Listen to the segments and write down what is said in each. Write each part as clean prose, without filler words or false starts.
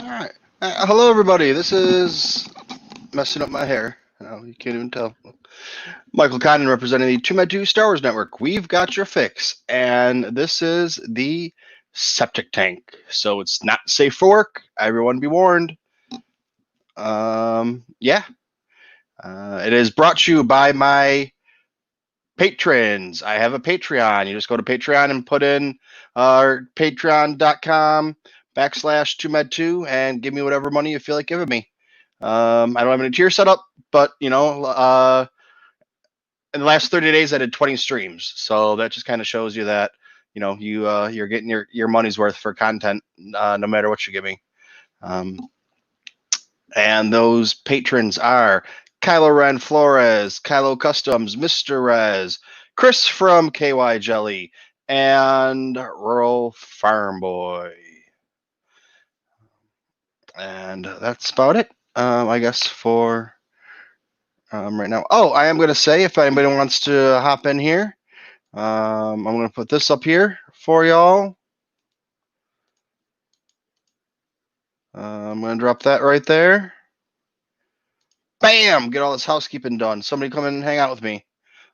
All right. Hello, everybody. This is messing up my hair. No, you can't even tell. Michael Condon representing the TooMedToo's Star Wars Network. We've got your fix, and this is the septic tank. So it's not safe for work. Everyone be warned. Yeah. It is brought to you by my patrons. I have a Patreon. You just go to Patreon and put in patreon.com/TooMed2 and give me whatever money you feel like giving me. I don't have any tier set up, but in the last 30 days I did 20 streams, so that just kind of shows you that you're getting your money's worth for content, no matter what you give me. And those patrons are Kylo Ren Flores, Kylo Customs, Mr. Rez, Chris from KY Jelly, and Rural Farm Boy. And that's about it, I guess, for right now. Oh, I am going to say, if anybody wants to hop in here, I'm going to put this up here for y'all. I'm going to drop that right there. Bam! Get all this housekeeping done. Somebody come in and hang out with me.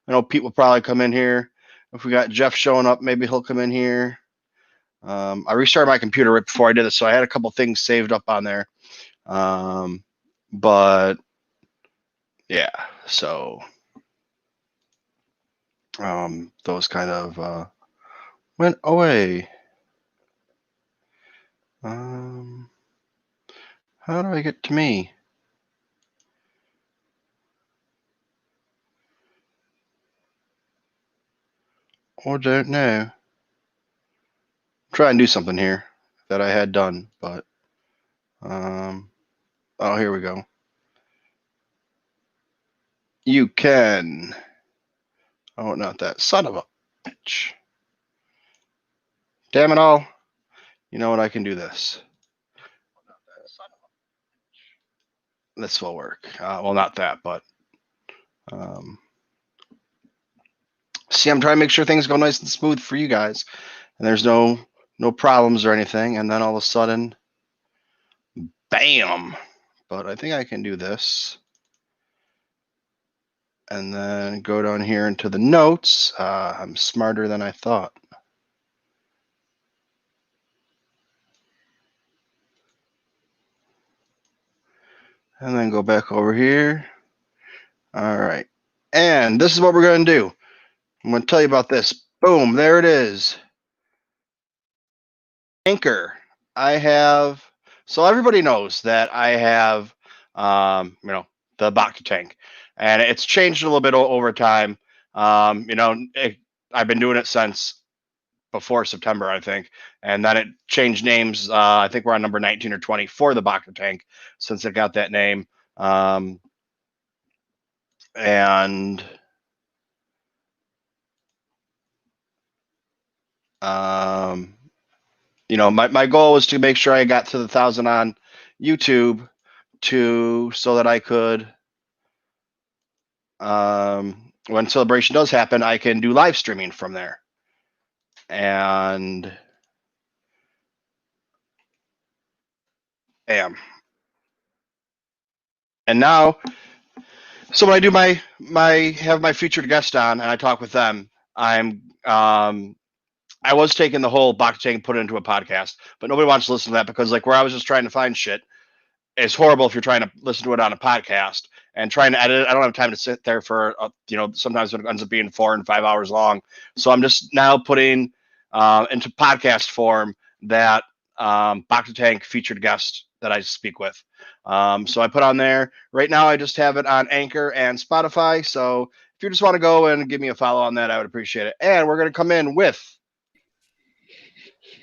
I know Pete will probably come in here. If we got Jeff showing up, maybe he'll come in here. I restarted my computer right before I did this, so I had a couple things saved up on there. But yeah, so those kind of went away. How do I get to me? Or don't know. Try and do something here that I had done, but oh, here we go. You can. Oh, not that son of a bitch. Damn it all. You know what? I can do this. This will work. Well, not that, but see, I'm trying to make sure things go nice and smooth for you guys, and there's no problems or anything. And then all of a sudden, bam! But I think I can do this, and then go down here into the notes. I'm smarter than I thought. And then go back over here. All right. And this is what we're going to do. I'm going to tell you about this. Boom, there it is. Anchor. So everybody knows that I have, the Bacta tank. And it's changed a little bit over time. I've been doing it since before September, I think. And then it changed names. I think we're on number 19 or 20 for the Bacta tank since it got that name. My goal was to make sure I got to the 1,000 on YouTube so that I could, when celebration does happen, I can do live streaming from there. And bam. And now, so when I do have my featured guest on and I talk with them, I was taking the whole box tank and put it into a podcast, but nobody wants to listen to that because, like, where I was just trying to find shit, it's horrible if you're trying to listen to it on a podcast and trying to edit it. I don't have time to sit there for, sometimes it ends up being 4 and 5 hours long. So I'm just now putting into podcast form that Bacta Tank featured guest that I speak with. So I put on there. Right now I just have it on Anchor and Spotify. So if you just want to go and give me a follow on that, I would appreciate it. And we're going to come in with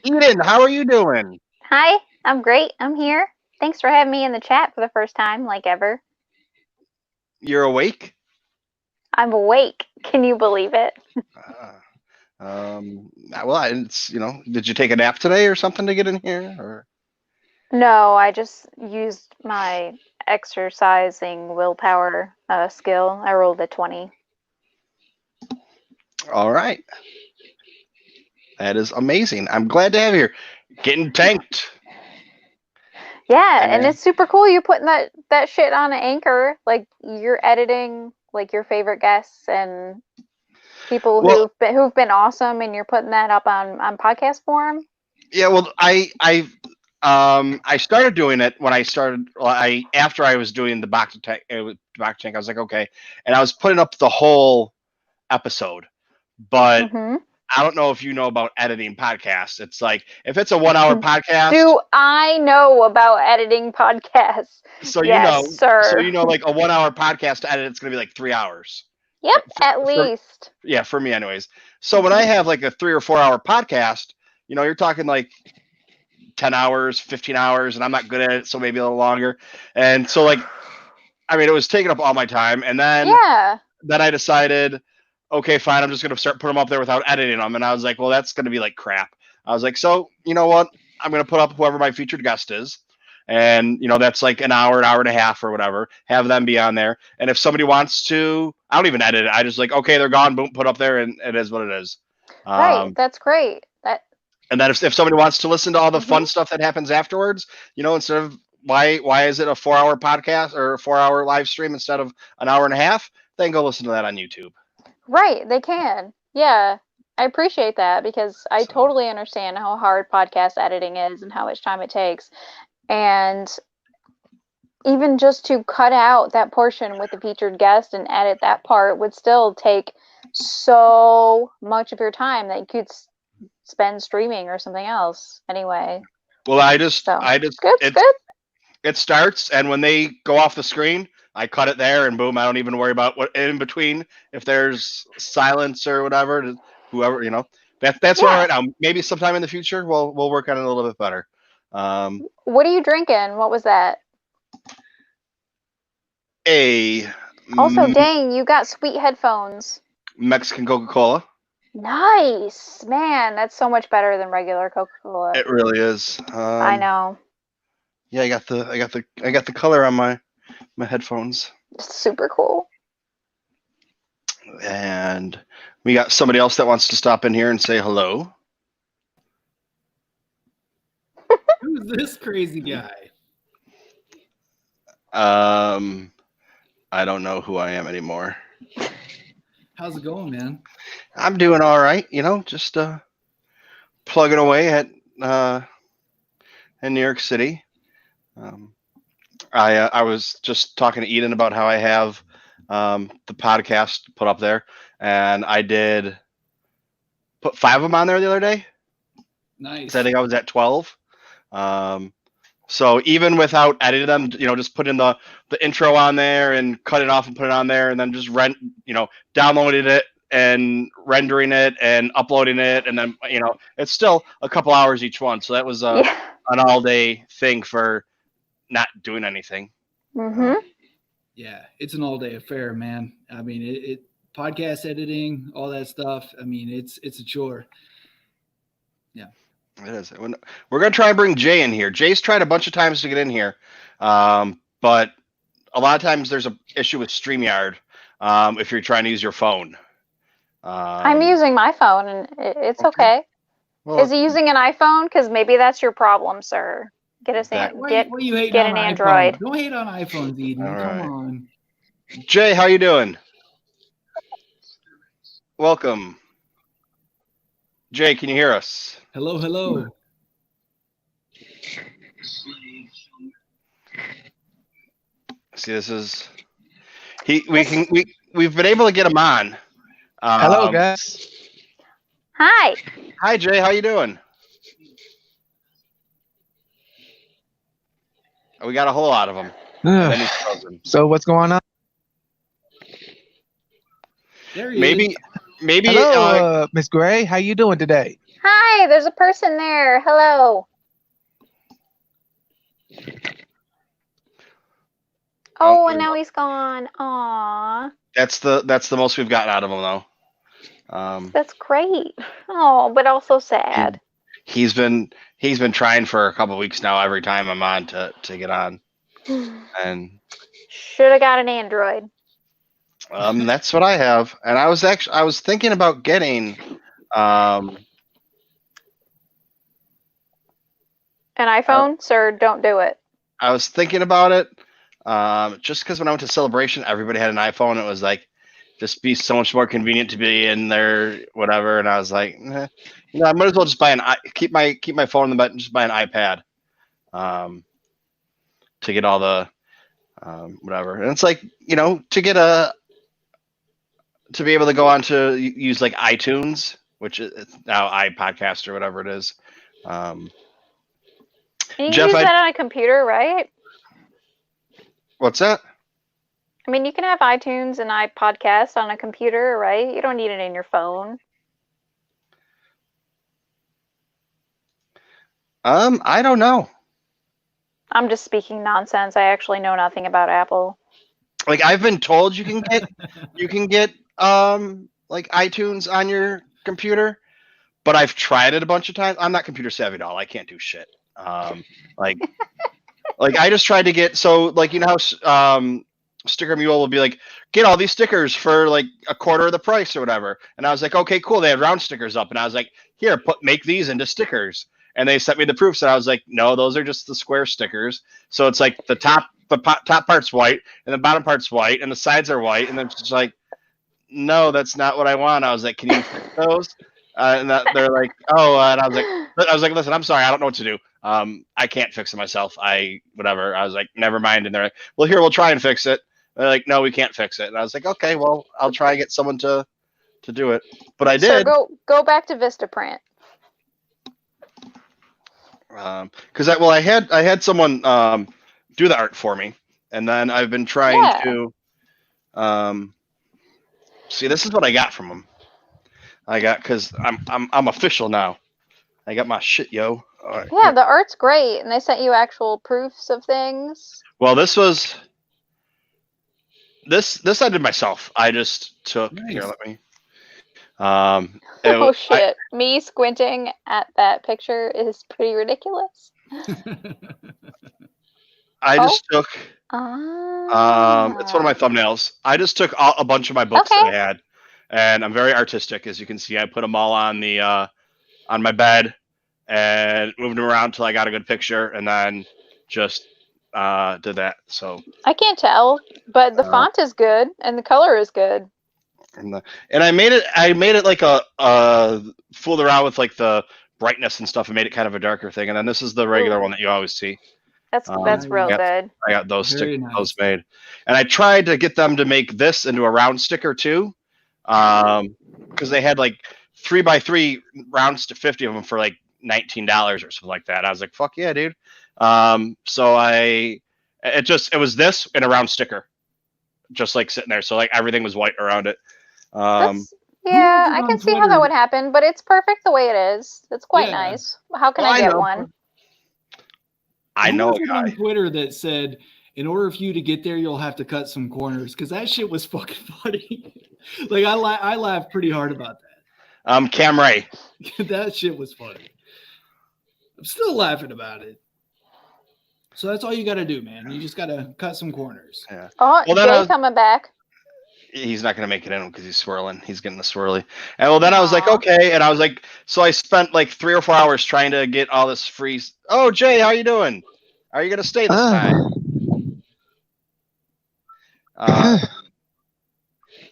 Eden. How are you doing? Hi, I'm great. I'm here. Thanks for having me in the chat for the first time, like ever. You're awake? I'm awake. Can you believe it? Well, it's, did you take a nap today or something to get in here? Or? No, I just used my exercising willpower skill. I rolled a 20. All right. That is amazing. I'm glad to have you here. Getting tanked. Yeah, and it's super cool you putting that shit on an Anchor. Like you're editing like your favorite guests and people who've been awesome, and you're putting that up on podcast form. Yeah, well, I started doing it when I started. After I was doing the Bacta tank, I was like, okay, and I was putting up the whole episode, but I don't know if you know about editing podcasts. It's like if it's a 1 hour podcast. Do I know about editing podcasts? So yes, sir. So like a 1 hour podcast to edit, it's going to be like 3 hours. Yep, at least. For me, anyways. So when I have like a 3 or 4 hour podcast, you're talking like 10 hours, 15 hours, and I'm not good at it, so maybe a little longer. And so like, it was taking up all my time. And then I decided, okay, fine, I'm just going to start putting them up there without editing them. And I was like, well, that's going to be like crap. I was like, so you know what? I'm going to put up whoever my featured guest is. And, that's like an hour and a half or whatever. Have them be on there. And if somebody wants to, I don't even edit it. I just like, okay, they're gone, boom, put up there, and it is what it is. Right. That's great. And then if somebody wants to listen to all the fun stuff that happens afterwards, instead of why is it a 4 hour podcast or a 4 hour live stream instead of an hour and a half, then go listen to that on YouTube. Right. They can. Yeah. I appreciate that because I totally understand how hard podcast editing is and how much time it takes. And even just to cut out that portion with the featured guest and edit that part would still take so much of your time that you could spend streaming or something else anyway. Well, it starts, and when they go off the screen, I cut it there, and boom, I don't even worry about what in between. If there's silence or whatever, whoever, that's all right now. Maybe sometime in the future we'll work on it a little bit better. What are you drinking? What was that? Also, dang, you got sweet headphones. Mexican Coca-Cola. Nice, man. That's so much better than regular Coca-Cola. It really is. I know. Yeah, I got the color on my headphones. Super cool. And we got somebody else that wants to stop in here and say hello. Who's this crazy guy? I don't know who I am anymore. How's it going, man? I'm doing all right, just plugging away at in New York City. I was just talking to Eden about how I have the podcast put up there, and I did put 5 of them on there the other day. Nice. So I think I was at 12. So even without editing them, just putting the intro on there and cut it off and put it on there, and then just downloading it and rendering it and uploading it, and then it's still a couple hours each one. So that was an all day thing for not doing anything. Yeah, it's an all day affair, man. I mean, it podcast editing, all that stuff. I mean, it's a chore. Yeah. It is. We're going to try and bring Jay in here. Jay's tried a bunch of times to get in here, but a lot of times there's an issue with StreamYard if you're trying to use your phone. I'm using my phone, and it's okay. Well, is he using an iPhone? Because maybe that's your problem, sir. Get an Android. Don't hate on iPhones, Eden. Come on. Jay, how you doing? Welcome. Jay, can you hear us? Hello, hello. See, this is we've been able to get him on. Hello, guys. Hi, Jay. How you doing? We got a whole lot of them. So what's going on? There he maybe. Hello, Miss Gray. How you doing today? Hi. There's a person there. Hello. Oh, and now he's gone. Aw. That's the most we've gotten out of him, though. That's great. Oh, but also sad. He's been trying for a couple of weeks now. Every time I'm on to get on, and should have got an Android. That's what I have, and I was thinking about getting an iPhone. Sir, don't do it. I was thinking about it. Just because when I went to Celebration, everybody had an iPhone. It was like, just be so much more convenient to be in there, whatever. And I was like, I might as well just buy keep my phone in the butt and just buy an iPad, to get all the whatever. And it's like, to be able to go on to use like iTunes, which is now iPodcast or whatever it is. And you Jeff, can use that on a computer, right? What's that? I mean, you can have iTunes and iPodcast on a computer, right? You don't need it in your phone. I don't know. I'm just speaking nonsense. I actually know nothing about Apple. Like, I've been told you can get like iTunes on your computer, but I've tried it a bunch of times. I'm not computer savvy at all. I can't do shit. Like I just tried to get, so like, how Sticker Mule will be like, get all these stickers for like a quarter of the price or whatever. And I was like, okay, cool. They had round stickers up, and I was like, here, make these into stickers. And they sent me the proofs, and I was like, no, those are just the square stickers. So it's like the top part's white, and the bottom part's white, and the sides are white, and then it's just like, no, that's not what I want. I was like, can you fix those? And they're like, oh, and I was like, listen, I'm sorry, I don't know what to do. I can't fix it myself. Whatever. I was like, never mind. And they're like, well, here, we'll try and fix it. And they're like, no, we can't fix it. And I was like, okay, well, I'll try and get someone to do it. But I did. So go back to Vistaprint. Because I had someone do the art for me, and then I've been trying to see. This is what I got from them. Because I'm official now. I got my shit, yo. All right. Yeah, the art's great, and they sent you actual proofs of things. Well, this I did myself. I just took here. Let me. Oh shit! Me squinting at that picture is pretty ridiculous. I just took. It's one of my thumbnails. I just took a bunch of my books that I had, and I'm very artistic, as you can see. I put them all on the on my bed and moved them around until I got a good picture, and then just did that. So I can't tell, but the font is good and the color is good. And I made it like a fooled around with like the brightness and stuff and made it kind of a darker thing. And then this is the regular one that you always see. That's real good. I got those those made, and I tried to get them to make this into a round sticker too, because they had like 3x3 rounds to 50 of them for like $19 or something like that. I was like, fuck yeah, dude. So it was this in a round sticker, just like sitting there. So like everything was white around it. Yeah, I can see how that would happen, but it's perfect the way it is. It's quite nice. How can I get one? I know a guy on Twitter that said, in order for you to get there, you'll have to cut some corners, because that shit was fucking funny. Like I laughed pretty hard about that. Cam Ray. That shit was funny. I'm still laughing about it. So that's all you got to do, man. You just got to cut some corners. Yeah. Oh, well, Jay coming back. He's not going to make it in because he's swirling. He's getting the swirly. And well, then I was like, okay. And I was like, so I spent like 3 or 4 hours trying to get all this free. Oh, Jay, how you doing? Are you going to stay this time?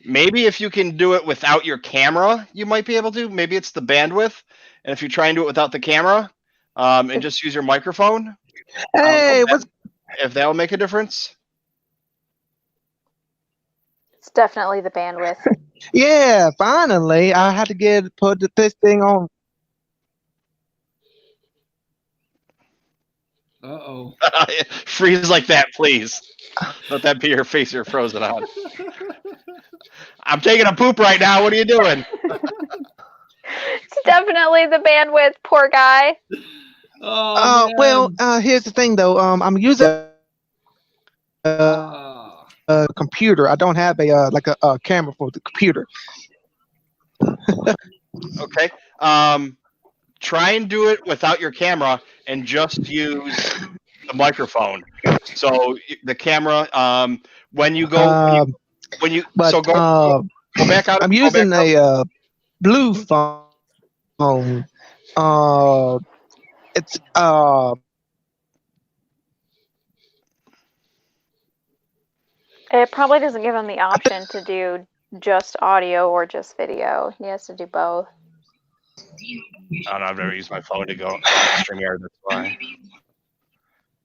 Maybe if you can do it without your camera, you might be able to. Maybe it's the bandwidth. And if you try and do it without the camera and just use your microphone. Hey, if that will make a difference. It's definitely the bandwidth. Yeah, finally, I had to put this thing on. Uh-oh. Freeze like that, please. Let that be your face you're frozen on. I'm taking a poop right now. What are you doing? It's definitely the bandwidth, poor guy. Well, here's the thing, though. I'm using a computer. I don't have a camera for the computer. Okay. Try and do it without your camera and just use the microphone. So the camera, when you go, go back out. I'm using a blue phone. It's It probably doesn't give him the option to do just audio or just video. He has to do both. I don't know. I've never used my phone to go on StreamYard. That's why.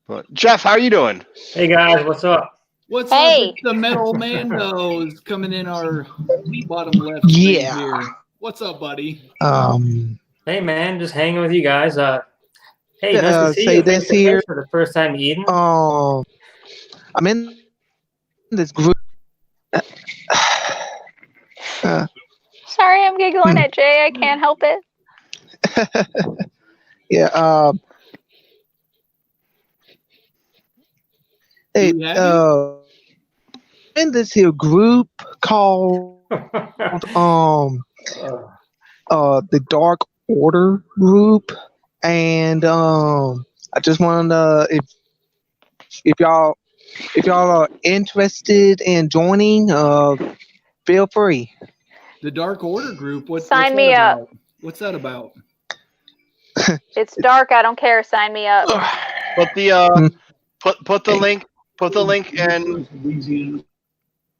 But Jeff, how are you doing? Hey guys, what's up? What's Hey. up with the Metal Mandos coming in our bottom left Yeah. screen here? What's up, buddy? Hey man, just hanging with you guys. Hey, nice to see say you this face to face here. for the first time, Eden. I'm in this group. Sorry, I'm giggling at Jay. I can't help it. Yeah. Hey. Do we have In this here group called the Dark Order group, and I just wanted to if y'all are interested in joining, feel free. The Dark Order group. Sign me up. What's that about? It's dark. I don't care. Sign me up. Put the put the link. Put the link in.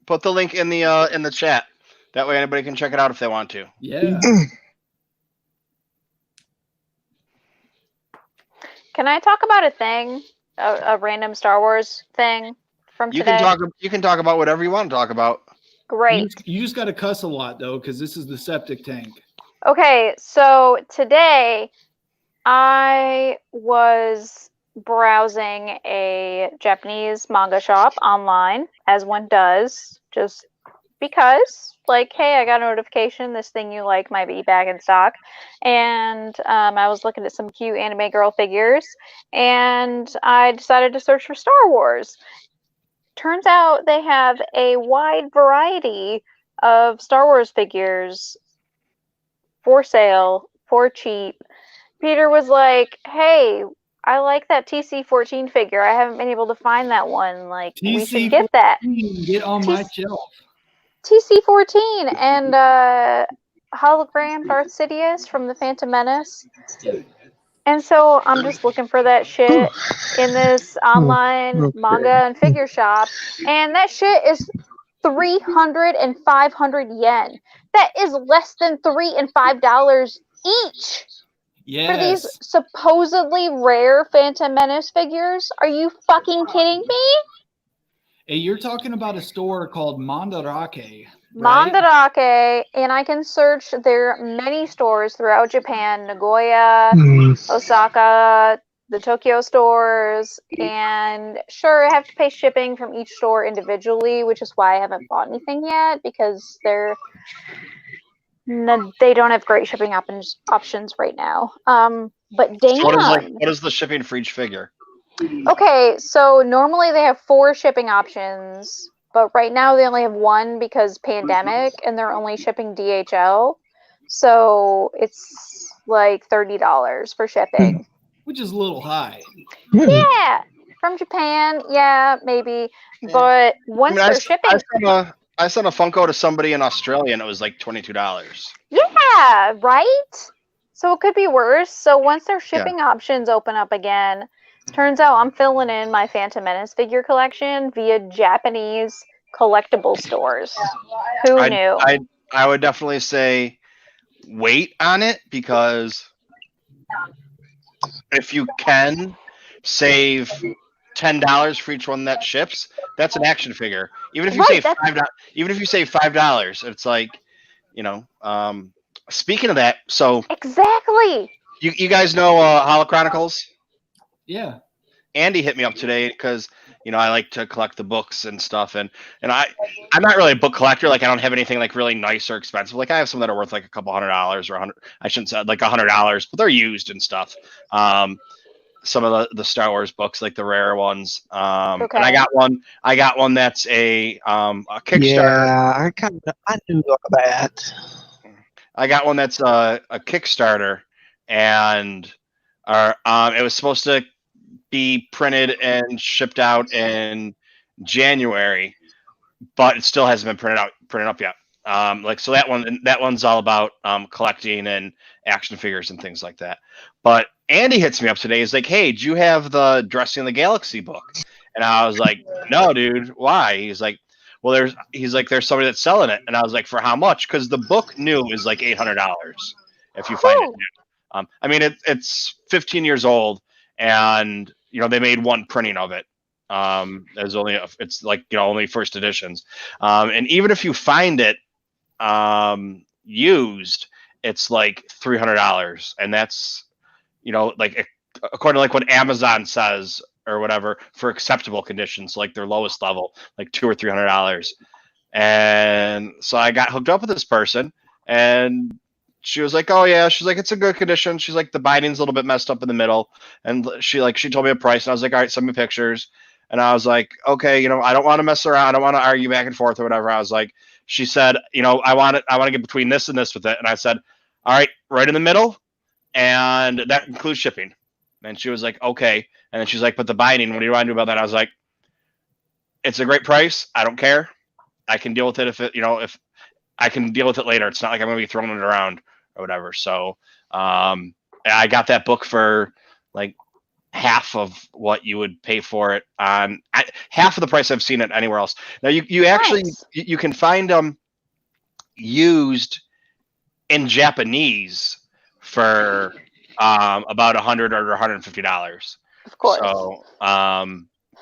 Put the link in the chat. That way anybody can check it out if they want to. Yeah. Can I talk about a thing? A random Star Wars thing from You today? can talk about whatever you want to talk about. Great. You just got to cuss a lot though, because this is the septic tank. Okay, so today I was browsing a Japanese manga shop online, as one does, just because, like, hey, I got a notification, this thing you like might be back in stock. And I was looking at some cute anime girl figures, and I decided to search for Star Wars. Turns out they have a wide variety of Star Wars figures for sale, for cheap. Peter was like, hey, I like that TC-14 figure. I haven't been able to find that one. Like, we should get that. Get on my shelf. TC-14 and hologram Darth Sidious from the Phantom Menace. And so I'm just looking for that shit in this online manga and figure shop. And that shit is 300 and 500 yen. That is less than $3 and $5 each. Yes. For these supposedly rare Phantom Menace figures? Are you fucking kidding me? Hey, you're talking about a store called Mandarake. Right? Mandarake, and I can search their many stores throughout Japan, Nagoya, Osaka, the Tokyo stores, and sure, I have to pay shipping from each store individually, which is why I haven't bought anything yet, because they don't have great shipping options right now. But damn. So what is the shipping for each figure? Okay, so normally they have 4 shipping options, but right now they only have 1 because pandemic, and they're only shipping DHL. So it's like $30 for shipping. Which is a little high. Yeah, from Japan, yeah, maybe. But once they're shipping... I sent a Funko to somebody in Australia, and it was like $22. Yeah, right? So it could be worse. So once their shipping options open up again, turns out I'm filling in my Phantom Menace figure collection via Japanese collectible stores. Who knew? I would definitely say wait on it, because if you can save $10 for each one that ships, that's an action figure. Even if you save $5, it's like, speaking of that, so exactly. You guys know Holo Chronicles? Yeah. Andy hit me up today because I like to collect the books and stuff, and I'm not really a book collector. Like, I don't have anything like really nice or expensive. Like, I have some that are worth like a couple $100 or $100. I shouldn't say like $100, but they're used and stuff. Some of the Star Wars books, like the rare ones. And I got one that's a Kickstarter. Yeah, I knew that. I got one that's a Kickstarter, and it was supposed to be printed and shipped out in January, but it still hasn't been printed up yet. So that one's all about collecting and action figures and things like that. But Andy hits me up today. He's like, hey, do you have the Dressing the Galaxy book? And I was like, no, dude, why? He's like, well, he's like, there's somebody that's selling it. And I was like, for how much? Because the book new is like $800 if you find it new. I mean, it's 15 years old, and they made one printing of it. It's like only first editions, and even if you find it used, it's like $300, and that's like according to like what Amazon says or whatever for acceptable conditions, like their lowest level, like $200 or $300. And so I got hooked up with this person, and she was like, oh yeah, she's like, it's in good condition. She's like, the binding's a little bit messed up in the middle. And she told me a price, and I was like, all right, send me pictures. And I was like, okay, I don't want to mess around. I don't want to argue back and forth or whatever. I was like, she said, I want to get between this and this with it. And I said, all right, right in the middle. And that includes shipping. And she was like, okay. And then she's like, but the binding, what do you want to do about that? I was like, it's a great price. I don't care. I can deal with it if I can deal with it later. It's not like I'm going to be throwing it around or whatever. So I got that book for like half of what you would pay for it on half of the price I've seen it anywhere else. Now you actually you can find them used in Japanese for about $100 or $150. Of course. So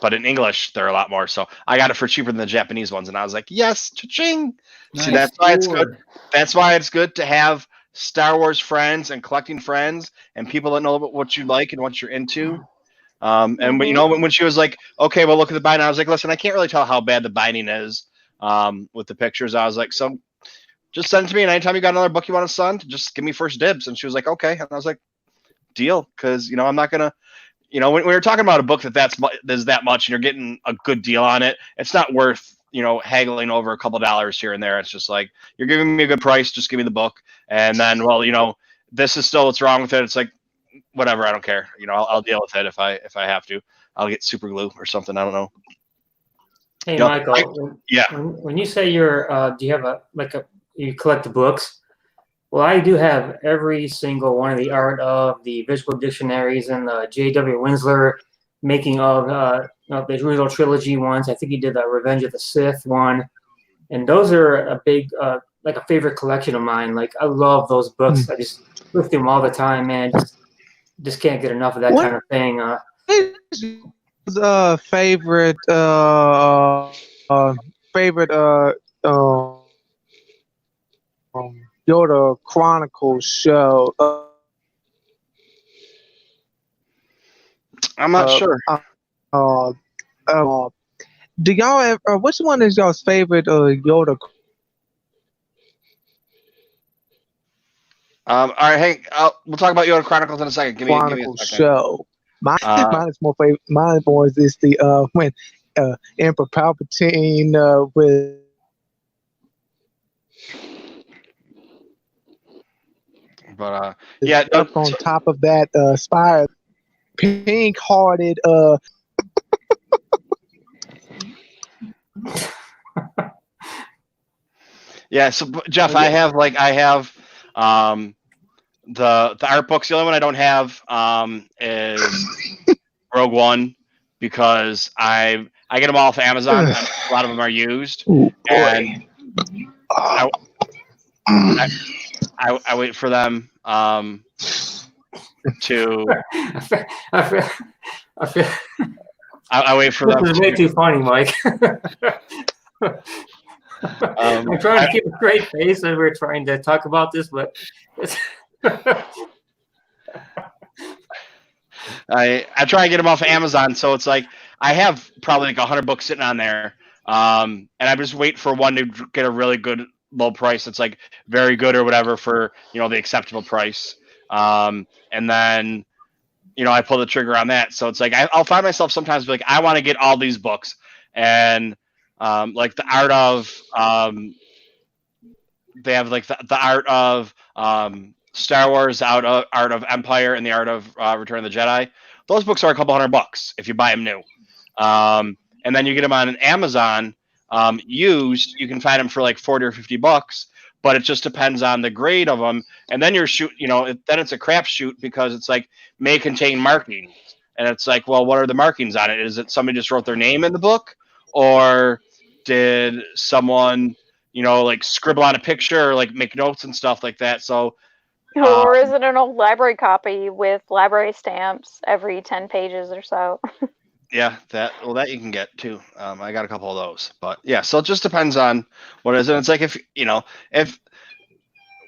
but in English they're a lot more. So I got it for cheaper than the Japanese ones, and I was like, yes, cha-ching. Nice. See, that's why it's good. That's why it's good to have Star Wars friends and collecting friends and people that know about what you like and what you're into. And when she was like, okay, well, look at the binding, I was like, listen, I can't really tell how bad the binding is with the pictures. I was like, so just send it to me, and anytime you got another book you want to send, just give me first dibs. And she was like, okay. And I was like, deal, because I'm not gonna, when you're talking about a book there's that much and you're getting a good deal on it, it's not worth haggling over a couple dollars here and there. It's just like, you're giving me a good price, just give me the book. And then, well, this is still what's wrong with it. It's like, whatever, I don't care. I'll deal with it if I have to. I'll get super glue or something. I don't know. Hey, Michael. When you say do you have you collect the books? Well, I do have every single one of the art of the visual dictionaries and the J.W. Winsler making of the original trilogy ones. I think he did the Revenge of the Sith one. And those are a big, like a favorite collection of mine. Like, I love those books. I just look through them all the time, man. Just can't get enough of that kind of thing. Favorite Yoda Chronicles show. I'm not sure. Do y'all ever, which one is y'all's favorite Yoda? All right, hey, we'll talk about Yoda Chronicles in a second. Give me a second. Show. Mine is more favorite. Mine was is the when Emperor Palpatine with. But up on top of that spire, pink-hearted. Yeah, so Jeff, I have the art books. The only one I don't have is Rogue One, because I get them all off Amazon. A lot of them are used, and I wait for them to. I wait for them. This is way too funny, Mike. I'm trying to keep a straight face as we're trying to talk about this, but I try to get them off of Amazon, so it's like I have probably like 100 books sitting on there, and I just wait for one to get a really good low price. It's like very good or whatever for the acceptable price, and then I pull the trigger on that. So it's like I'll find myself sometimes like I want to get all these books, and like the art of they have like the art of Star Wars, art of Empire, and the art of Return of the Jedi. Those books are a couple $100 if you buy them new, and then you get them on Amazon used. You can find them for like $40 or $50, but it just depends on the grade of them. And then then it's a crapshoot, because it's like may contain markings, and it's like, well, what are the markings on it? Is it somebody just wrote their name in the book, or Did someone, like scribble on a picture or like make notes and stuff like that? So, or is it an old library copy with library stamps every 10 pages or so? Yeah, that you can get too. I got a couple of those, but yeah, so it just depends on what it is. And it's like if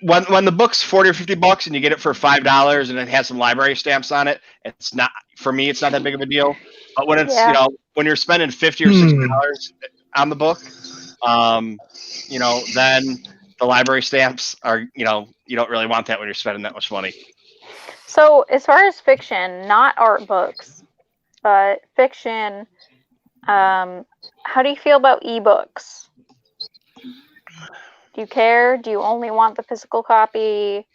when the book's $40 or $50 and you get it for $5 and it has some library stamps on it, it's not, for me, it's not that big of a deal. But when it's when you're spending $50 or $60 on the book, then the library stamps are, you don't really want that when you're spending that much money. So as far as fiction, not art books, but fiction, how do you feel about ebooks? Do you care? Do you only want the physical copy?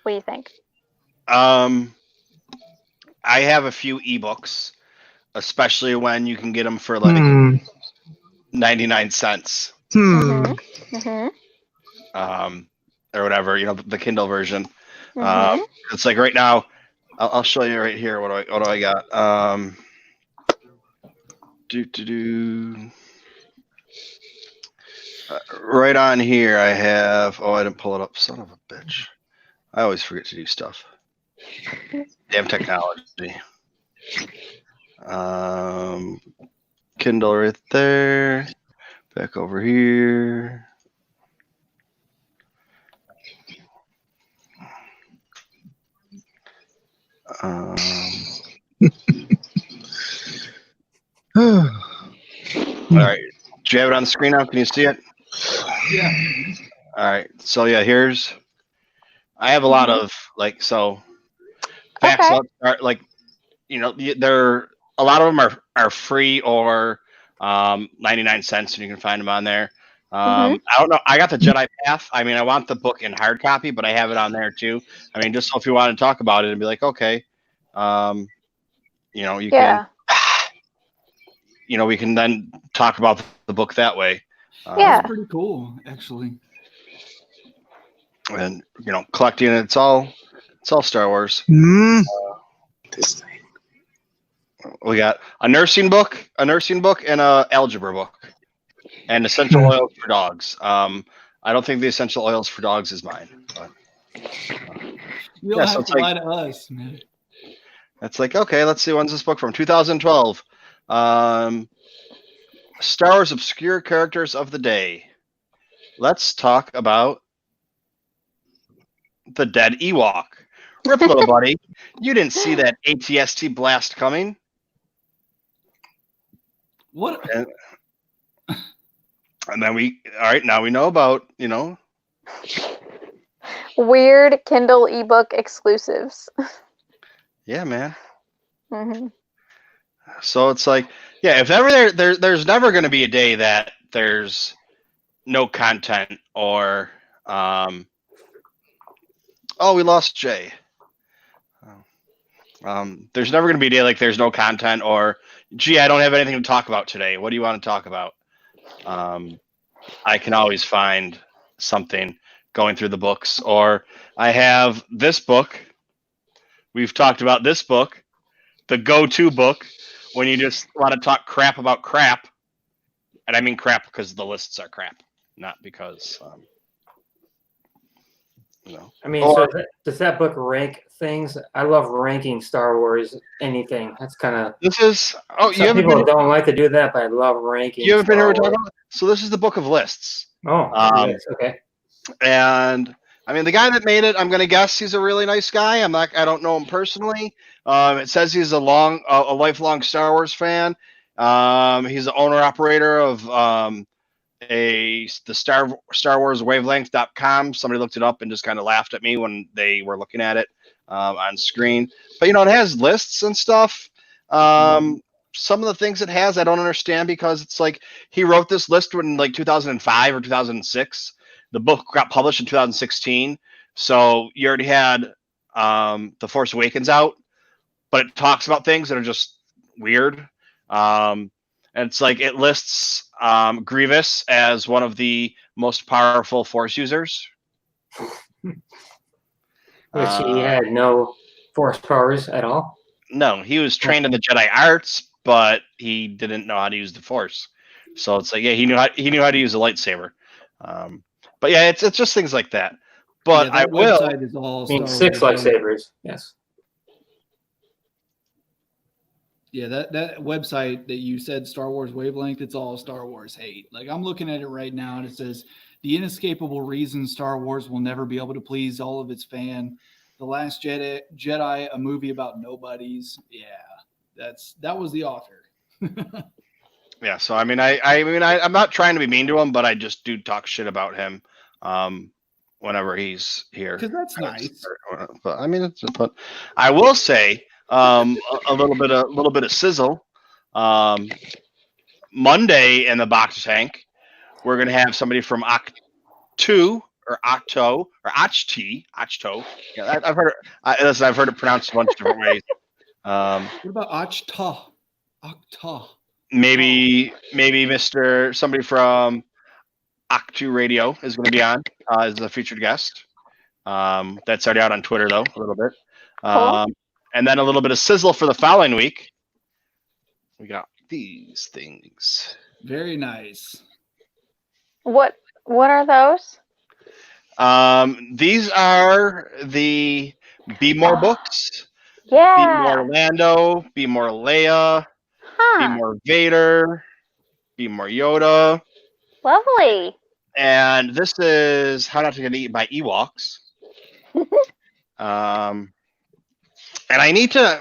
What do you think? I have a few ebooks, especially when you can get them for like 99 cents. Or whatever, the Kindle version. It's like right now, I'll show you right here. What do I got? Right on here, I have. Oh, I didn't pull it up. Son of a bitch! I always forget to do stuff. Damn technology. Kindle right there. Back over here. All right. Do you have it on the screen now? Can you see it? Yeah. All right. So yeah, I have a lot of facts are like, they're a lot of them are free or 99 cents, and you can find them on there. I don't know. I got the Jedi Path. I mean, I want the book in hard copy, but I have it on there too. I mean, just so if you want to talk about it and be like, okay, you can, we can then talk about the book that way. That's pretty cool, actually. And collecting it, it's all Star Wars. This thing. We got a nursing book, and a algebra book, and essential oils for dogs. I don't think the essential oils for dogs is mine. But, you don't have to lie to us, man. It's like, okay, let's see. When's this book from? 2012. Star Wars obscure characters of the day. Let's talk about the dead Ewok. Rip, little buddy. You didn't see that ATST blast coming. What? And then now we know about, weird Kindle ebook exclusives. Yeah, man. So it's like, yeah, if ever there's never going to be a day that there's no content or, we lost Jay. There's never going to be a day like there's no content or, gee, I don't have anything to talk about today. What do you want to talk about? I can always find something going through the books, or I have this book. We've talked about this book, the go-to book when you just want to talk crap about crap. And I mean crap because the lists are crap, not because, I mean, so does that book rank things? I love ranking Star Wars anything. That's kind of. This is. Some people don't like to do that, but I love ranking. You haven't been here talking about. So this is the book of lists. Oh, yes, okay. And I mean, the guy that made it, I'm going to guess he's a really nice guy. I don't know him personally. It says he's a lifelong Star Wars fan. He's the owner operator of the Star Wars Wavelength.com. Somebody looked it up and just kind of laughed at me when they were looking at it on screen. But it has lists and stuff. Some of the things it has I don't understand, because it's like he wrote this list in like 2005 or 2006. The book got published in 2016, so you already had The Force Awakens out, but it talks about things that are just weird. And it's like it lists Grievous as one of the most powerful Force users. Which he had no Force powers at all? No, he was trained in the Jedi arts, but he didn't know how to use the Force. So it's like, yeah, he knew how to use a lightsaber. But yeah, it's just things like that. But that website is all Star Wars. 6 lightsabers. Yes. Yeah, that website that you said, Star Wars Wavelength, it's all Star Wars hate. Like, I'm looking at it right now, and it says, the inescapable reason Star Wars will never be able to please all of its fan. The Last Jedi, a movie about nobodies. Yeah, that was the author. Yeah, so I mean, I'm not trying to be mean to him, but I just do talk shit about him whenever he's here. Because that's nice. But I mean, but I will say a little bit of sizzle. Monday in the box tank, we're gonna have somebody from Octo. Yeah, I've heard it. Listen, I've heard it pronounced a bunch of different ways. What about Octa? Maybe somebody from Octo Radio is going to be on as a featured guest. That's already out on Twitter though, a little bit. Cool. And then a little bit of sizzle for the following week. We got these things. Very nice. What are those? These are the Be More books. Yeah. Be More Lando. Be More Leia. Be More Vader. Be More Yoda. Lovely. And this is How Not to Get Eaten by Ewoks. And I need to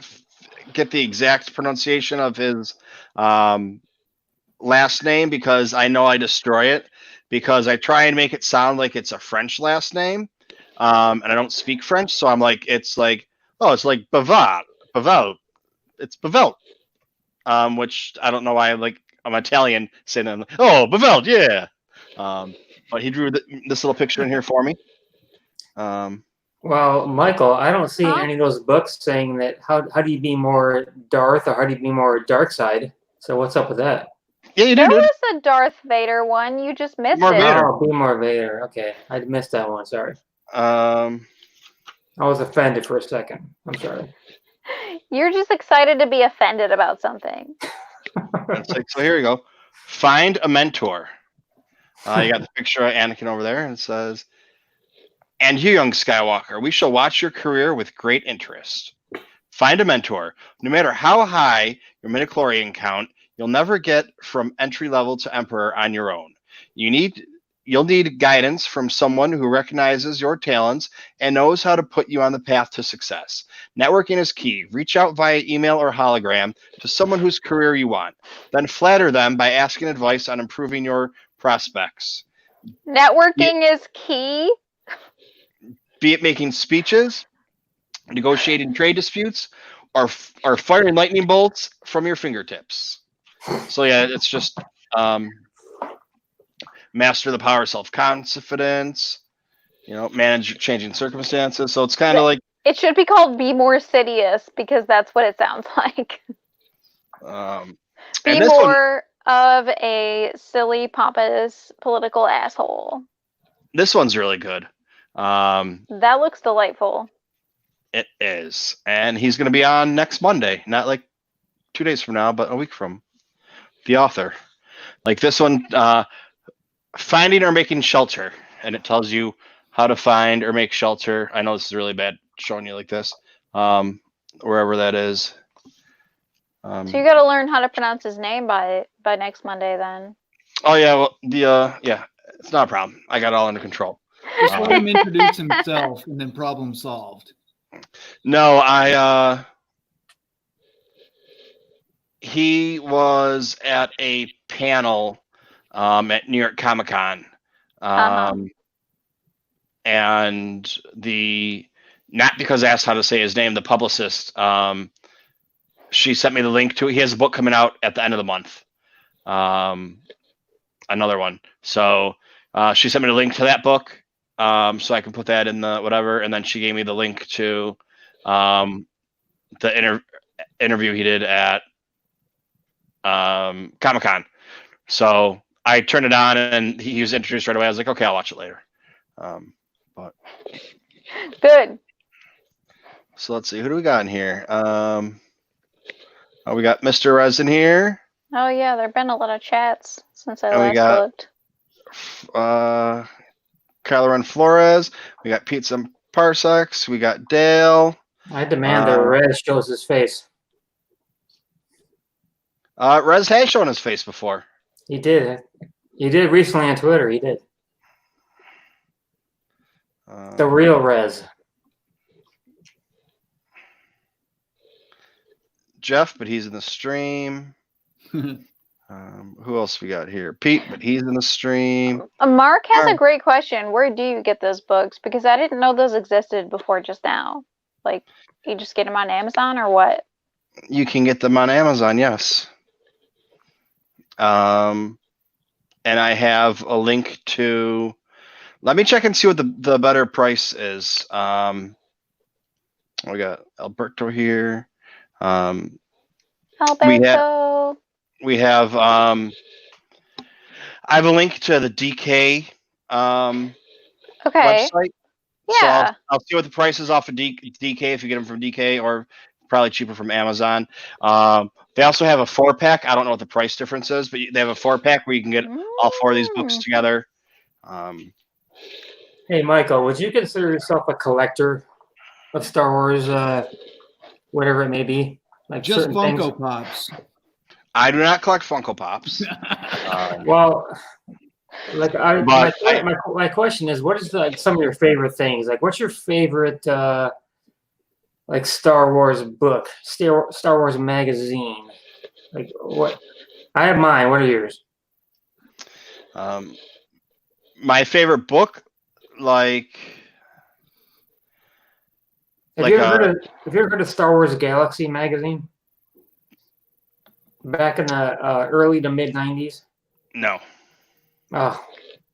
get the exact pronunciation of his last name because I know I destroy it because I try and make it sound like it's a French last name. And I don't speak French, so I'm like, it's like Bavel. It's Bavel. Which I don't know why I'm Italian saying that. Oh, Bavel, yeah. But he drew this little picture in here for me. Well, Michael, I don't see any of those books saying that how do you be more Darth or how do you be more dark side? So what's up with that? Yeah, you There did. was a Darth Vader one. You just missed More it. Vader. Oh, be more Vader. Okay, I missed that one. Sorry. I was offended for a second. I'm sorry. You're just excited to be offended about something. So here we go. Find a mentor. You got the picture of Anakin over there, and it says, "And you, young Skywalker, we shall watch your career with great interest. Find a mentor. No matter how high your midichlorian count, you'll never get from entry level to Emperor on your own. You'll need guidance from someone who recognizes your talents and knows how to put you on the path to success. Networking is key. Reach out via email or hologram to someone whose career you want. Then flatter them by asking advice on improving your prospects. Networking is key. Be it making speeches, negotiating trade disputes, or firing lightning bolts from your fingertips." So yeah, it's just master the power of self-confidence, manage changing circumstances. So it's kind of like it should be called Be More Sidious because that's what it sounds like. Be more of a silly, pompous, political asshole. This one's really good. That looks delightful. It is. And he's going to be on next Monday, not like 2 days from now, but a week from the author. Like this one, finding or making shelter. And it tells you how to find or make shelter. I know this is really bad showing you like this, wherever that is. So you got to learn how to pronounce his name by next Monday then. Oh, yeah. Well, it's not a problem. I got it all under control. Just let him introduce himself and then problem solved. No, he was at a panel at New York Comic Con. And not because I asked how to say his name, the publicist, she sent me the link to it. He has a book coming out at the end of the month. Another one. So she sent me the link to that book. So I can put that in the whatever. And then she gave me the link to the interview he did at Comic-Con. So I turned it on and he was introduced right away. I was like, okay, I'll watch it later. But good. So let's see. Who do we got in here? We got Mr. Resin here. Oh, yeah. There have been a lot of chats. since I last looked. Kylo Ren Flores. We got Pizza Parsecs. We got Dale. I demand that Rez shows his face. Rez has shown his face before. He did. He did recently on Twitter. He did. The real Rez. Jeff, but he's in the stream. Who else we got here? Pete, but he's in the stream. Mark has a great question. Where do you get those books? Because I didn't know those existed before just now. Like, you just get them on Amazon or what? You can get them on Amazon, yes. And I have a link to. Let me check and see what the better price is. We got Alberto here. Alberto. We have I have a link to the DK website. Yeah. So I'll see what the price is off of DK if you get them from DK, or probably cheaper from Amazon. They also have a 4-pack. I don't know what the price difference is, but they have a 4-pack where you can get all 4 of these books together. Hey, Michael, would you consider yourself a collector of Star Wars, whatever it may be? Like just Funko things? Pops. I do not collect Funko Pops. Well, like my question is, what is some of your favorite things? Like, what's your favorite like Star Wars book, Star Wars magazine? Like, what? I have mine. What are yours? My favorite book, Have you ever heard of Star Wars Galaxy magazine? Back in the early to mid 90s? No. Oh,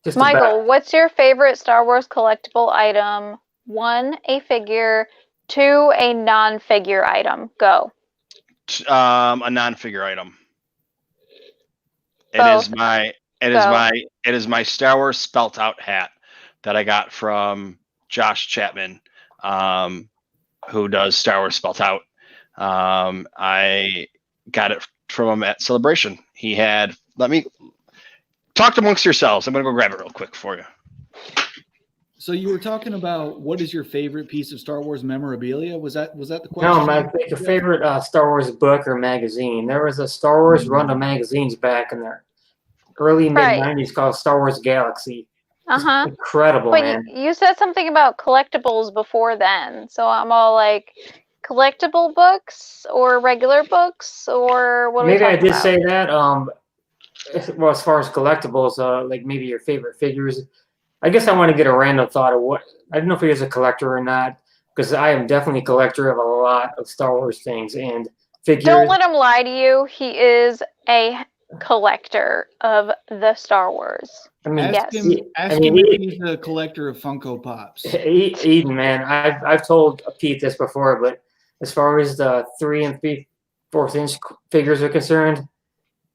just Michael, what's your favorite Star Wars collectible item? 1, a figure. 2, a non-figure item. Go. A non-figure item. Both. It is my Star Wars spelt out hat that I got from Josh Chapman, who does Star Wars spelt out. I got it from him at Celebration. He had. Let me talk amongst yourselves. I'm gonna go grab it real quick for you. So you were talking about what is your favorite piece of Star Wars memorabilia? Was that the question? No, my favorite Star Wars book or magazine. There was a Star Wars run of magazines back in the early mid 90s called Star Wars Galaxy. Incredible, man. But you said something about collectibles before then, so I'm all like, collectible books or regular books, or what? Maybe I did say that. Well, as far as collectibles, like maybe your favorite figures. I guess I want to get a random thought of what. I don't know if he is a collector or not, because I am definitely a collector of a lot of Star Wars things and figures. Don't let him lie to you. He is a collector of the Star Wars. I mean, ask him if he's a collector of Funko Pops. Eden, man, I've told Pete this before, but as far as the 3 3/4 inch figures are concerned,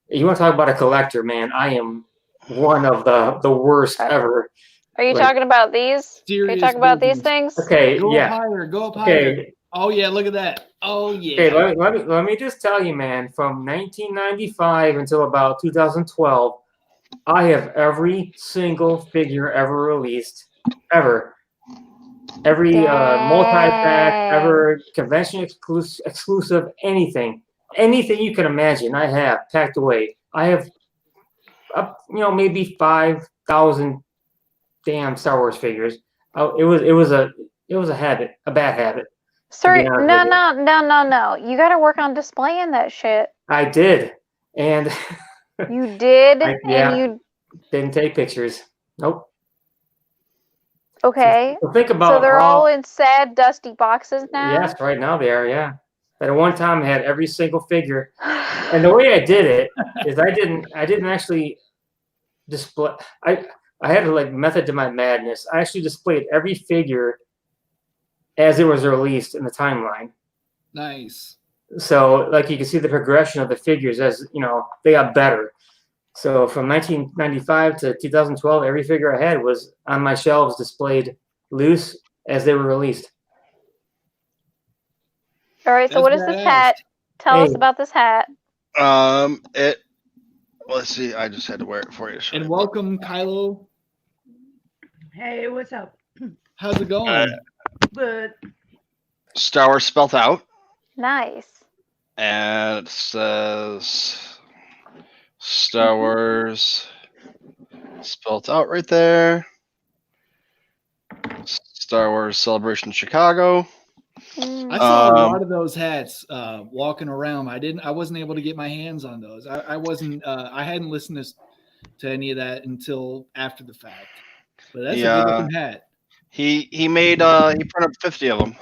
you want to talk about a collector, man? I am one of the worst ever. Are you talking about these? Are you talking about these things? Okay, go up higher. Oh yeah, look at that. Oh yeah. Okay, let me just tell you, man. From 1995 until about 2012, I have every single figure ever released, ever. Every multi-pack, ever convention exclusive, anything you can imagine, I have packed away. I have, maybe 5,000 damn Star Wars figures. It was a habit, a bad habit. Sir, no. You got to work on displaying that shit. I did, and you did, and you didn't take pictures. Nope. Okay. So think about. So they're all in sad, dusty boxes now. Yes, right now they are. Yeah. But at one time, I had every single figure, and the way I did it is I didn't actually display. I had a method to my madness. I actually displayed every figure as it was released in the timeline. Nice. So, you can see the progression of the figures as they got better. So from 1995 to 2012, every figure I had was on my shelves displayed loose as they were released. All right, so what is this hat? Tell us about this hat. Well, let's see. I just had to wear it for you. And welcome, Kylo. Hey, what's up? How's it going? Good. Star Wars spelt out. Nice. And it says Star Wars spelt out right there. Star Wars Celebration Chicago. I saw a lot of those hats walking around. I wasn't able to get my hands on those. I hadn't listened to any of that until after the fact. But that's a good looking hat. He printed up 50 of them,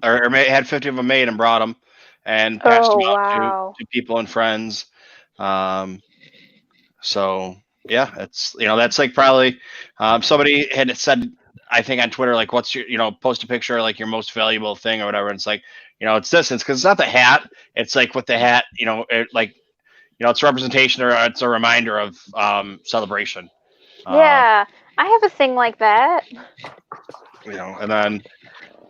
or had 50 of them made and brought them and passed them out to people and friends. So yeah, it's that's like probably somebody had said, I think on Twitter, like, what's your, post a picture like your most valuable thing or whatever. And it's like, it's this. It's because it's not the hat. It's like with the hat, it's a representation or it's a reminder of celebration. Yeah, I have a thing like that. And then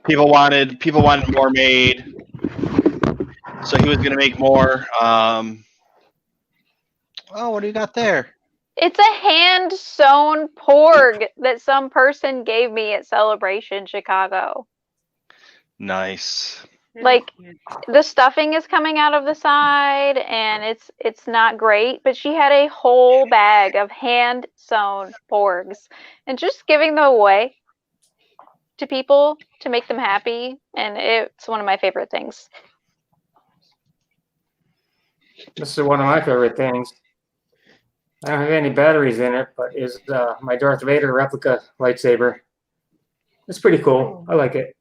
people wanted more made, so he was going to make more. What do you got there? It's a hand-sewn porg that some person gave me at Celebration Chicago. Nice. Like, the stuffing is coming out of the side, and it's not great, but she had a whole bag of hand-sewn porgs, and just giving them away to people to make them happy, and it's one of my favorite things. This is one of my favorite things. I don't have any batteries in it, but is my Darth Vader replica lightsaber. It's pretty cool. I like it.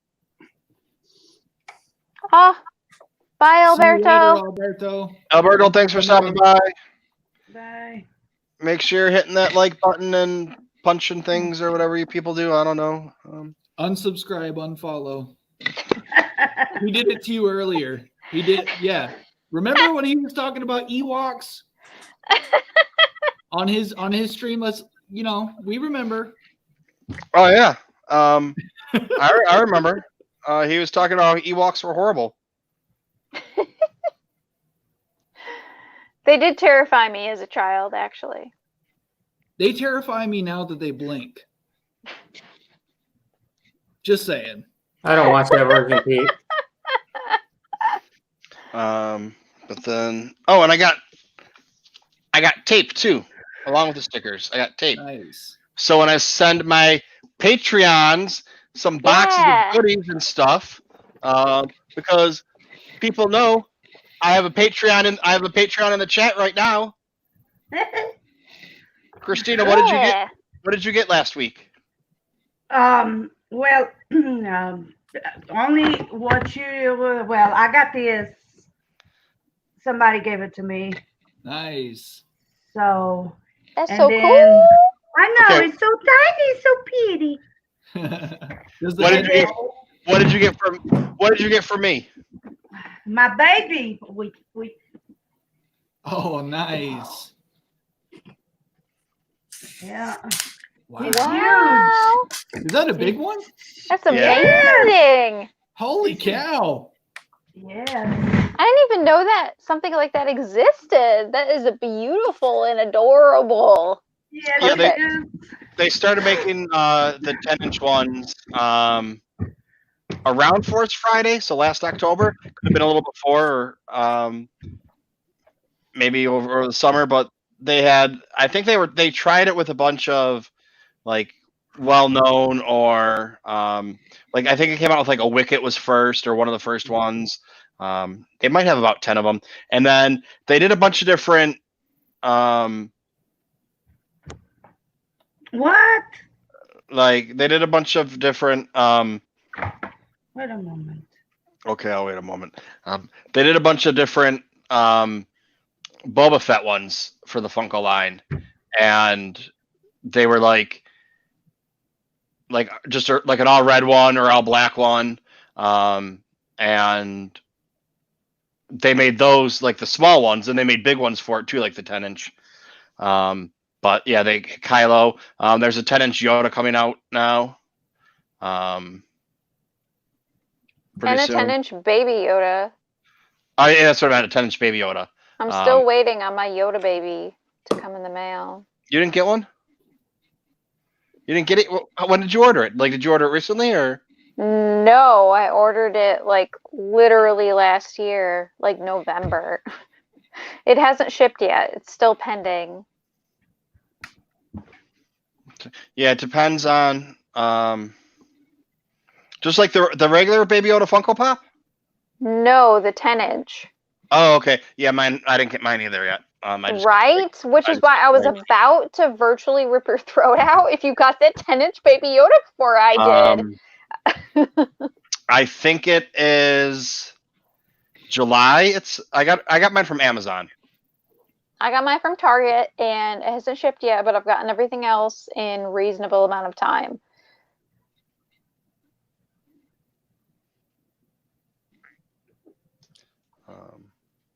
Oh, bye, Alberto. Alberto, thanks for stopping by. Bye. Make sure you're hitting that like button and punching things or whatever you people do. I don't know. Unsubscribe, unfollow. We did it to you earlier. He did, yeah. Remember when he was talking about Ewoks on his stream? We remember. Oh yeah, I remember. He was talking about how Ewoks were horrible. They did terrify me as a child, actually. They terrify me now that they blink. Just saying. I don't watch that version, Pete. But then, and I got tape too, along with the stickers. I got tape. Nice. So when I send my Patreons some boxes of goodies and stuff, because people know I have a Patreon in the chat right now. Christina, what did you get? What did you get last week? Well, only what you. Well, I got this. Somebody gave it to me. Nice. So. That's so cool. I know, it's so tiny, so pretty. What did you get from me? My baby. Oh, nice. Yeah. Wow. Huge. Is that a big one? That's amazing. Holy cow. Yeah. I didn't even know that something like that existed. That is beautiful and adorable. Yeah, they started making the 10-inch ones around Force Friday, so last October. Could have been a little before, or maybe over the summer, but they tried it with a bunch of like well-known or like I think it came out with like a Wicket was first or one of the first ones. They might have about 10 of them, and then they did a bunch of different what? Like they did a bunch of different Wait a moment. Okay, I'll wait a moment. They did a bunch of different Boba Fett ones for the Funko line, and they were like just like an all red one or all black one, and they made those like the small ones, and they made big ones for it too, like the 10-inch. But yeah, Kylo. There's a 10-inch Yoda coming out now. And a 10-inch baby Yoda. Yeah, that's what I meant, a 10-inch baby Yoda. I'm still waiting on my Yoda baby. to come in the mail. You didn't get one? You didn't get it? When did you order it? Like, did you order it recently or? No, I ordered it like literally last year, like November. It hasn't shipped yet. It's still pending. Yeah, it depends on just like the regular Baby Yoda Funko Pop? No, the 10-inch. Oh, okay. Yeah, mine. I didn't get mine either yet. Right? Which is why I was about to virtually rip your throat out if you got that 10-inch Baby Yoda before I did. I think it is July. I got mine from Amazon. I got mine from Target, and it hasn't shipped yet, but I've gotten everything else in reasonable amount of time.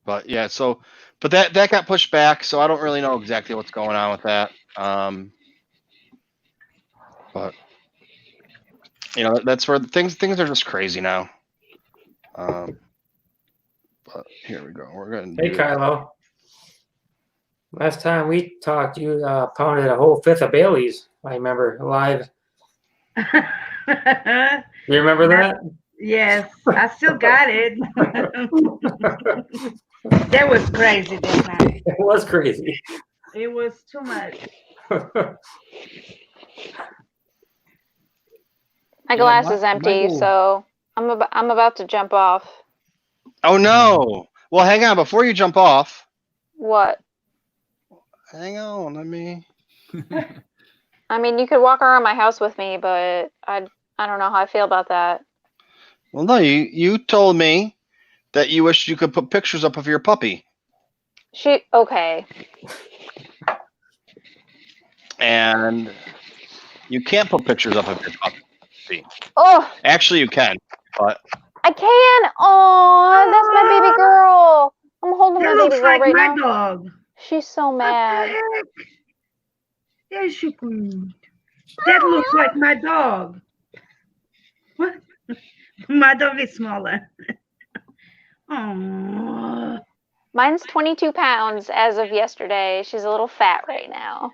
But yeah, but that got pushed back, so I don't really know exactly what's going on with that. But that's where things are just crazy now. But here we go. We're gonna. Hey, Kylo. Last time we talked, you pounded a whole fifth of Bailey's. I remember live. You remember that? Yes, I still got it. That was crazy that night. It was crazy. It was too much. My glass is empty, so I'm about to jump off. Oh no! Well, hang on before you jump off. What? Hang on, let me. I mean, you could walk around my house with me, but I don't know how I feel about that. Well, no, you told me that you wished you could put pictures up of your puppy. Okay. And you can't put pictures up of your puppy. Oh. Actually, you can, but. I can. Oh, that's my baby girl. I'm holding my baby girl like right my now. Dog. She's so mad. There she goes. That looks like my dog. What? My dog is smaller. Oh. Mine's 22 pounds as of yesterday. She's a little fat right now.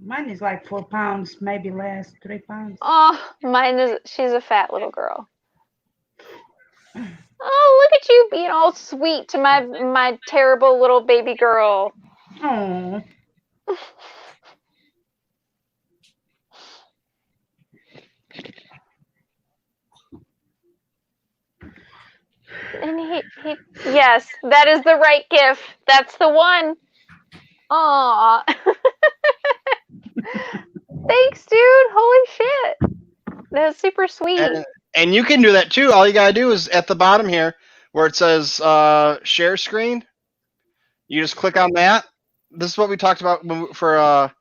Mine is like 4 pounds, maybe less, 3 pounds. Oh, she's a fat little girl. Oh, look at you being all sweet to my terrible little baby girl. Oh. And yes, that is the right gift. That's the one. Aw. Thanks, dude. Holy shit. That's super sweet. And you can do that too. All you gotta do is at the bottom here where it says share screen. You just click on that. This is what we talked about for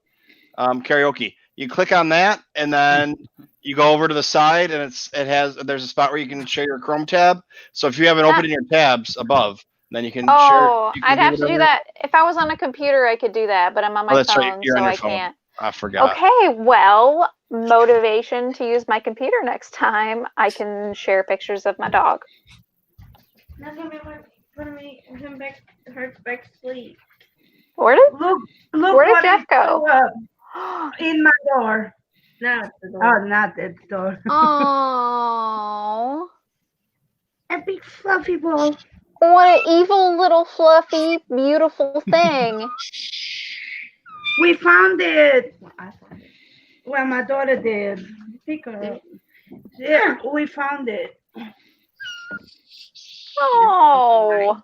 karaoke. You click on that, and then you go over to the side, and there's a spot where you can share your Chrome tab. So if you haven't opened in your tabs above, then you can share. I'd have to do that. If I was on a computer, I could do that, but I'm on my phone, right. You're so on your I phone. can't. I forgot. Okay, well, motivation to use my computer next time. I can share pictures of my dog. That's gonna be putting him back to sleep. Where did Jeff go? In my door. No, it's the door. Oh, not that door. Oh. A big fluffy ball. What an evil little fluffy, beautiful thing. We found it. I found it. Well, my daughter did. Pick her up. Yeah, we found it. Oh.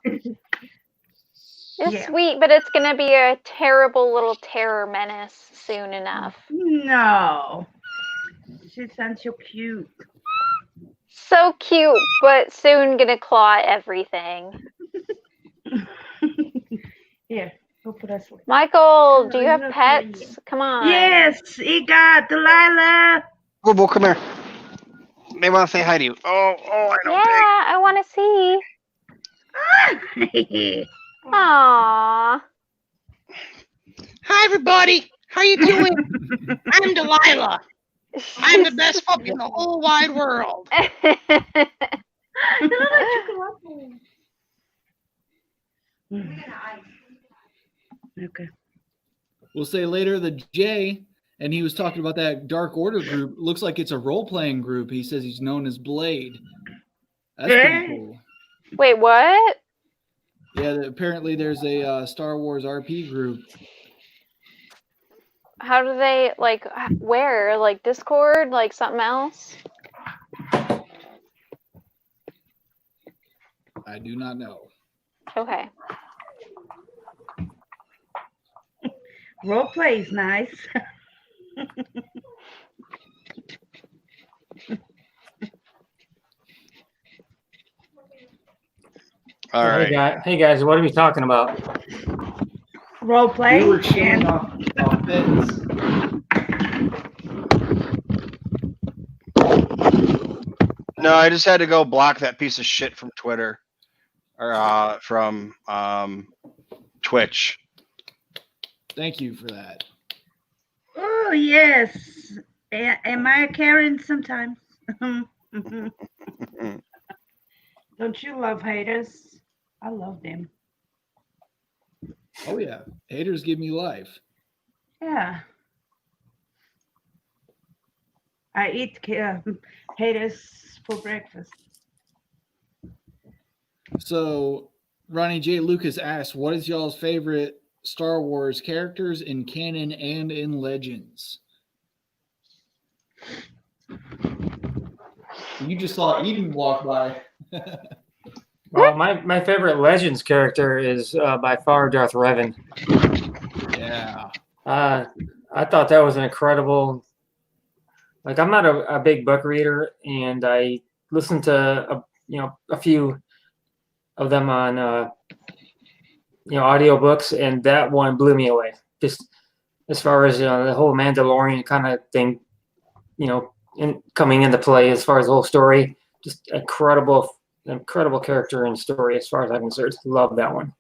It's sweet, but it's going to be a terrible little terror menace soon enough. No. She sounds so cute. So cute, but soon going to claw everything. Here, go put us away. Michael, do you have pets? Come on. Yes, he got Delilah. Bobo, come here. They want to say hi to you. Oh, I know. Yeah, I want to see. Aww. Hi, everybody. How you doing? I'm Delilah. I'm the best puppy in the whole wide world. Okay. We'll say later the J, and he was talking about that Dark Order group. Looks like it's a role-playing group. He says he's known as Blade. That's pretty cool. Wait, what? Yeah, apparently there's a Star Wars RP group. How do they, like, where? Like Discord? Like something else? I do not know. Okay. Role play is nice. All right. Hey guys, what are we talking about? Role play. We were cheering off beds. No, I just had to go block that piece of shit from Twitter or from Twitch. Thank you for that. Oh yes. Am I a Karen sometimes? Don't you love haters? I love them. Oh yeah, haters give me life. Yeah. I eat haters for breakfast. So Ronnie J. Lucas asked, what is y'all's favorite Star Wars characters in canon and in Legends? You just saw Eden walk by. Well, my favorite Legends character is by far Darth Revan. Yeah. I thought that was an incredible. Like, I'm not a big book reader, and I listened to a few of them on audiobooks, and that one blew me away. Just as far as the whole Mandalorian kind of thing, coming into play as far as the whole story, just incredible character and story as far as I'm concerned. Love that one.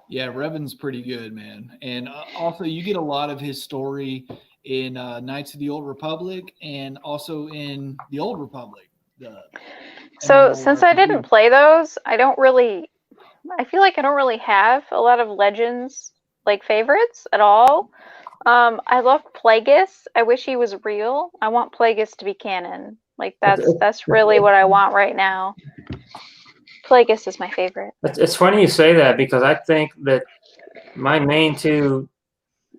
Yeah, Revan's pretty good, man. And also you get a lot of his story in Knights of the Old Republic and also in the Old Republic. So since I didn't play those, I feel like I don't really have a lot of Legends like favorites at all. I love Plagueis. I wish he was real. I want Plagueis to be canon. Like that's really what I want right now. Plagueis is my favorite. It's funny you say that because I think that my main two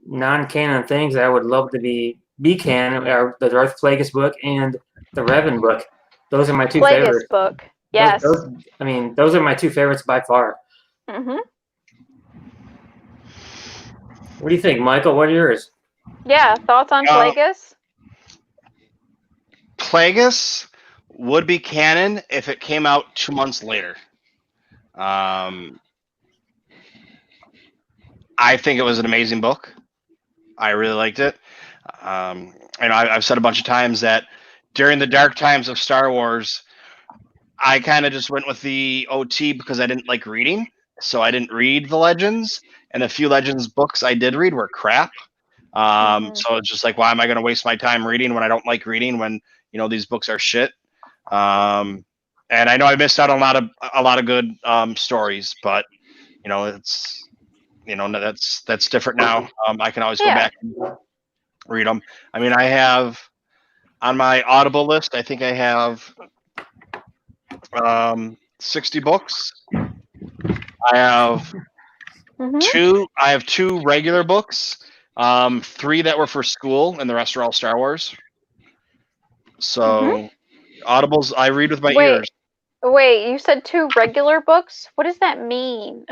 non-canon things that I would love to be canon are the Darth Plagueis book and the Revan book. Those are my two favorites. Plagueis book, yes. Those are my two favorites by far. Mm-hmm. What do you think, Michael? What are yours? Yeah, thoughts on Plagueis? Plagueis would be canon if it came out 2 months later. I think it was an amazing book. I really liked it. I've said a bunch of times that during the dark times of Star Wars, I kind of just went with the OT because I didn't like reading. So I didn't read the Legends. And the few Legends books I did read were crap. So it's just like, why am I going to waste my time reading when I don't like reading when, these books are shit? And I know I missed out on a lot of good stories, but it's that's different now. I can always go back and read them. I mean, I have on my Audible list, I think I have 60 books. I have two regular books, 3 that were for school, and the rest are all Star Wars. So Audibles, I read with my ears. Wait, you said 2 regular books? What does that mean?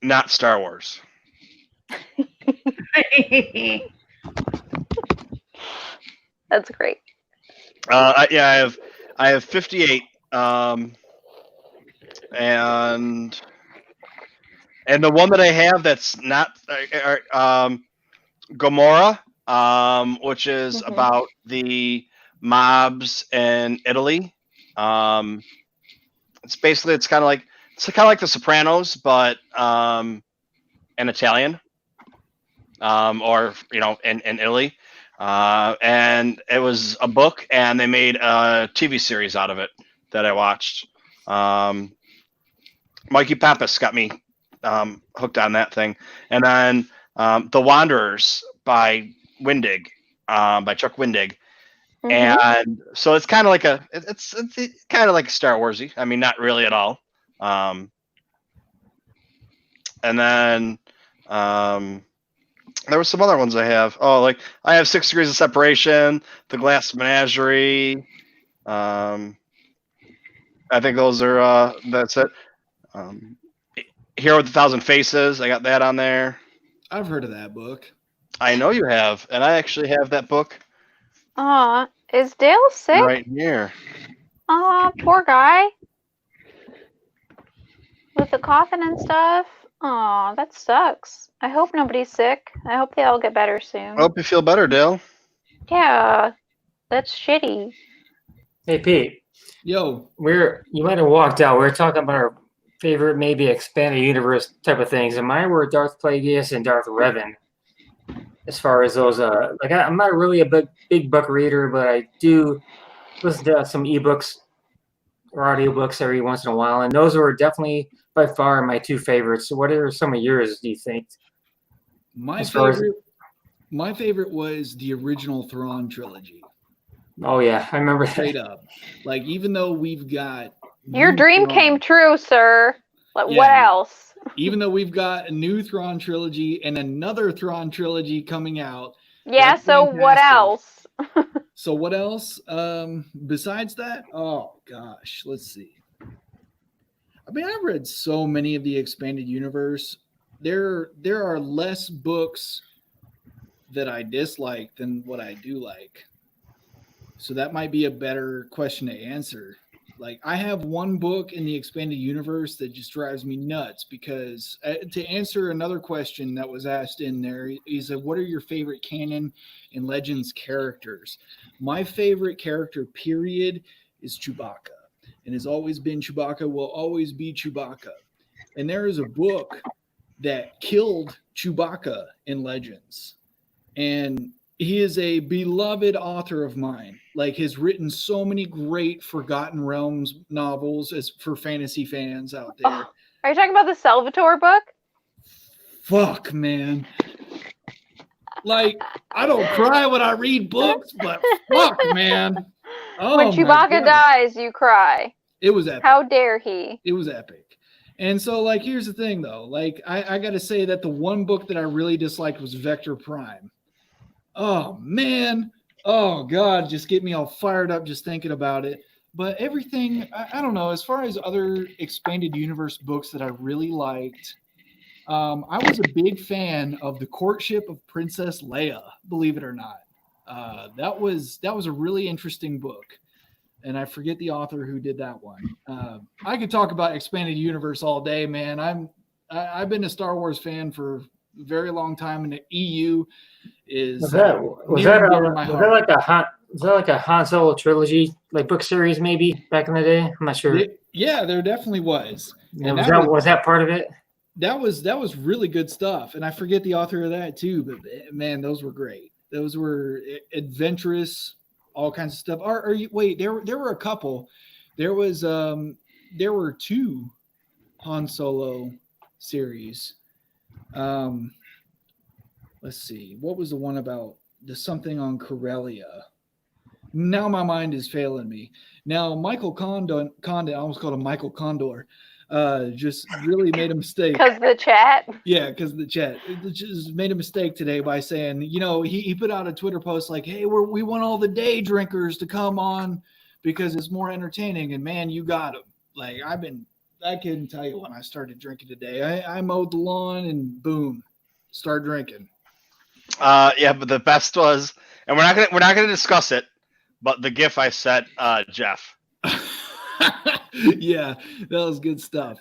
Not Star Wars. That's great. I have 58, and the one that I have that's not Gomorrah, which is about the mobs in Italy. It's kind of like The Sopranos, but in Italian, or in Italy. And it was a book, and they made a TV series out of it that I watched. Mikey Pappas got me hooked on that thing. And then The Wanderers by Windig, by Chuck Windig. And so it's kind of like it's kind of like Star Warsy. I mean, not really at all. And then there were some other ones I have. Oh, like I have 6 Degrees of Separation, The Glass Menagerie. I think those are that's it. Hero with 1,000 Faces. I got that on there. I've heard of that book. I know you have, and I actually have that book. Aw, is Dale sick? Right here. Aw, poor guy. With the coughing and stuff. Aw, that sucks. I hope nobody's sick. I hope they all get better soon. I hope you feel better, Dale. Yeah, that's shitty. Hey, Pete. Yo. You might have walked out. We were talking about our favorite, maybe expanded universe type of things. And mine were Darth Plagueis and Darth Revan. As far as those, I'm not really a big book reader, but I do listen to some ebooks or audiobooks every once in a while. And those were definitely by far my 2 favorites. So what are some of yours, do you think? My favorite was the original Thrawn trilogy. Oh yeah, I remember that. Straight up. Like, even though we've got your dream came true, sir. Like, what else? Even though we've got a new Thrawn trilogy and another Thrawn trilogy coming out. Yeah, so fantastic. What else? So what else? Besides that? Oh gosh, let's see. I mean, I've read so many of the expanded universe. There are less books that I dislike than what I do like. So that might be a better question to answer. Like, I have one book in the expanded universe that just drives me nuts because to answer another question that was asked in there, he said, what are your favorite canon and Legends characters? My favorite character, period, is Chewbacca, and has always been Chewbacca, will always be Chewbacca. And there is a book that killed Chewbacca in Legends. And he is a beloved author of mine. Like, has written so many great Forgotten Realms novels as for fantasy fans out there. Oh, are you talking about the Salvatore book? Fuck, man. Like, I don't cry when I read books, but fuck, man. Oh, when Chewbacca dies, you cry. It was epic. How dare he? It was epic. And so, like, here's the thing, though. Like, I got to say that the one book that I really disliked was Vector Prime. Oh, man. Oh, God. Just get me all fired up just thinking about it. But everything, I don't know. As far as other expanded universe books that I really liked, I was a big fan of The Courtship of Princess Leia, believe it or not. That was a really interesting book. And I forget the author who did that one. I could talk about expanded universe all day, man. I've been a Star Wars fan for a very long time, and the EU is was that like a Han Solo trilogy, like book series maybe back in the day? I'm not sure. Yeah, there definitely was. Yeah, was that part of it? That was really good stuff, and I forget the author of that too. But man, those were great. Those were adventurous, all kinds of stuff. Wait, there were a couple. There were 2 Han Solo series. Let's see. What was the one about the something on Corellia? Now my mind is failing me. Now Michael Condon, I almost called him Michael Condor. Just really made a mistake. Because the chat? Yeah, because the chat. It just made a mistake today by saying, he put out a Twitter post like, hey, we want all the day drinkers to come on because it's more entertaining. And man, you got them. Like, I couldn't tell you when I started drinking today. I mowed the lawn and boom, start drinking. Yeah, but the best was, and we're not gonna discuss it, but the GIF I sent Jeff. Yeah, that was good stuff.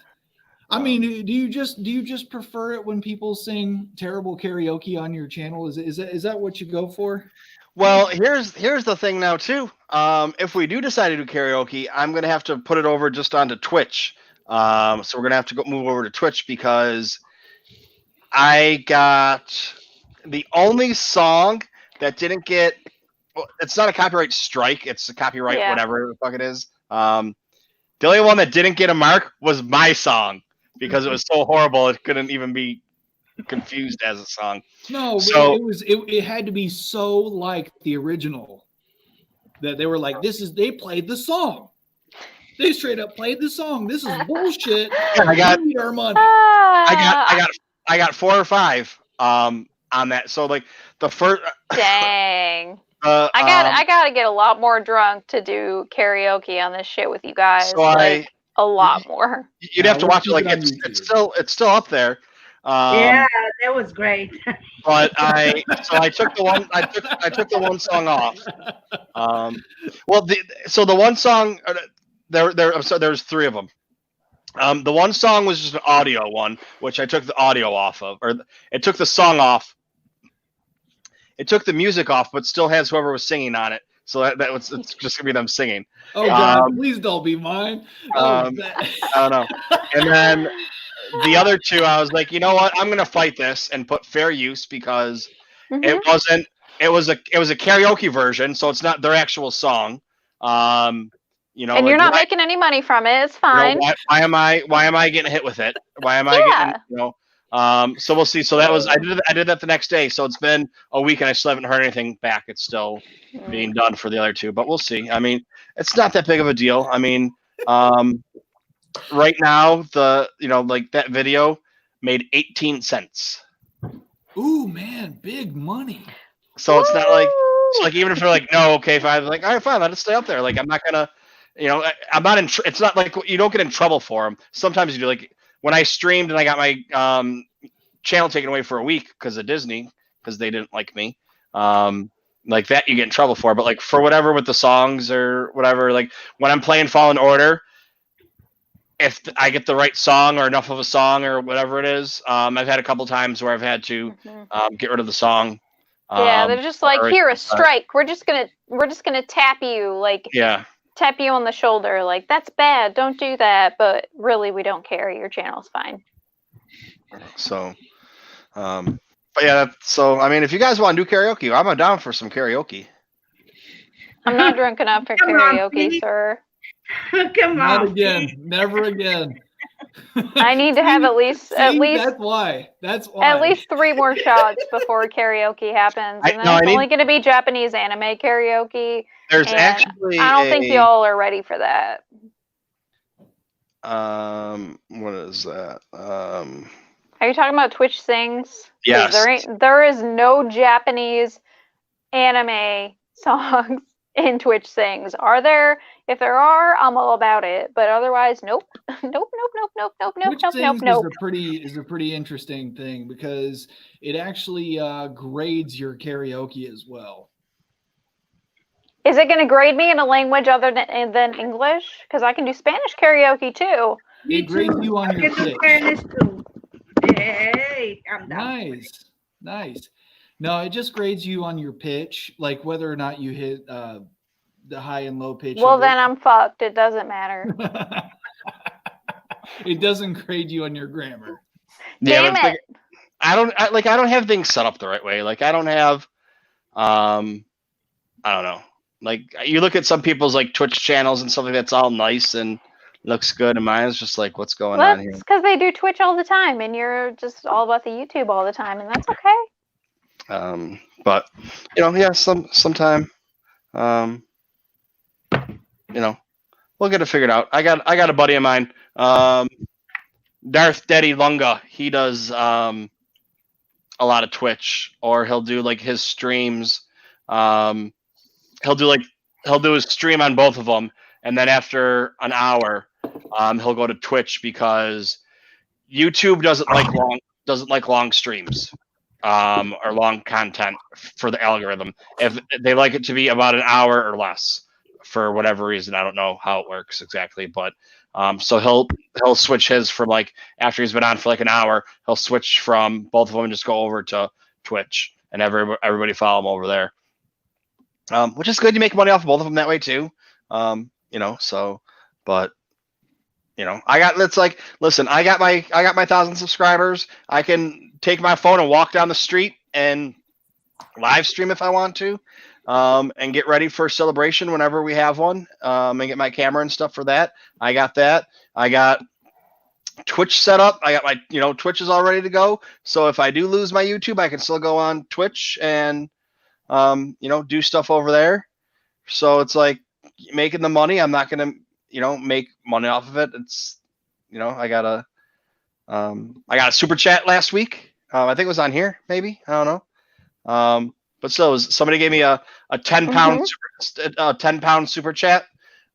I mean, do you just prefer it when people sing terrible karaoke on your channel? Is that what you go for? Well, here's the thing now too. If we do decide to do karaoke, I'm gonna have to put it over just onto Twitch. So we're gonna have to move over to Twitch because I got the only song that didn't get. Well, it's not a copyright strike. It's a copyright whatever the fuck it is. The only one that didn't get a mark was my song. because it was so horrible it couldn't even be confused as a song. No, so it had to be so like the original that they were like, they played the song. They straight up played the song. This is bullshit. I got our money. I got 4 or 5 on that. So like the first dang. I gotta get a lot more drunk to do karaoke on this shit with you guys. So a lot more. You'd have to watch it. Like it's still up there. Yeah, that was great. But I took the one song off. So the one song there's 3 of them. The one song was just an audio one, which I took the audio off of, or it took the song off. It took the music off, but still has whoever was singing on it. So it's just gonna be them singing. Oh God, please don't be mine. I don't know. And then the other 2, I was like, you know what? I'm gonna fight this and put fair use because it wasn't. It was a karaoke version, so it's not their actual song. And you're not making any money from it. It's fine. Why am I getting hit with it? Why am I getting so we'll see. So that was I did that the next day. So it's been a week and I still haven't heard anything back. It's still being done for the other 2, but we'll see. I mean, it's not that big of a deal. I mean, right now that video made 18 cents. Ooh man, big money. So it's not like even if they're like, no, okay, fine. Like, all right, fine, let it stay up there. Like, I'm not gonna, I'm not in. It's not like you don't get in trouble for them. Sometimes you do. Like when I streamed and I got my channel taken away for a week because of Disney because they didn't like me. Like that you get in trouble for. But like for whatever with the songs or whatever, like when I'm playing Fallen Order, if I get the right song or enough of a song or whatever it is, I've had a couple times where I've had to get rid of the song. Yeah, they're just like, here, a strike. We're just gonna tap you, tap you on the shoulder. Like, that's bad. Don't do that. But really, we don't care. Your channel's fine. So, but yeah. So, I mean, if you guys want to do karaoke, I'm down for some karaoke. I'm not drunk enough for karaoke, sir. Come on. Not again. Never again. I need to have at least That's why. At least 3 more shots before karaoke happens. And then it's only going to be Japanese anime karaoke. There's actually I don't think y'all are ready for that. What is that? Are you talking about Twitch Sings? Yes. There is no Japanese anime songs in Twitch Sings. Are there? If there are, I'm all about it. But otherwise, nope. Nope. Twitch Sings is a pretty interesting thing because it actually grades your karaoke as well. Is it going to grade me in a language other than English? Because I can do Spanish karaoke too. It grades you on your pitch. Spanish too. Hey, I'm down. Nice. No, it just grades you on your pitch, like whether or not you hit the high and low pitch. Well, then I'm fucked. It doesn't matter. It doesn't grade you on your grammar. Damn it. Like, I don't have things set up the right way. Like I don't have, I don't know. Like you look at some people's like Twitch channels and something that's all nice and looks good, and mine is just like, what's going on here? That's because they do Twitch all the time, and you're just all about the YouTube all the time, and that's okay. But yeah, sometime, we'll get it figured out. I got a buddy of mine, Darth Daddy Lunga. He does a lot of Twitch, or he'll do like his streams. He'll do his stream on both of them, and then after an hour, he'll go to Twitch because YouTube doesn't like long streams. Or long content for the algorithm. If they like it to be about an hour or less for whatever reason, I don't know how it works exactly, but so he'll switch his for like after he's been on for like an hour, he'll switch from both of them and just go over to Twitch and everybody follow him over there. Which is good. You make money off of both of them that way too. So, but I got my 1,000 subscribers. I can take my phone and walk down the street and live stream if I want to, and get ready for celebration whenever we have one, and get my camera and stuff for that. I got that. I got Twitch set up. I got my, Twitch is all ready to go. So if I do lose my YouTube, I can still go on Twitch and, do stuff over there. So it's like making the money. I'm not going to, make money off of it. It's, I got a super chat last week. I think it was on here, maybe. I don't know. But still, somebody gave me a 10-pound super chat.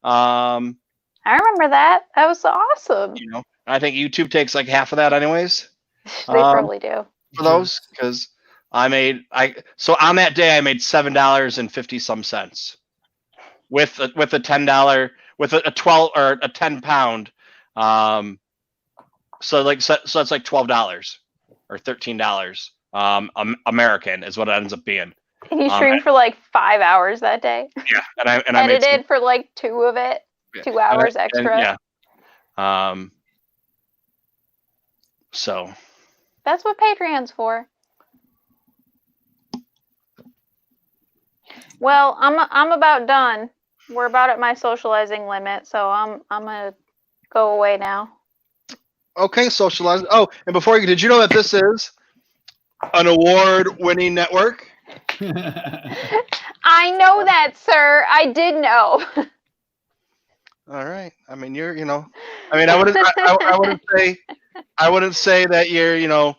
I remember that. That was awesome. I think YouTube takes like half of that, anyways. They probably do for those, because so on that day I made $7.50 with a $10 with a 12 or a 10-pound. So it's like $12 or $13. American is what it ends up being. And you streamed for like 5 hours that day. Yeah, and I edited for like 2 of it, 2 hours extra. So that's what Patreon's for. Well, I'm about done. We're about at my socializing limit, so I'm gonna go away now. Okay, socialize. Oh, and before you, did you know that this is an award-winning network? I know that, sir. I did know. All right. I mean, I wouldn't say that you're,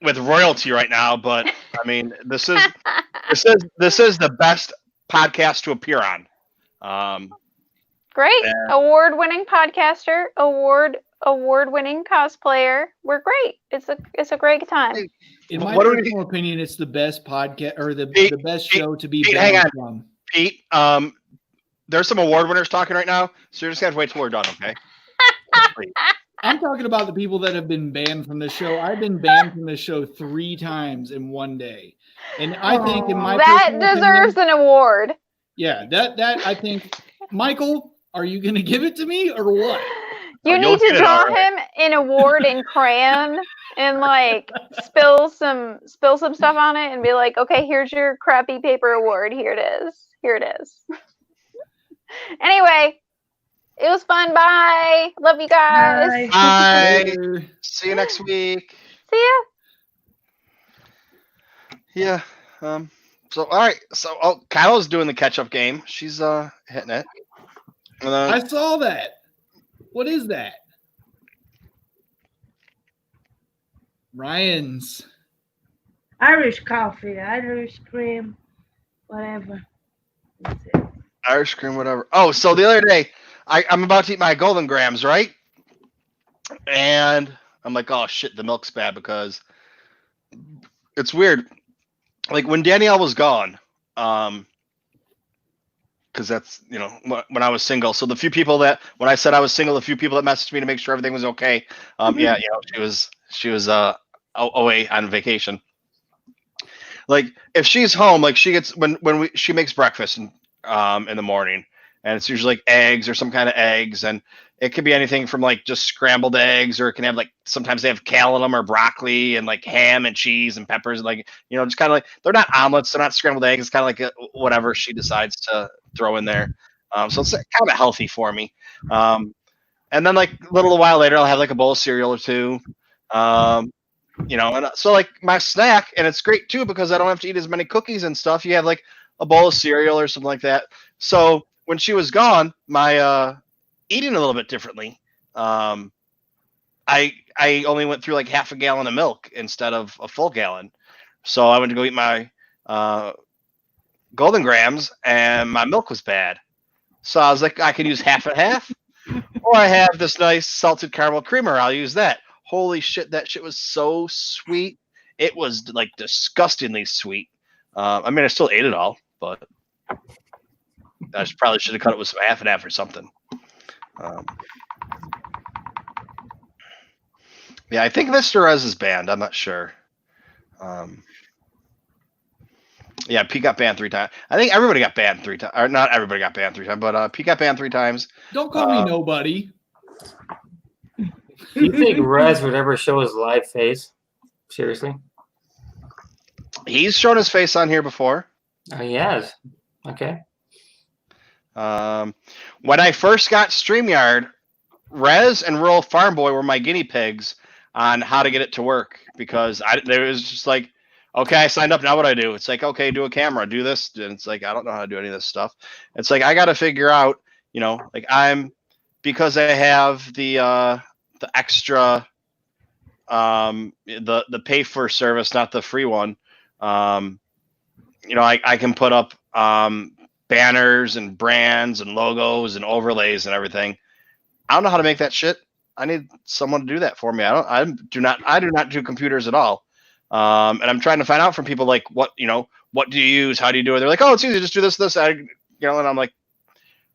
with royalty right now, but I mean, this is the best podcast to appear on. Great. Award-winning podcaster, award-winning cosplayer. We're great. It's a great time. In my personal opinion, it's the best podcast or the best show to be banned from. Pete, there's some award winners talking right now, so you're just gonna have to wait till we're done, okay? I'm talking about the people that have been banned from the show. I've been banned from the show 3 times in one day, and I think in my that deserves an award. Yeah, that I think. Michael, are you gonna give it to me or what? You need to draw him an award in crayon and like spill some stuff on it and be like, okay, here's your crappy paper award. Here it is. Anyway, it was fun. Bye. Love you guys. Bye. See you next week. See ya. Yeah. So all right. So Kyla's doing the catch-up game. She's hitting it. I saw that. What is that? Ryan's Irish coffee, Irish cream, whatever. That's it. Irish cream, whatever. Oh, so the other day, I'm about to eat my golden grams, right? And I'm like, oh shit, the milk's bad because it's weird. Like when Danielle was gone, because that's when I was single. So the few people that when I said I was single, the few people that messaged me to make sure everything was okay. She was away on vacation. Like if she's home, like she gets she makes breakfast in the morning, and it's usually like eggs or some kind of eggs, and it could be anything from like just scrambled eggs, or it can have like sometimes they have kale in them or broccoli and like ham and cheese and peppers, like just kind of like they're not omelets, they're not scrambled eggs. It's kind of like whatever she decides to throw in there. So it's kind of healthy for me. And then like a little while later, I'll have like a bowl of cereal or two. And so like my snack, and it's great too because I don't have to eat as many cookies and stuff. You have like a bowl of cereal or something like that. So when she was gone, my eating a little bit differently. I only went through like half a gallon of milk instead of a full gallon. So I went to go eat my golden grams, and my milk was bad. So I was like, I can use half and half, or I have this nice salted caramel creamer. I'll use that. Holy shit, that shit was so sweet. It was like disgustingly sweet. I mean, I still ate it all, but I probably should have cut it with some half and half or something. Yeah, I think Vistarez is banned. I'm not sure. Yeah, Pete got banned 3 times. I think everybody got banned 3 times. Or not everybody got banned 3 times, but Pete got banned 3 times. Don't call me nobody. Do you think Rez would ever show his live face? Seriously? He's shown his face on here before. Oh, he has. Okay. When I first got StreamYard, Rez and Rural Farm Boy were my guinea pigs on how to get it to work, because there was just like, okay, I signed up. Now what do I do? It's like, okay, do a camera, do this. And it's like, I don't know how to do any of this stuff. It's like, I got to figure out, like because I have the extra, the pay for service, not the free one. I can put up banners and brands and logos and overlays and everything. I don't know how to make that shit. I need someone to do that for me. I do not do computers at all. And I'm trying to find out from people like, what do you use? How do you do it? They're like, oh, it's easy. Just do this. And I'm like,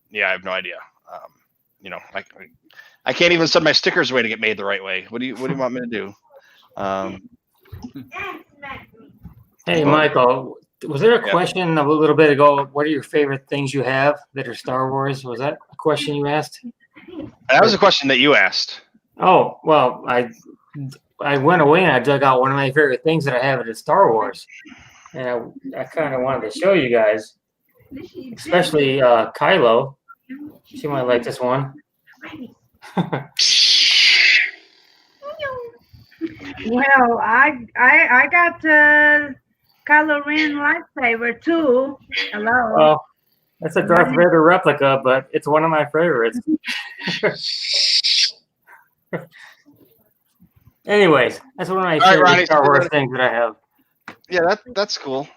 yeah, I have no idea. I can't even send my stickers away to get made the right way. What do you want me to do? Hey, Michael, was there a question a little bit ago? What are your favorite things you have that are Star Wars? Was that a question you asked? That was a question that you asked. Oh, well, I went away and I dug out one of my favorite things that I have at Star Wars. And I kind of wanted to show you guys, especially Kylo. She might like this one. Well, I got Kylo Ren lightsaber too. Hello. Well, that's a Darth Vader replica, but it's one of my favorites. Anyways, that's one of my favorite Star Wars things that I have. Yeah, that's cool.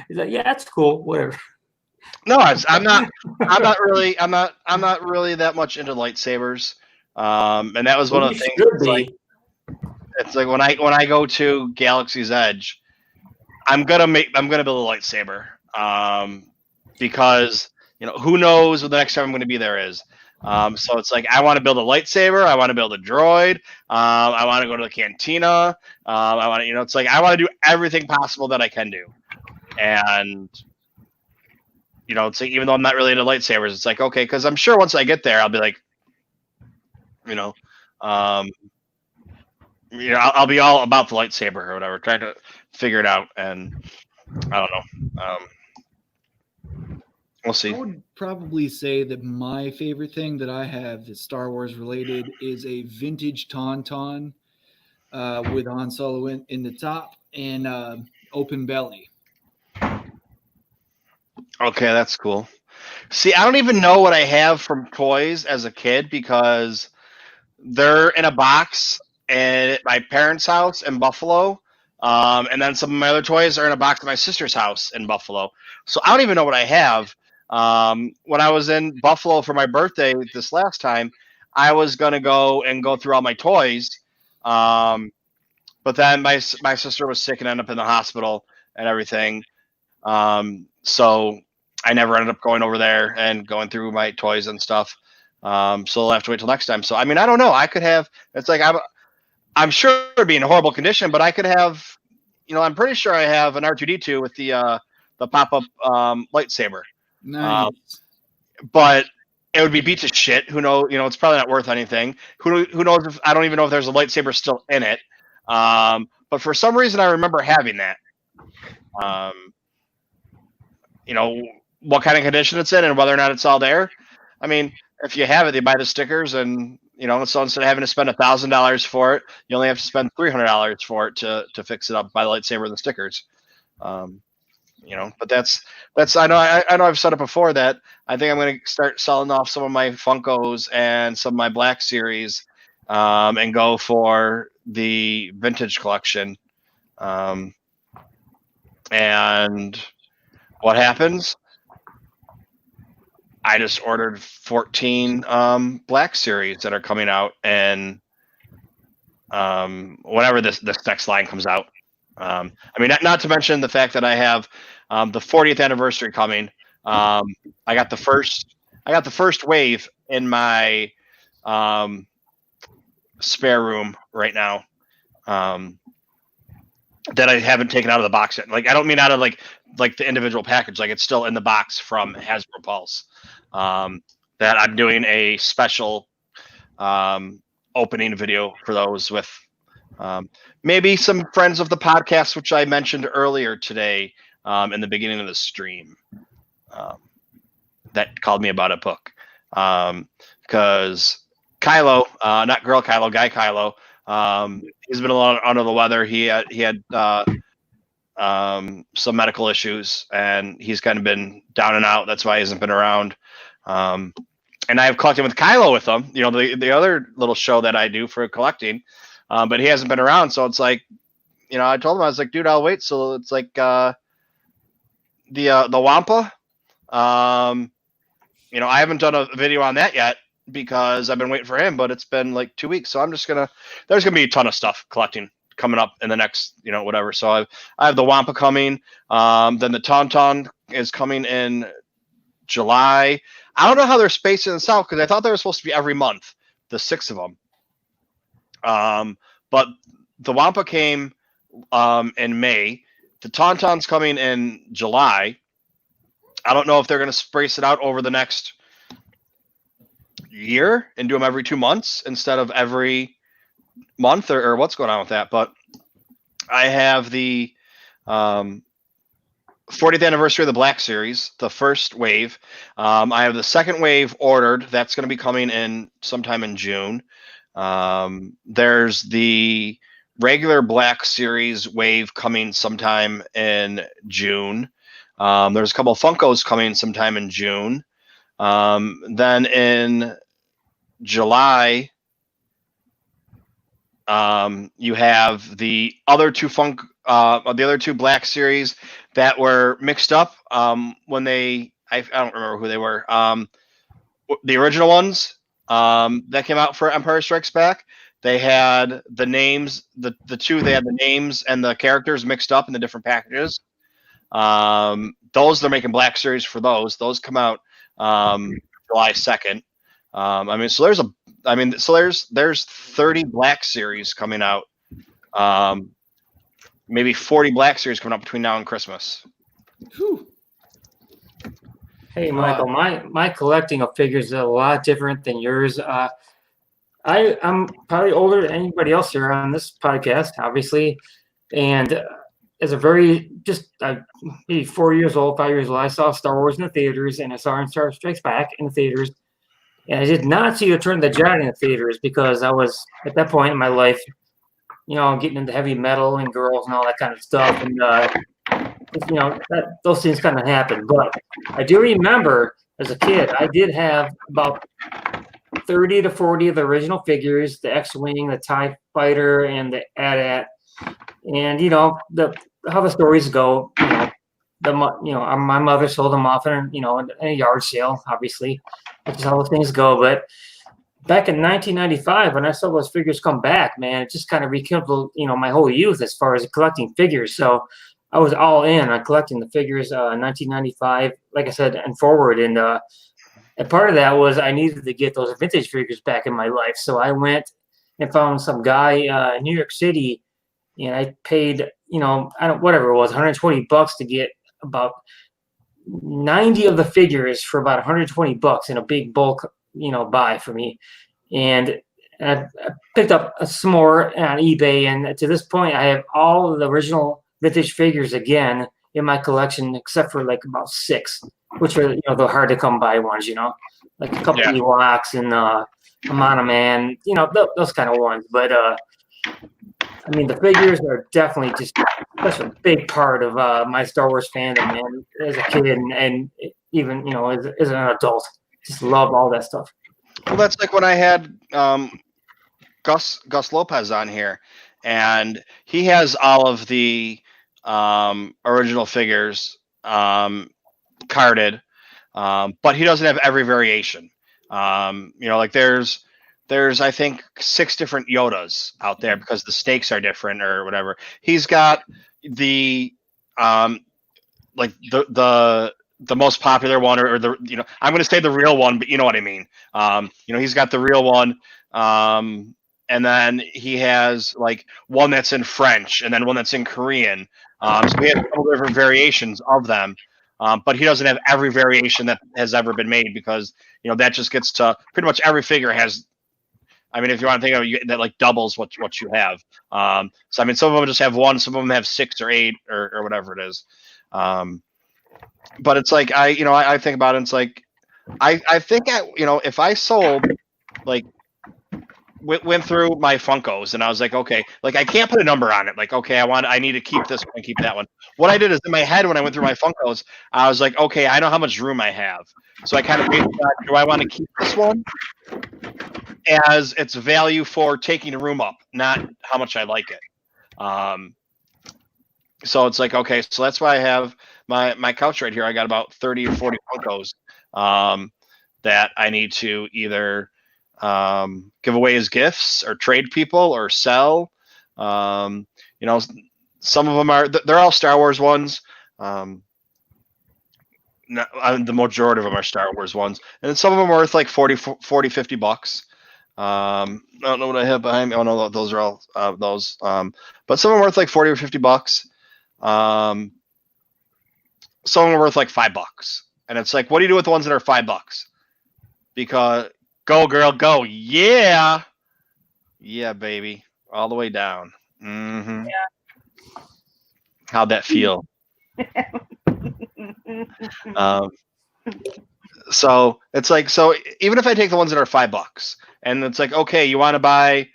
He's like, yeah, that's cool. Whatever. No, I'm not really that much into lightsabers. And that was one of the things. It's like when I go to Galaxy's Edge, I'm gonna build a lightsaber. Because who knows what the next time I'm gonna be there is. So it's like, I want to build a lightsaber. I want to build a droid. I want to go to the cantina. I want to, it's like, I want to do everything possible that I can do. And, it's like, even though I'm not really into lightsabers, it's like, okay, because I'm sure once I get there, I'll be like, I'll be all about the lightsaber or whatever, trying to figure it out. And I don't know. We'll see. I would probably say that my favorite thing that I have that's Star Wars related is a vintage Tauntaun with Han Solo in the top and open belly. Okay, that's cool. See, I don't even know what I have from toys as a kid because they're in a box at my parents' house in Buffalo. And then some of my other toys are in a box at my sister's house in Buffalo. So I don't even know what I have. When I was in Buffalo for my birthday this last time, I was going to go through all my toys. But then my sister was sick and ended up in the hospital and everything. So I never ended up going over there and going through my toys and stuff. So I'll have to wait till next time. So, I mean, I don't know. I could have, it's like, I'm sure it'd be in a horrible condition, but I could have, I'm pretty sure I have an R2-D2 with the pop-up lightsaber. Nice. But it would be beat to shit. Who knows? It's probably not worth anything. Who knows if, I don't even know if there's a lightsaber still in it. But for some reason, I remember having that. What kind of condition it's in and whether or not it's all there. I mean, if you have it, they buy the stickers and, so instead of having to spend $1,000 for it, you only have to spend $300 for it to fix it up, buy the lightsaber and the stickers. But that's, I know I've said it before that I think I'm going to start selling off some of my Funkos and some of my Black Series, and go for the vintage collection. And what happens? I just ordered 14 Black Series that are coming out, and whenever this next line comes out. I mean, not to mention the fact that I have the 40th anniversary coming. I got the first wave in my spare room right now. That I haven't taken out of the box yet. Like, I don't mean out of like the individual package. Like, it's still in the box from Hasbro Pulse. That I'm doing a special opening video for those with maybe some friends of the podcast, which I mentioned earlier today in the beginning of the stream, that called me about a book. because Kylo, not girl Kylo, guy Kylo, he's been a little under the weather. He had some medical issues, and he's kind of been down and out. That's why he hasn't been around. And I've collected with Kylo with him, the other little show that I do for collecting, but he hasn't been around. So it's like, I told him, I was like, dude, I'll wait. So it's like the Wampa. I haven't done a video on that yet because I've been waiting for him, but it's been like 2 weeks. So I'm just there's going to be a ton of stuff collecting coming up in the next, whatever. So I have the Wampa coming. Then the Tauntaun is coming in July. I don't know how they're spacing this out because I thought they were supposed to be every month, the 6 of them. But the Wampa came in May. The Tauntaun's coming in July. I don't know if they're going to space it out over the next year and do them every 2 months instead of every month or what's going on with that. But I have the 40th anniversary of the Black Series, the first wave. I have the second wave ordered. That's going to be coming in sometime in June. There's the regular Black Series wave coming sometime in June. There's a couple of Funkos coming sometime in June. Then in July, you have the other two Black Series that were mixed up when I don't remember who they were. The original ones that came out for Empire Strikes Back, they had the names, they had the names and the characters mixed up in the different packages. Those they're making Black Series for those. Those come out July 2nd. There's 30 Black Series coming out. Maybe 40 Black Series coming up between now and Christmas. Whew. Hey, Michael, my collecting of figures is a lot different than yours. I'm probably older than anybody else here on this podcast, obviously. And as a maybe 4 years old, 5 years old, I saw Star Wars in the theaters, and I saw Empire Strikes Back in the theaters. And I did not see Return of the Jedi in the theaters because I was, at that point in my life, getting into heavy metal and girls and all that kind of stuff. And, those things kind of happened. But I do remember as a kid, I did have about 30 to 40 of the original figures, the X-Wing, the TIE Fighter, and the AT-AT. And, how the stories go, my mother sold them off in a yard sale, obviously. That's how those things go. But back in 1995, when I saw those figures come back, man, it just kind of rekindled, my whole youth as far as collecting figures. So I was all in on collecting the figures in 1995, like I said, and forward. And part of that was I needed to get those vintage figures back in my life. So I went and found some guy in New York City, and I paid, whatever it was, $120 to get about 90 of the figures for about $120 in a big bulk, buy for me. And I picked up some more on eBay. And to this point, I have all of the original vintage figures again in my collection, except for like about 6, which are, the hard to come by ones, like a couple of Ewoks and a Monoman, those kind of ones. But, the figures are definitely just such a big part of my Star Wars fandom, man, as a kid and even, as an adult. Just love all that stuff. Well, that's like when I had Gus Lopez on here, and he has all of the original figures carded, but he doesn't have every variation. Like there's I think 6 different Yodas out there because the stakes are different or whatever. He's got the like the most popular one or the I'm going to say the real one, but you know what I mean. He's got the real one, and then he has like one that's in French and then one that's in Korean. So he has a couple different variations of them, but he doesn't have every variation that has ever been made because that just gets to pretty much every figure has. If you want to think of it, that like doubles what you have. So some of them just have 1, some of them have 6 or 8 or whatever it is. But it's like I think about it. It's like I think if I sold like went through my Funkos and I was like, okay, like I can't put a number on it. Like, okay, I need to keep this one, keep that one. What I did is in my head when I went through my Funkos, I was like, okay, I know how much room I have. So I kind of based on, do I want to keep this one as its value for taking the room up, not how much I like it. So it's like, okay, so that's why I have my couch right here. I got about 30 or 40 Funkos that I need to either give away as gifts or trade people or sell. Some of them they're all Star Wars ones. The majority of them are Star Wars ones, and some of them are worth like 40, 50 bucks. I don't know what I have behind me. Oh no, those are all those. But some of them are worth like 40 or 50 bucks. Some of them are worth like $5. And it's like, what do you do with the ones that are $5? Because go girl, go. Yeah. Yeah, baby. All the way down. Mm-hmm. Yeah. How'd that feel? So it's like, so even if I take the ones that are $5 and it's like, okay, you want to buy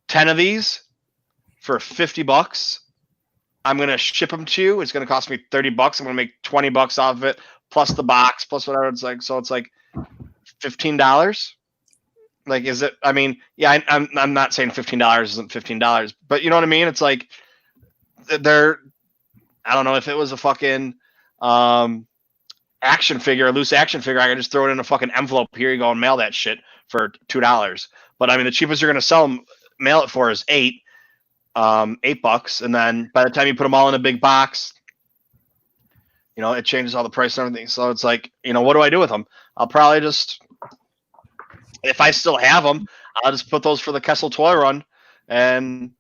10 of these for $50, I'm going to ship them to you. It's going to cost me $30. I'm going to make $20 off of it, plus the box, plus whatever. It's like, so it's like $15. Like, is it, I mean, yeah, I'm not saying $15 isn't $15, but you know what I mean? It's like, I don't know if it was a fucking, action figure, a loose action figure, I can just throw it in a fucking envelope. Here you go and mail that shit for $2. But I mean, the cheapest you're going to sell them, mail it for is $8, and then by the time you put them all in a big box, it changes all the price and everything. So it's like, what do I do with them? I'll probably just, if I still have them, I'll just put those for the Kessel Toy Run, and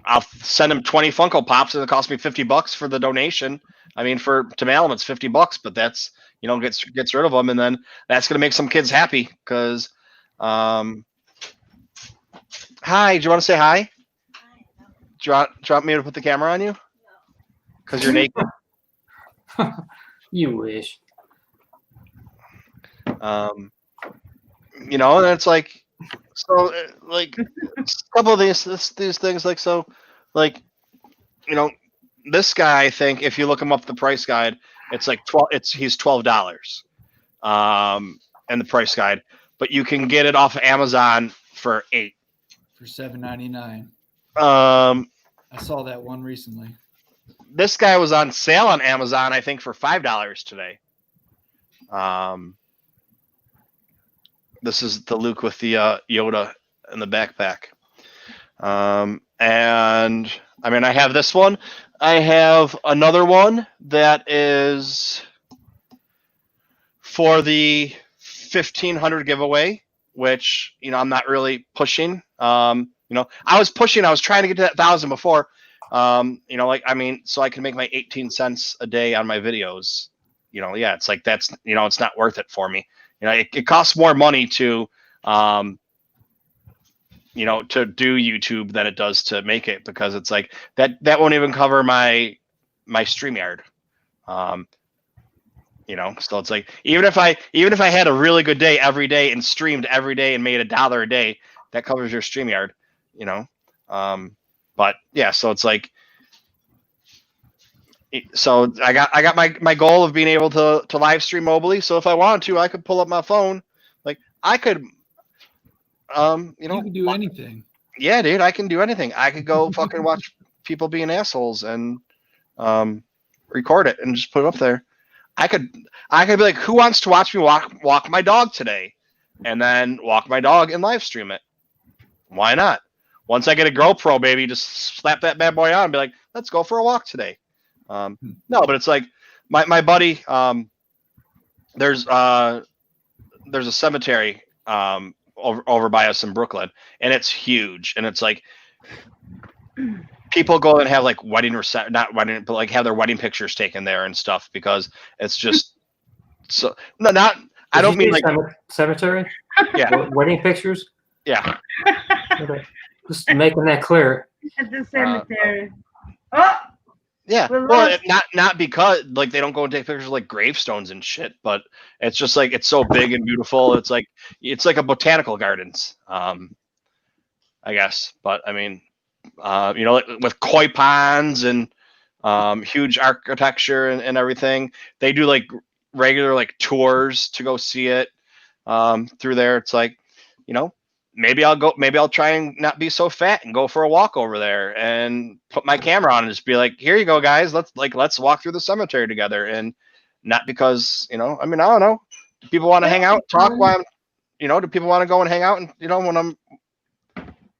I'll send them 20 Funko Pops, and it costs me $50 for the donation. I mean, to mail them, it's $50, but that's, gets rid of them. And then that's going to make some kids happy because, hi, do you want to say hi? Do you want me to put the camera on you? Because you're naked? You wish. And it's like, so like a couple of these things, like, so like, this guy, I think if you look him up the price guide, it's like he's $12 in the price guide, but you can get it off of Amazon for $8 for $7.99. I saw that one recently. This guy was on sale on Amazon, I think, for $5 today. This is the Luke with the Yoda in the backpack. And I mean, I have this one. I have another one that is for the 1,500 giveaway, which, I'm not really pushing. I was pushing. I was trying to get to that 1,000 before. So I can make my 18 cents a day on my videos. It's like that's, it's not worth it for me. It costs more money to, to do YouTube than it does to make it, because it's like that won't even cover my StreamYard. So it's like, even if I had a really good day every day and streamed every day and made $1 a day, that covers your StreamYard, but yeah, so it's like, so I got my goal of being able to live stream mobily. So if I wanted to, I could pull up my phone. Like I could, you can do anything. Yeah, dude, I can do anything. I could go fucking watch people being assholes and record it and just put it up there. I could be like, who wants to watch me walk my dog today? And then walk my dog and live stream it. Why not? Once I get a GoPro, baby, just slap that bad boy on and be like, let's go for a walk today. No, but it's like my buddy, there's a cemetery over by us in Brooklyn, and it's huge, and it's like people go and have like not wedding, but like have their wedding pictures taken there and stuff, because it's just so I don't mean like cemetery. Yeah, wedding pictures. Yeah. Okay. Just making that clear. At the cemetery. Yeah, well, not because like they don't go and take pictures of like gravestones and shit, but it's just like it's so big and beautiful. It's like a botanical gardens, I guess. But I mean, like, with koi ponds and huge architecture and everything, they do like regular like tours to go see it through there. It's like, maybe I'll try and not be so fat and go for a walk over there and put my camera on and just be like, here you go, guys. Let's walk through the cemetery together. And not because, I don't know. Do people want to hang out, talk while do people want to go and hang out? And, when I'm,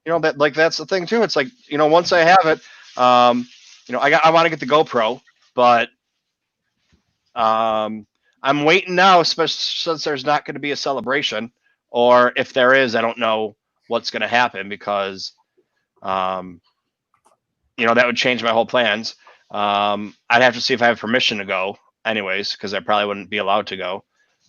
that's the thing too. It's like, once I have it, I want to get the GoPro, but I'm waiting now, especially since there's not going to be a celebration. Or if there is, I don't know what's going to happen because, that would change my whole plans. I'd have to see if I have permission to go anyways, because I probably wouldn't be allowed to go.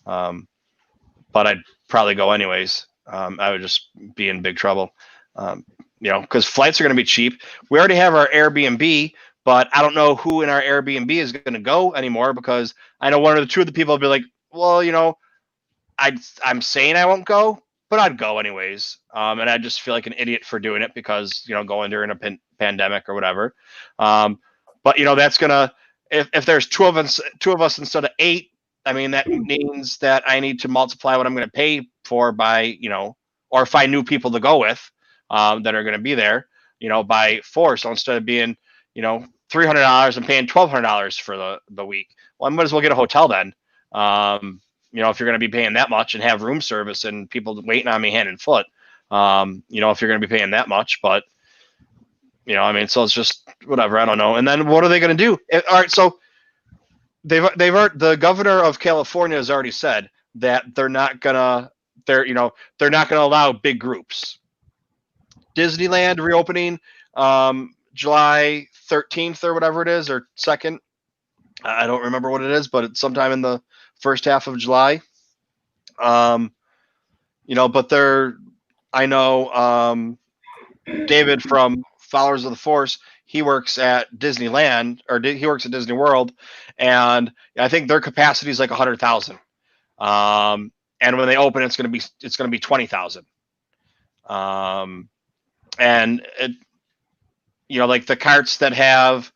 But I'd probably go anyways. I would just be in big trouble, because flights are going to be cheap. We already have our Airbnb, but I don't know who in our Airbnb is going to go anymore because I know one or two of the people will be like, well, I'm saying I won't go, but I'd go anyways. And I just feel like an idiot for doing it because, going during a pandemic or whatever. But that's gonna, if there's two of us instead of 8, I mean, that means that I need to multiply what I'm going to pay for by, or find new people to go with, that are going to be there, by 4. So instead of being, $300 and paying $1,200 for the week, well, I might as well get a hotel then. If you're going to be paying that much and have room service and people waiting on me hand and foot, if you're going to be paying that much, but, so it's just whatever. I don't know. And then what are they going to do? All right. So the governor of California has already said that they're not going to allow big groups. Disneyland reopening, July 13th or whatever it is, or 2nd. I don't remember what it is, but it's sometime in the first half of July. But I know David from Followers of the Force, he works at Disneyland, or he works at Disney World, and I think their capacity is like 100,000. And when they open, it's going to be 20,000. And it, like the carts that have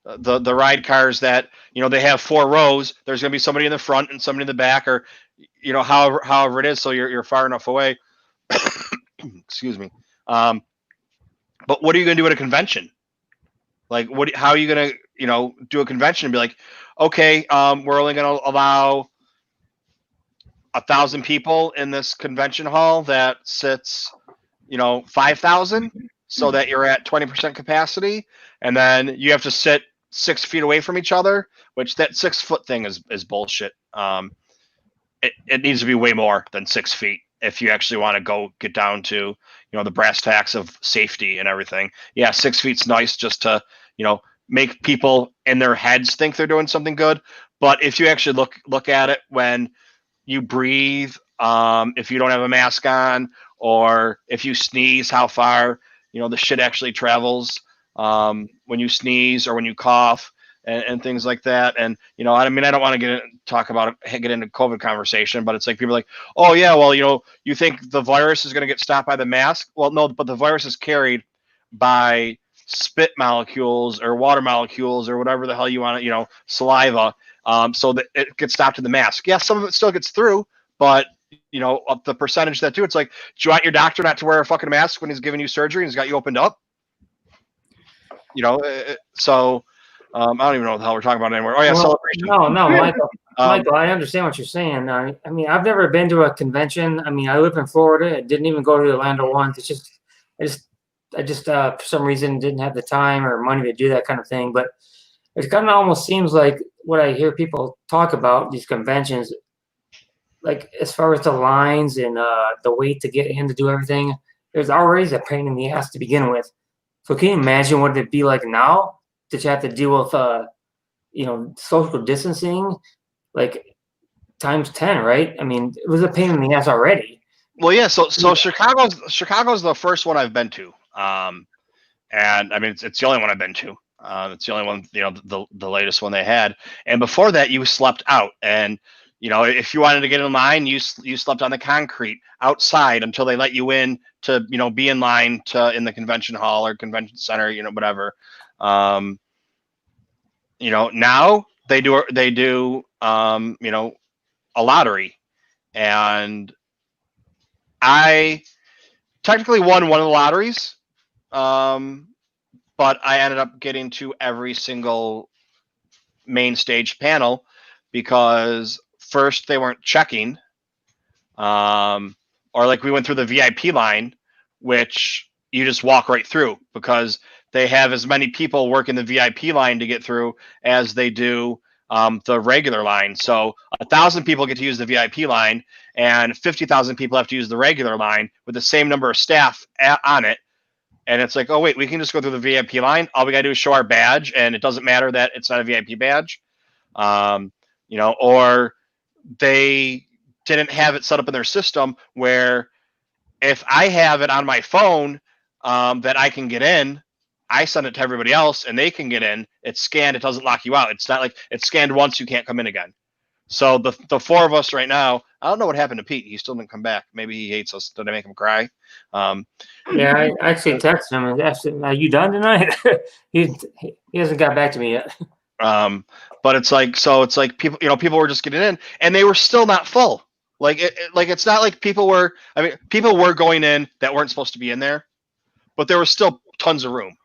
the ride cars that, they have 4 rows, there's going to be somebody in the front and somebody in the back, or, however it is. So you're far enough away. Excuse me. But what are you going to do at a convention? Like, how are you going to, do a convention and be like, okay, we're only going to allow 1,000 people in this convention hall that sits, 5,000, so that you're at 20% capacity. And then you have to sit 6 feet away from each other, which that 6-foot thing is bullshit. It needs to be way more than 6 feet if you actually want to go get down to, the brass tacks of safety and everything. Yeah, 6 feet's nice just to, make people in their heads think they're doing something good. But if you actually look at it when you breathe, if you don't have a mask on, or if you sneeze, how far, the shit actually travels when you sneeze or when you cough and things like that. And, I don't want to get into COVID conversation, but it's like people are like, oh yeah, well, you think the virus is going to get stopped by the mask? Well, no, but the virus is carried by spit molecules or water molecules or whatever the hell you want to, saliva. So that it gets stopped in the mask. Yeah, some of it still gets through, but the percentage that do, it's like, do you want your doctor not to wear a fucking mask when he's giving you surgery and he's got you opened up? So I don't even know what the hell we're talking about anymore. Oh yeah, celebration. No, Michael. Michael, I understand what you're saying. I mean, I've never been to a convention. I mean, I live in Florida. I didn't even go to Orlando once. It's just, I just for some reason didn't have the time or money to do that kind of thing. But it kind of almost seems like what I hear people talk about these conventions, like as far as the lines and the wait to get in to do everything, there's already a pain in the ass to begin with. So can you imagine what it'd be like now that you have to deal with, social distancing, like times 10, right? I mean, it was a pain in the ass already. Well, yeah. So Chicago's the first one I've been to, and I mean it's the only one I've been to. It's the only one, the latest one they had. And before that, you slept out. And, if you wanted to get in line, you slept on the concrete outside until they let you in to, be in line in the convention hall or convention center, whatever. Now they do, a lottery. And I technically won one of the lotteries. But I ended up getting to every single main stage panel because first they weren't checking, or like we went through the VIP line, which you just walk right through because they have as many people working the VIP line to get through as they do the regular line. So 1,000 people get to use the VIP line and 50,000 people have to use the regular line with the same number of staff on it. And it's like, oh, wait, we can just go through the VIP line. All we got to do is show our badge, and it doesn't matter that it's not a VIP badge. Or they didn't have it set up in their system where if I have it on my phone that I can get in, I send it to everybody else, and they can get in. It's scanned. It doesn't lock you out. It's not like it's scanned once, you can't come in again. So the four of us right now, I don't know what happened to Pete. He still didn't come back. Maybe he hates us. Did I make him cry? Yeah, I actually texted him and asked him, "Are you done tonight?" he hasn't got back to me yet. But it's like people were just getting in, and they were still not full. It's not like people were going in that weren't supposed to be in there, but there was still tons of room.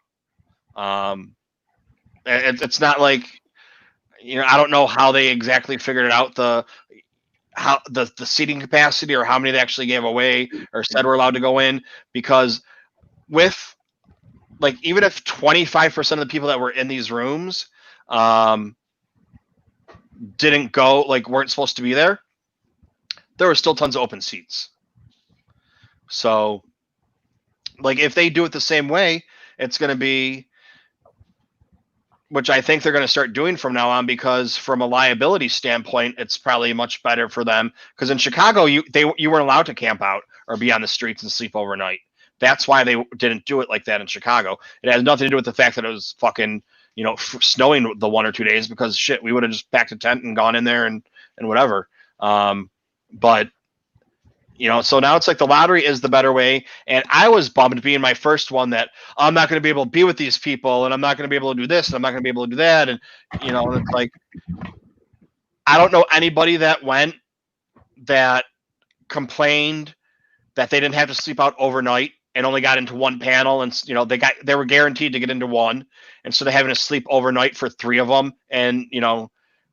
It's not like, I don't know how they exactly figured it out, the seating capacity or how many they actually gave away or said we're allowed to go in, because with even if 25% of the people that were in these rooms didn't go, weren't supposed to be there, there were still tons of open seats. So if they do it the same way, it's going to be, which I think they're going to start doing from now on, because from a liability standpoint, it's probably much better for them. Because in Chicago, you weren't allowed to camp out or be on the streets and sleep overnight. That's why they didn't do it like that in Chicago. It has nothing to do with the fact that it was fucking, snowing the 1 or 2 days, because shit, we would have just packed a tent and gone in there and whatever. But so now it's like the lottery is the better way. And I was bummed being my first one that I'm not going to be able to be with these people, and I'm not going to be able to do this, and I'm not going to be able to do that. And, it's like, I don't know anybody that went that complained that they didn't have to sleep out overnight and only got into one panel. And, they were guaranteed to get into one. And so they're having to sleep overnight for 3 of them and,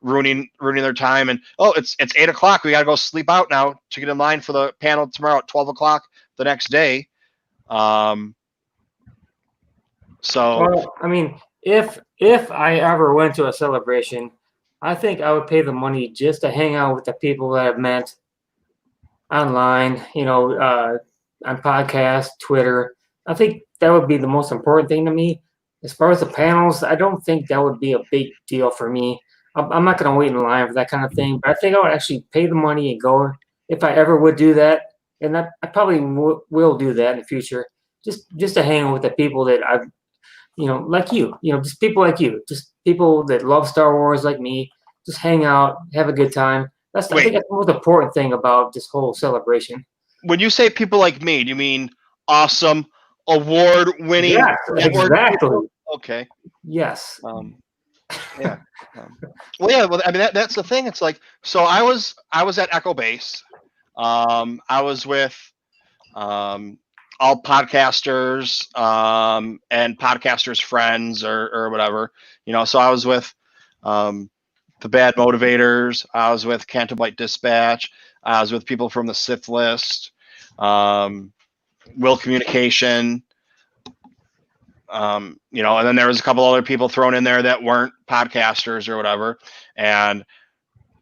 ruining their time. And it's 8 o'clock, we got to go sleep out now to get in line for the panel tomorrow at 12 o'clock the next day. So Well, I mean, if I ever went to a celebration, I think I would pay the money just to hang out with the people that I've met online, on podcast, Twitter. I think that would be the most important thing to me. As far as the panels, I don't think that would be a big deal for me. I'm not going to wait in line for that kind of thing, but I think I would actually pay the money and go if I ever would do that. And I probably will do that in the future, just to hang out with the people that I've, like you, just people like you, just people that love Star Wars like me, just hang out, have a good time. I think that's the most important thing about this whole celebration. When you say people like me, do you mean awesome, award-winning? Yes, exactly. Okay. Yes. Yeah. Well, I mean, that's the thing. It's like, so I was at Echo Base. I was with all podcasters and podcasters' friends or whatever, so I was with the Bad Motivators. I was with Canto Bight Dispatch. I was with people from the Sith List, Will Communication, and then there was a couple other people thrown in there that weren't podcasters or whatever. And,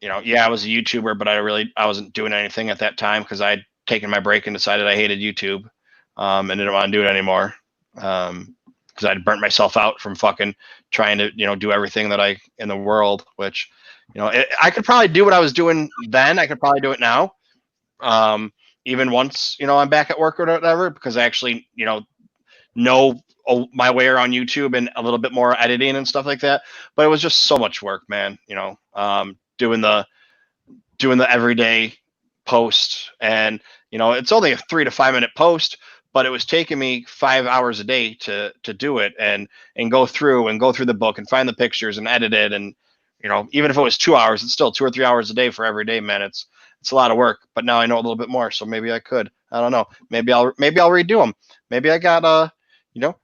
I was a YouTuber, but I wasn't doing anything at that time because I'd taken my break and decided I hated YouTube and didn't want to do it anymore because I'd burnt myself out from fucking trying to, do everything that in the world, which, I could probably do what I was doing then. I could probably do it now. Even once, I'm back at work or whatever, because I actually, know my way around YouTube and a little bit more editing and stuff like that. But it was just so much work, man. Doing the everyday post, and it's only a 3 to 5 minute post, but it was taking me 5 hours a day to do it and go through the book and find the pictures and edit it. And even if it was 2 hours, it's still 2 or 3 hours a day for every day, man. It's a lot of work. But now I know a little bit more, so maybe I could. I don't know. Maybe I'll redo them. Maybe I got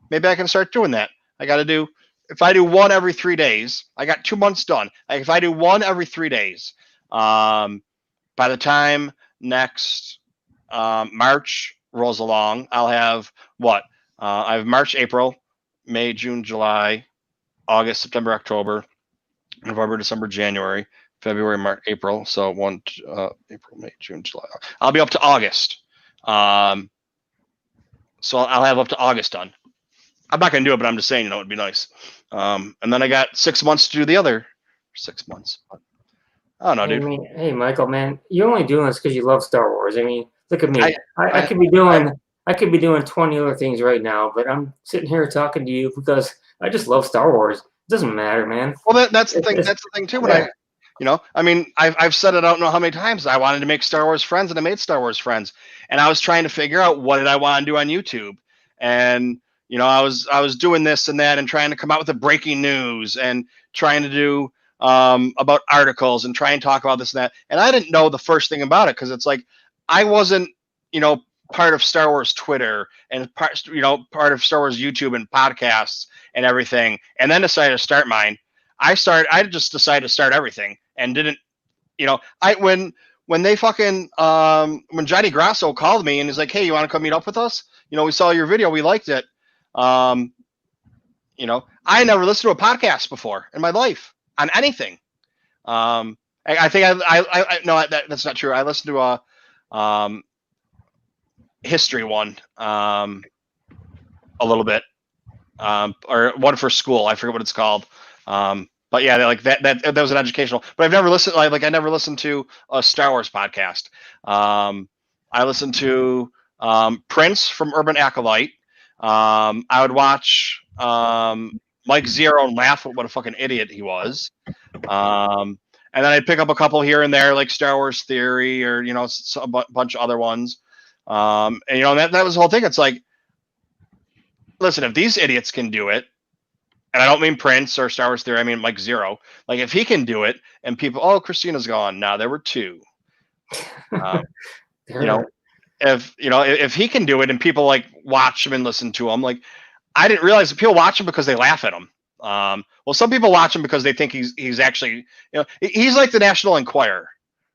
maybe I can start doing that. I got to do, if I do one every 3 days, I got 2 months done. Like if I do one every 3 days, by the time next March rolls along, I'll have what? I have March, April, May, June, July, August, September, October, November, December, January, February, March, April. So April, May, June, July. I'll be up to August. So I'll have up to August done. I'm not going to do it, but I'm just saying, it'd be nice. And then I got 6 months to do the other 6 months. I don't know, dude. Hey, Michael, man, you're only doing this because you love Star Wars. Look at me. I could be doing 20 other things right now, but I'm sitting here talking to you because I just love Star Wars. It doesn't matter, man. Well, that's the thing. That's the thing too. When I've said it, I don't know how many times. I wanted to make Star Wars Friends, and I made Star Wars Friends, and I was trying to figure out what did I want to do on YouTube, and I was doing this and that, and trying to come out with the breaking news, and trying to do about articles, and try and talk about this and that, and I didn't know the first thing about it because it's like I wasn't part of Star Wars Twitter and part of Star Wars YouTube and podcasts and everything, and then decided to start mine. I just decided to start everything and didn't, when they fucking, when Johnny Grasso called me and he's like, hey, you want to come meet up with us? We saw your video. We liked it. I never listened to a podcast before in my life on anything. I think no, that's not true. I listened to a history one, a little bit, or one for school. I forget what it's called. But yeah, like that was an educational. But I've never listened. I never listened to a Star Wars podcast. I listened to Prince from Urban Acolyte. I would watch Mike Zero and laugh at what a fucking idiot he was. And then I'd pick up a couple here and there, like Star Wars Theory, or a bunch of other ones. And that was the whole thing. It's like, listen, if these idiots can do it, and I don't mean Prince or Star Wars Theory, I mean Mike Zero. Like if he can do it, and people, oh, Christina's gone. Now there were two. If he can do it, and people like watch him and listen to him, like I didn't realize that people watch him because they laugh at him. Well, some people watch him because they think he's actually, he's like the National Enquirer.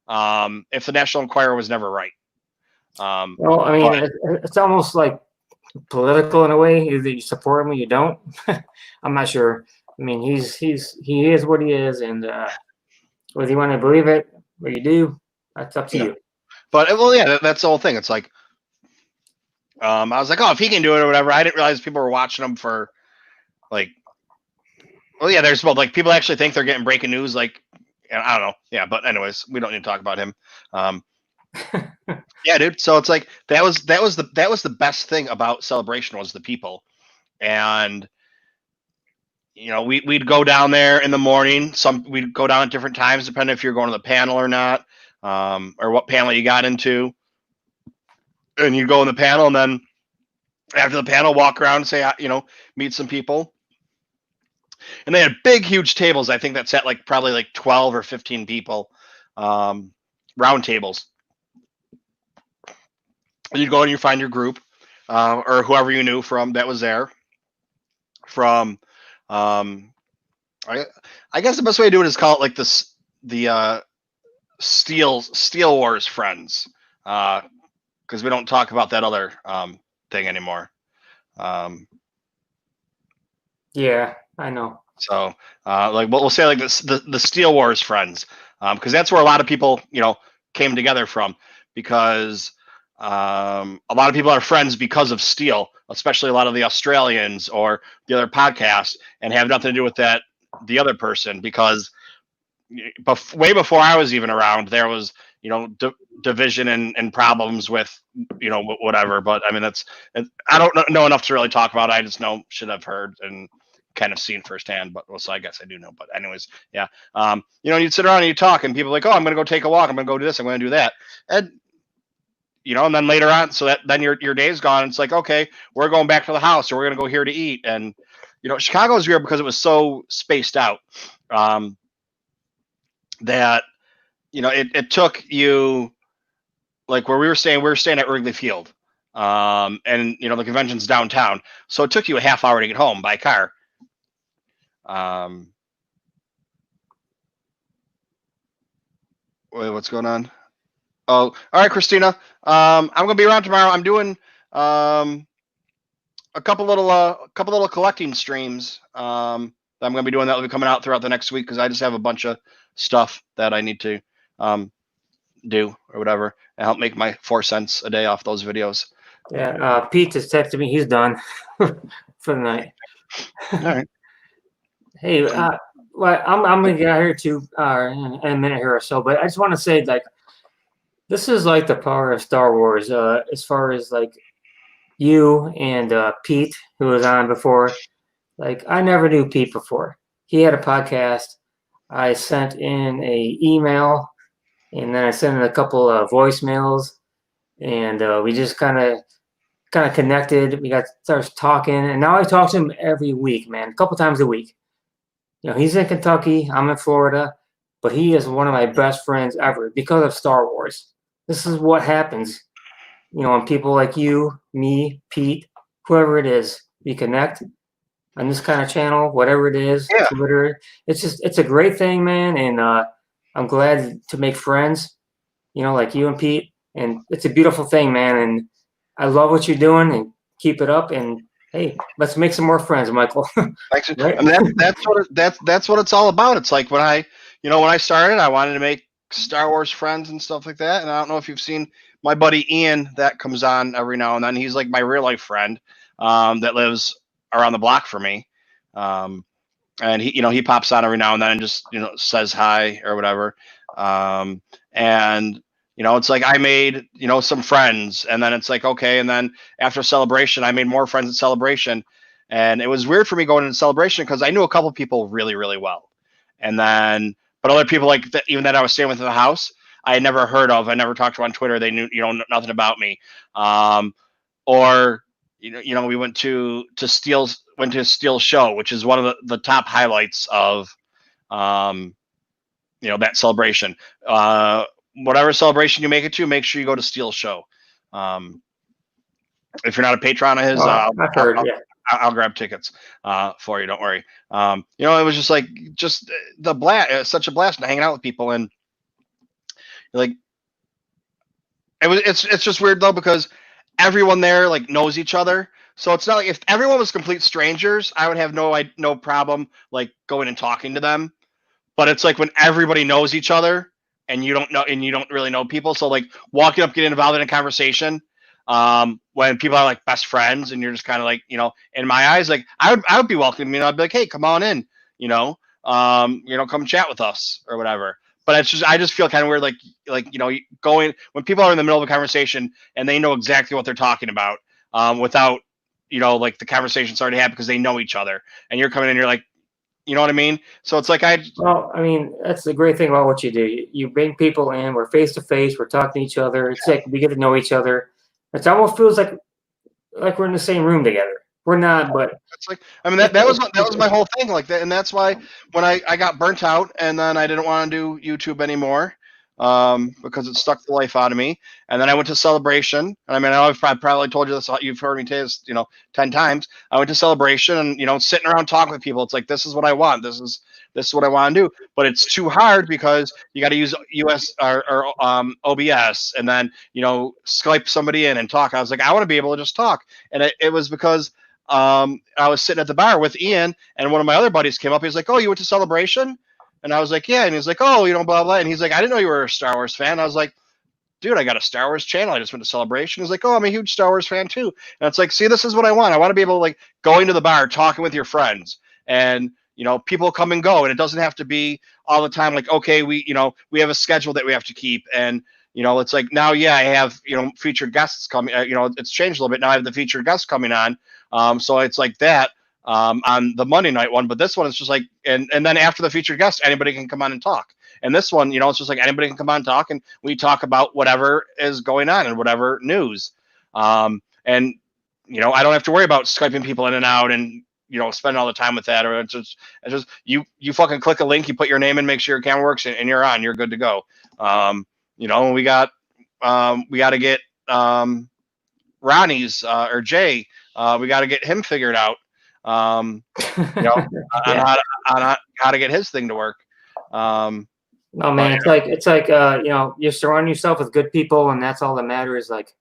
If the National Enquirer was never right. Well, I mean, it's almost like political in a way. Either you support him or you don't. I'm not sure. I mean, he is what he is, and whether you want to believe it or you do, that's up to you. But that's the whole thing. It's like, I was like, oh, if he can do it or whatever. I didn't realize people were watching him for, like, well, yeah, there's like people actually think they're getting breaking news. Like, I don't know. Yeah, but anyways, we don't need to talk about him. Yeah, dude. So it's like that was the best thing about Celebration was the people, and we'd go down there in the morning. We'd go down at different times depending if you're going to the panel or not, or what panel you got into. And you go in the panel, and then after the panel, walk around and say, meet some people. And they had big, huge tables. I think that sat like probably like 12 or 15 people, round tables. And you'd go and you find your group, or whoever you knew from that was there. From, I guess the best way to do it is call it like the Steel Wars Friends, because we don't talk about that other thing anymore. Yeah, I know. So, like, we'll say like the Steel Wars Friends, because that's where a lot of people, came together from, because a lot of people are friends because of Steel, especially a lot of the Australians or the other podcasts, and have nothing to do with the other person, because way before I was even around, there was, division and problems with, whatever. But I mean, I don't know enough to really talk about it. I just know shit I've heard and kind of seen firsthand. But so I guess I do know. But anyways, yeah. You'd sit around and you talk, and people are like, oh, I'm going to go take a walk. I'm going to go do this. I'm going to do that. And and then later on, so that then your day's gone. It's like, okay, we're going back to the house, or we're going to go here to eat. And Chicago is weird because it was so spaced out that it took you, like where we were staying at Wrigley Field, and the convention's downtown, so it took you a half hour to get home by car. Wait, what's going on? Oh, all right, Christina. I'm gonna be around tomorrow. I'm doing a couple little collecting streams. I'm gonna be doing that will be coming out throughout the next week because I just have a bunch of stuff that I need to do or whatever and help make my 4 cents a day off those videos. Yeah, Pete just texted me. He's done for the night. All right. Hey, well, I'm gonna get out here too in a minute here or so, but I just want to say, like, this is like the power of Star Wars. As far as like you and Pete, who was on before, like I never knew Pete before. He had a podcast. I sent in a email, and then I sent in a couple of voicemails, and we just kind of connected. We started talking, and now I talk to him every week, man, a couple times a week. He's in Kentucky, I'm in Florida, but he is one of my best friends ever because of Star Wars. This is what happens, when people like you, me, Pete, whoever it is, we connect on this kind of channel, whatever it is, yeah. Twitter. It's a great thing, man, and I'm glad to make friends, like you and Pete, and it's a beautiful thing, man, and I love what you're doing, and keep it up, and hey, let's make some more friends, Michael. Thanks. Right? I mean, that's what it's all about. It's like when I started, I wanted to make Star Wars friends and stuff like that. And I don't know if you've seen my buddy Ian that comes on every now and then. He's like my real life friend that lives around the block from me. And he pops on every now and then and just says hi or whatever. And it's like I made some friends, and then it's like okay, and then after Celebration, I made more friends at Celebration, and it was weird for me going into Celebration because I knew a couple people really, really well, and then but other people like even that I was staying with in the house, I had never heard of. I never talked to on Twitter. They knew nothing about me, or we went to Steele's show, which is one of the top highlights of that Celebration. Whatever celebration you make it to, make sure you go to Steele's show. If you're not a patron of his, I'll grab tickets for you. Don't worry. It was just the blast. Such a blast to hanging out with people, and like it's just weird though because everyone there like knows each other. So it's not like if everyone was complete strangers, I would have no problem like going and talking to them. But it's like when everybody knows each other. And you don't really know people. So like walking up, getting involved in a conversation, when people are like best friends and you're just kind of like, in my eyes, like I would be welcoming, I'd be like, hey, come on in, come chat with us or whatever. But I just feel kind of weird, going when people are in the middle of a conversation and they know exactly what they're talking about, without, like the conversation's already happened because they know each other and you're coming in, you're like, you know what I mean? So it's like well, I mean, that's the great thing about what you do. You bring people in, we're face to face, we're talking to each other. It's like we get to know each other. It almost feels like we're in the same room together. We're not, but it's like I mean that was my whole thing like that, and that's why when I got burnt out and then I didn't want to do YouTube anymore. Because it stuck the life out of me. And then I went to Celebration. And I mean, I've probably told you this, you've heard me say this, 10 times. I went to Celebration and, sitting around talking with people. It's like, this is what I want. This is what I want to do. But it's too hard because you got to use US or OBS and then, Skype somebody in and talk. I was like, I want to be able to just talk. And it was because I was sitting at the bar with Ian and one of my other buddies came up. He was like, oh, you went to Celebration? And I was like, yeah. And he's like, oh, blah, blah. And he's like, I didn't know you were a Star Wars fan. I was like, dude, I got a Star Wars channel. I just went to Celebration. He's like, oh, I'm a huge Star Wars fan too. And it's like, see, this is what I want. I want to be able to like go into the bar, talking with your friends and, people come and go, and it doesn't have to be all the time. Like, okay, we have a schedule that we have to keep, and it's like now, I have featured guests coming. It's changed a little bit now. I have the featured guests coming on, so it's like that on the Monday night one. But this one is just like, and then after the featured guest, anybody can come on and talk. And this one, it's just like anybody can come on and talk, and we talk about whatever is going on and whatever news. And I don't have to worry about Skyping people in and out and spending all the time with that. Or it's just you fucking click a link, you put your name in, make sure your camera works, and you're on. You're good to go. We got to get Ronnie's or Jay. We got to get him figured out. On how to get his thing to work. No, man, it's like you surround yourself with good people, and that's all that matters. Like,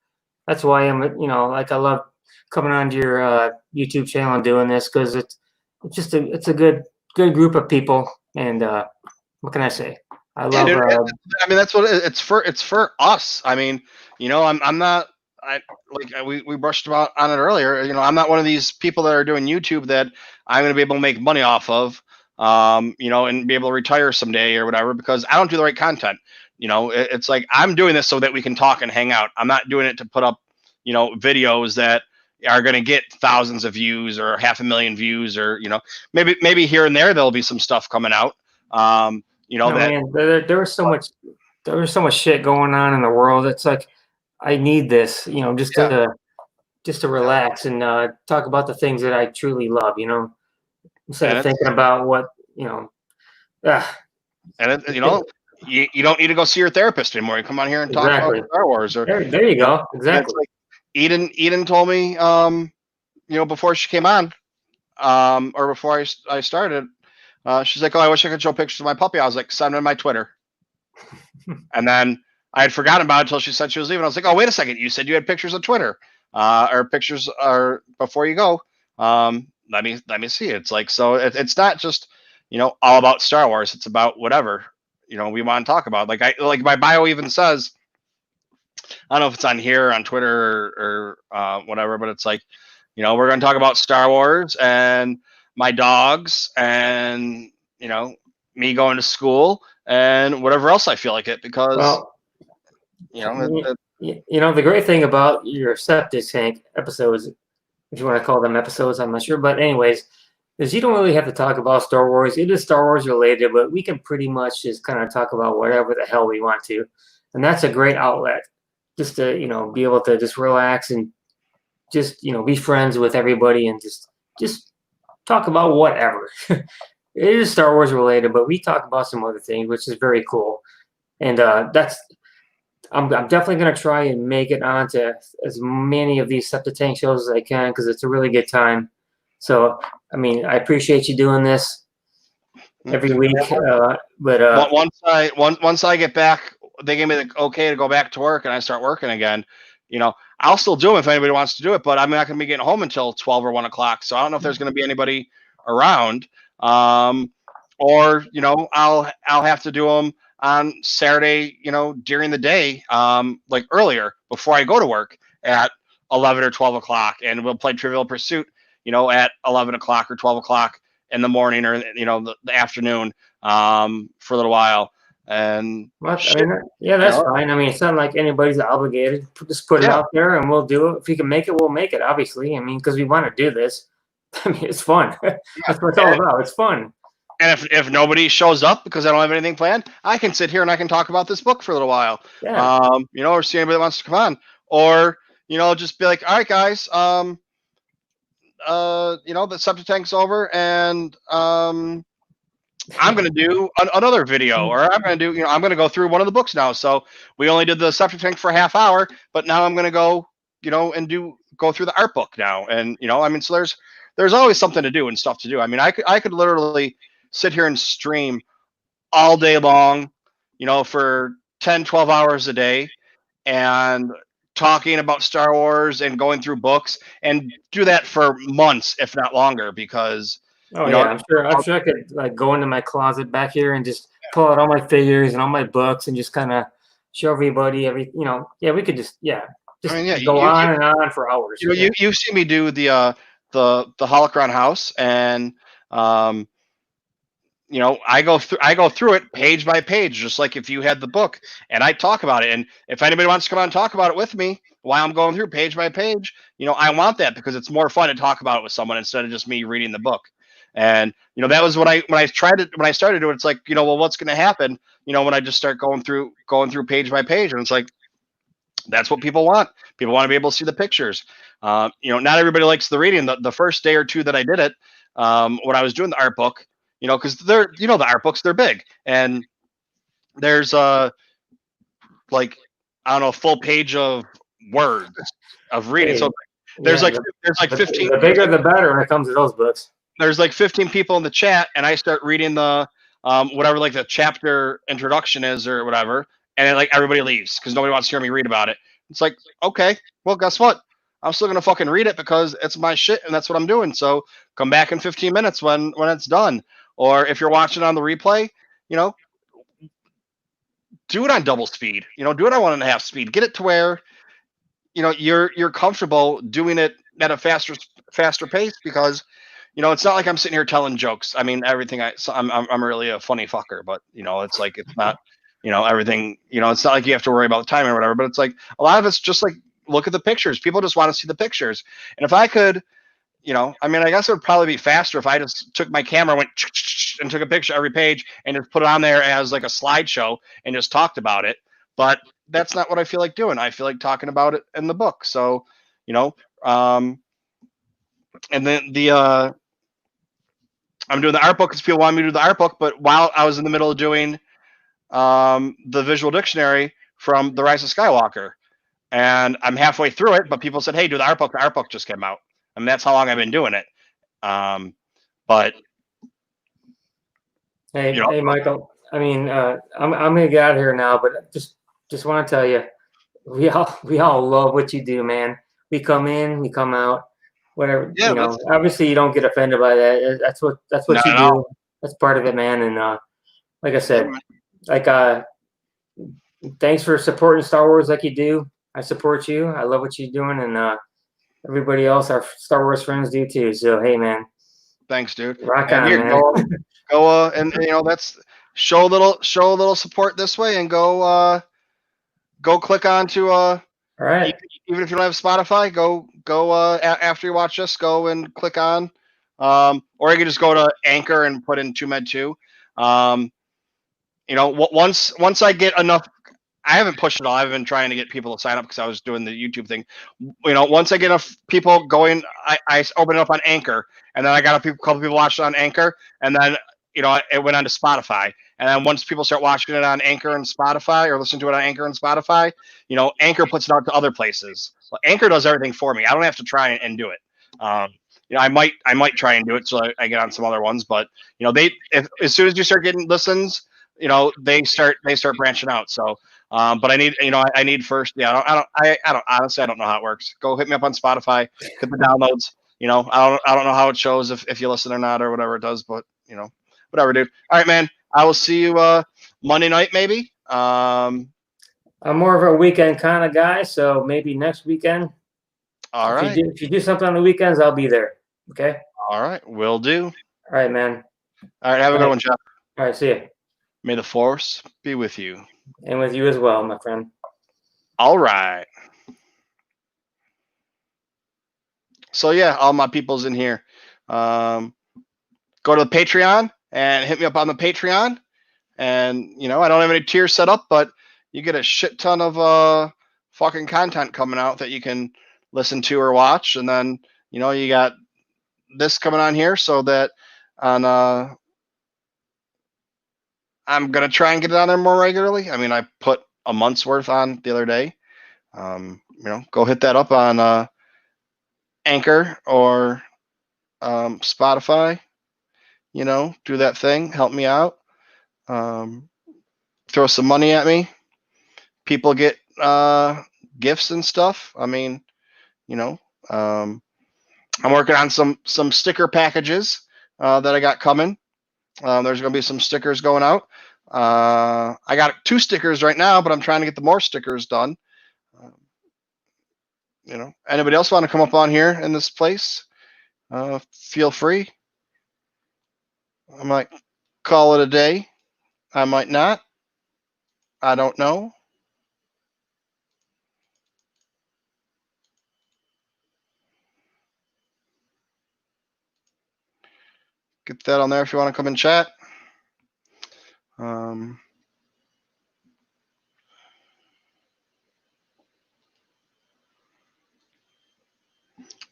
that's why I'm, I love coming onto your YouTube channel and doing this, because it's a good group of people. And what can I say? I love. That's what it's for. It's for us. I'm not. We brushed on it earlier. I'm not one of these people that are doing YouTube that I'm going to be able to make money off of. And be able to retire someday or whatever, because I don't do the right content. It's like, I'm doing this so that we can talk and hang out. I'm not doing it to put up, videos that are going to get thousands of views or 500,000 views, or, maybe here and there, there'll be some stuff coming out. Man, there was so much shit going on in the world. It's like, I need this, just to relax and talk about the things that I truly love, instead of thinking about what, And you don't need to go see your therapist anymore. You come on here and talk about Star Wars. Or there you go. Exactly. Like Eden told me, before she came on, or before I started, she's like, "Oh, I wish I could show pictures of my puppy." I was like, "Send them to my Twitter." And then I had forgotten about it until she said she was leaving. I was like, "Oh, wait a second. You said you had pictures of Twitter, or pictures, or before you go." Let me see. It's like, so it's not just, all about Star Wars. It's about whatever, we want to talk about. Like my bio even says, I don't know if it's on here, on Twitter, or whatever, but it's like, we're going to talk about Star Wars and my dogs and, me going to school and whatever else I feel like it, because, the great thing about your septic tank episodes, if you want to call them episodes, I'm not sure. But anyways, is you don't really have to talk about Star Wars. It is Star Wars related, but we can pretty much just kind of talk about whatever the hell we want to. And that's a great outlet, just to, be able to just relax and just, be friends with everybody and just talk about whatever. It is Star Wars related, but we talk about some other things, which is very cool. And I'm definitely going to try and make it onto as many of these septic tank shows as I can, because it's a really good time. So, I appreciate you doing this every week. But once I get back, they gave me the okay to go back to work, and I start working again. I'll still do them if anybody wants to do it, but I'm not going to be getting home until 12 or 1 o'clock. So I don't know if there's going to be anybody around, or I'll have to do them on Saturday, during the day, like earlier, before I go to work at 11 or 12 o'clock, and we'll play Trivial Pursuit, at 11 o'clock or 12 o'clock in the morning, or, the afternoon, for a little while. And that's fine. It's not like anybody's obligated. Just put it out there and we'll do it. If we can make it, we'll make it, obviously. Because we want to do this. It's fun. That's what it's all about. It's fun. And if nobody shows up because I don't have anything planned, I can sit here and I can talk about this book for a little while. Yeah. Or see anybody that wants to come on, or just be like, all right, guys, the septic tank's over, and I'm gonna do another video, or I'm gonna go through one of the books now. So we only did the septic tank for a half hour, but now I'm gonna go, and go through the art book now, and so there's always something to do and stuff to do. I could literally sit here and stream all day long, for 10, 12 hours a day, and talking about Star Wars and going through books, and do that for months, if not longer, because I'm sure I could go into my closet back here and just pull out all my figures and all my books and just kind of show everybody we could just go on and on for hours. You've seen me do the Holocron house, and I go through it page by page, just like if you had the book, and I talk about it. And if anybody wants to come on and talk about it with me while I'm going through page by page, I want that because it's more fun to talk about it with someone instead of just me reading the book. And that was when I started doing it. It's like, well, what's going to happen? When I just start going through page by page, and it's like, that's what people want. People want to be able to see the pictures. Not everybody likes the reading. The first day or two that I did it, when I was doing the art book, because they're, the art books, they're big, and there's like, I don't know, a full page of words of reading. Hey, So there's yeah, like 15. The bigger the better when it comes to those books. There's like 15 people in the chat, and I start reading the whatever like the chapter introduction is or whatever, and then like everybody leaves because nobody wants to hear me read about it. It's like, okay, well, guess what? I'm still gonna fucking read it because it's my shit and that's what I'm doing. So come back in 15 minutes when it's done. Or if you're watching on the replay, do it on double speed. Do it on 1.5 speed. Get it to where you're comfortable doing it at a faster pace because it's not like I'm sitting here telling jokes. I mean, everything I'm really a funny fucker, but it's like, it's not, everything, it's not like you have to worry about the time or whatever, but it's like a lot of it's just like, look at the pictures. People just want to see the pictures. And if I could, I mean, I guess it would probably be faster if I just took my camera, went and took a picture every page and just put it on there as like a slideshow and just talked about it. But that's not what I feel like doing. I feel like talking about it in the book. So, and then I'm doing the art book because people want me to do the art book. But while I was in the middle of doing the visual dictionary from The Rise of Skywalker, and I'm halfway through it, but people said, hey, do the art book. The art book just came out. I mean, that's how long I've been doing it. But hey, Michael. I mean, I'm gonna get out of here now, but just want to tell you, we all love what you do, man. We come in, we come out, whatever. Yeah, obviously you don't get offended by that. That's what you do. That's part of it, man. And like I said, thanks for supporting Star Wars like you do. I support you. I love what you're doing, and everybody else, our Star Wars friends, do too. So hey, man. Thanks, dude. Rock on, man. Go and that's show a little support this way, and go click on to all right. Even if you don't have Spotify, go after you watch this, go and click on, or you can just go to Anchor and put in TooMedToo. Once I get enough. I haven't pushed it all. I've been trying to get people to sign up because I was doing the YouTube thing. Once I get enough people going, I open it up on Anchor, and then I got a couple people watching on Anchor, and then it went on to Spotify. And then once people start watching it on Anchor and Spotify, or listen to it on Anchor and Spotify, Anchor puts it out to other places. So Anchor does everything for me. I don't have to try and do it. I might try and do it so I get on some other ones, but as soon as you start getting listens, they start branching out. So. But I need first. Yeah, I don't honestly, I don't know how it works. Go hit me up on Spotify, hit the downloads. I don't know how it shows if you listen or not or whatever it does, but whatever, dude. All right, man. I will see you Monday night, maybe. I'm more of a weekend kind of guy, so maybe next weekend. All right. If you do something on the weekends, I'll be there. Okay. All right, will do. All right, man. All right, have a good one, Jeff. All right, see you. May the Force be with you. And with you as well, my friend. All right. So yeah, all my people's in here. Go to the Patreon and hit me up on the Patreon. And I don't have any tiers set up, but you get a shit ton of fucking content coming out that you can listen to or watch. And then you got this coming on here, so that on I'm gonna try and get it on there more regularly. I mean, I put a month's worth on the other day. Go hit that up on Anchor or Spotify. Do that thing. Help me out. Throw some money at me. People get gifts and stuff. I mean, I'm working on some sticker packages that I got coming. There's going to be some stickers going out. I got 2 stickers right now, but I'm trying to get the more stickers done. Anybody else want to come up on here in this place? Feel free. I'm like, call it a day. I might not. I don't know. Get that on there if you want to come and chat.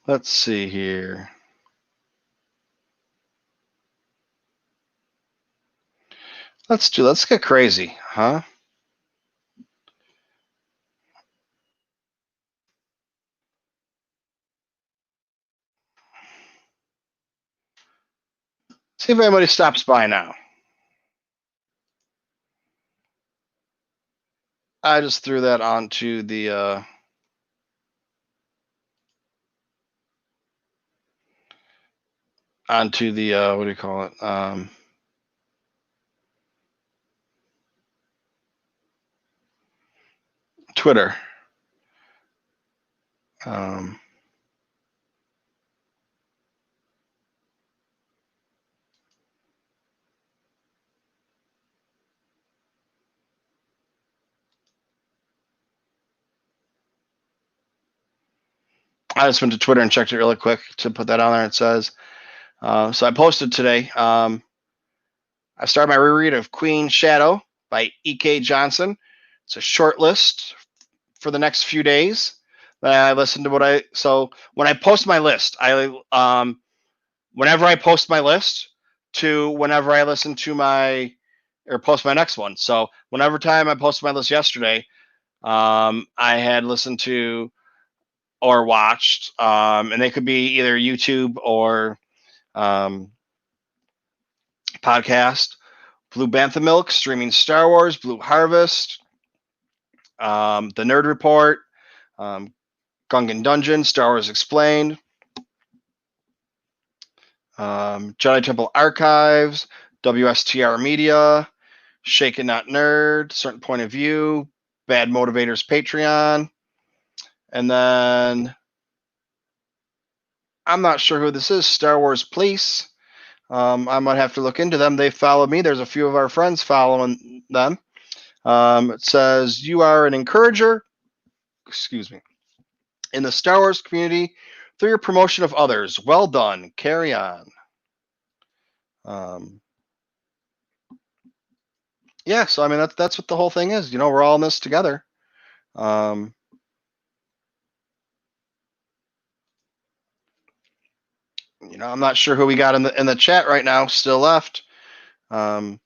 Let's see here. Let's get crazy, huh? See if anybody stops by now. I just threw that onto the what do you call it? Twitter. I just went to Twitter and checked it really quick to put that on there. It says, so I posted today. I started my reread of Queen Shadow by E.K. Johnson. It's a short list for the next few days. I listened to so when I post my list, whenever I post my list to whenever I listen to or post my next one. So whenever time I posted my list yesterday, I had listened to or watched, and they could be either YouTube or podcast. Blue Bantha Milk, streaming Star Wars, Blue Harvest, The Nerd Report, Gungan Dungeon, Star Wars Explained, Jedi Temple Archives, WSTR Media, Shaken Not Nerd, Certain Point of View, Bad Motivators Patreon, and then I'm not sure who this is, Star Wars Police. I might have to look into them. They follow me. There's a few of our friends following them. It says, you are an encourager, in the Star Wars community through your promotion of others. Well done. Carry on. Yeah, so I mean that's what the whole thing is. We're all in this together. I'm not sure who we got in the chat right now still left. But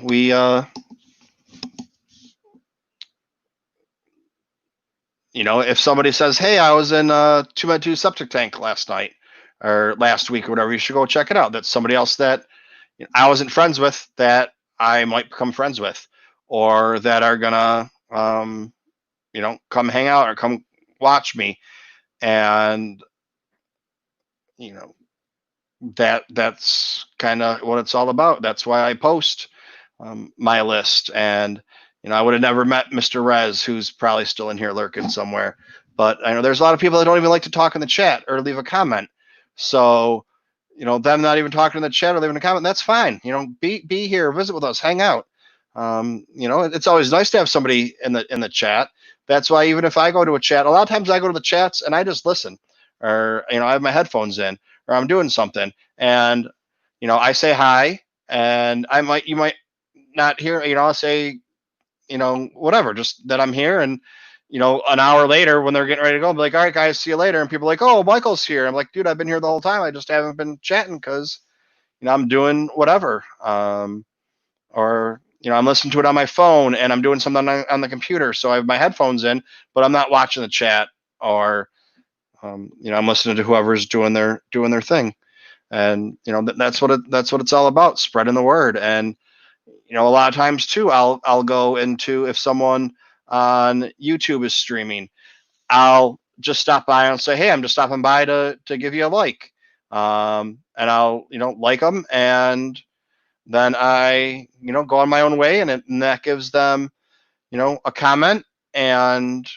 we if somebody says, hey, I was in TooMedToo's Septic Tank last night or last week or whatever, you should go check it out. That's somebody else that I wasn't friends with that I might become friends with, or that are gonna come hang out or come watch me. And that's kind of what it's all about. That's why I post my list. And I would have never met Mr. Rez, who's probably still in here lurking somewhere. But I know there's a lot of people that don't even like to talk in the chat or leave a comment. So, them not even talking in the chat or leaving a comment, that's fine. Be here, visit with us, hang out. It's always nice to have somebody in the chat. That's why even if I go to a chat, a lot of times I go to the chats and I just listen, or I have my headphones in, or I'm doing something, and I say hi, and you might not hear, I'll say, whatever, just that I'm here, and an hour later when they're getting ready to go, I'll be like, all right, guys, see you later, and people are like, oh, Michael's here. I'm like, dude, I've been here the whole time. I just haven't been chatting because I'm doing whatever, or I'm listening to it on my phone and I'm doing something on the computer, so I have my headphones in, but I'm not watching the chat, or I'm listening to whoever's doing their thing. And that's what it's all about, spreading the word. And a lot of times too, I'll go into, if someone on YouTube is streaming, I'll just stop by and say, hey, I'm just stopping by to give you a like, and I'll like them, and then I go on my own way, and that gives them a comment, and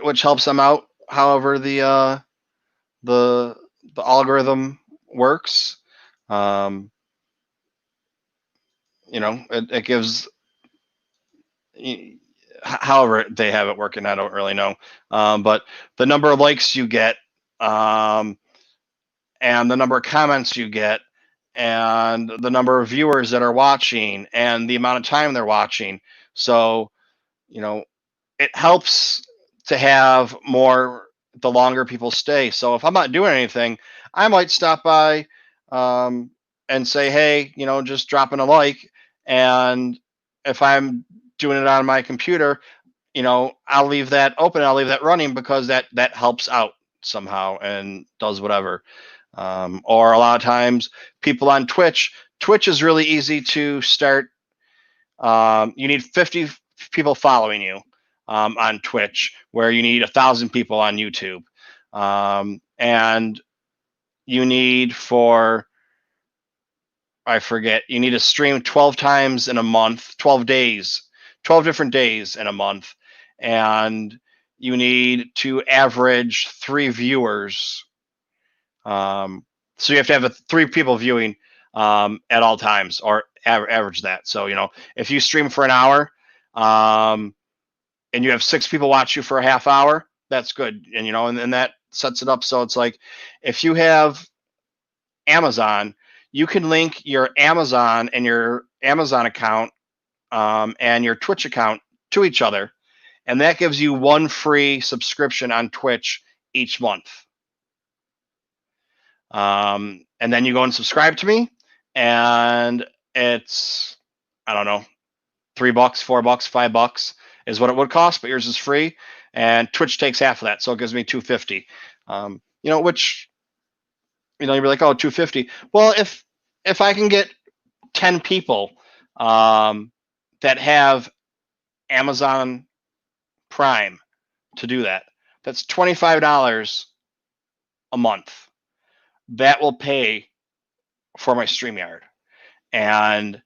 which helps them out however the algorithm works. It gives, however they have it working, I don't really know. But the number of likes you get, and the number of comments you get, and the number of viewers that are watching, and the amount of time they're watching. So, it helps to have more the longer people stay. So if I'm not doing anything, I might stop by and say, hey, just dropping a like. And if I'm doing it on my computer, I'll leave that open. I'll leave that running because that helps out somehow and does whatever. Or a lot of times people on Twitch is really easy to start. You need 50 people following you on Twitch, where you need 1,000 people on YouTube. And you need you need to stream 12 times in a month, 12 days, 12 different days in a month. And you need to average 3 viewers. So you have to have 3 people viewing at all times, or average that. So, if you stream for an hour and you have 6 people watch you for a half hour, that's good. And, and that sets it up. So it's like, if you have Amazon, you can link your Amazon and your Amazon account and your Twitch account to each other. And that gives you 1 free subscription on Twitch each month. And then you go and subscribe to me, and it's, I don't know, $3, $4, $5 is what it would cost, but yours is free, and Twitch takes half of that, so it gives me $250. Which, you'd be like, oh, $250. Well, if I can get 10 people that have Amazon Prime to do that, that's $25 a month. That will pay for my StreamYard. And,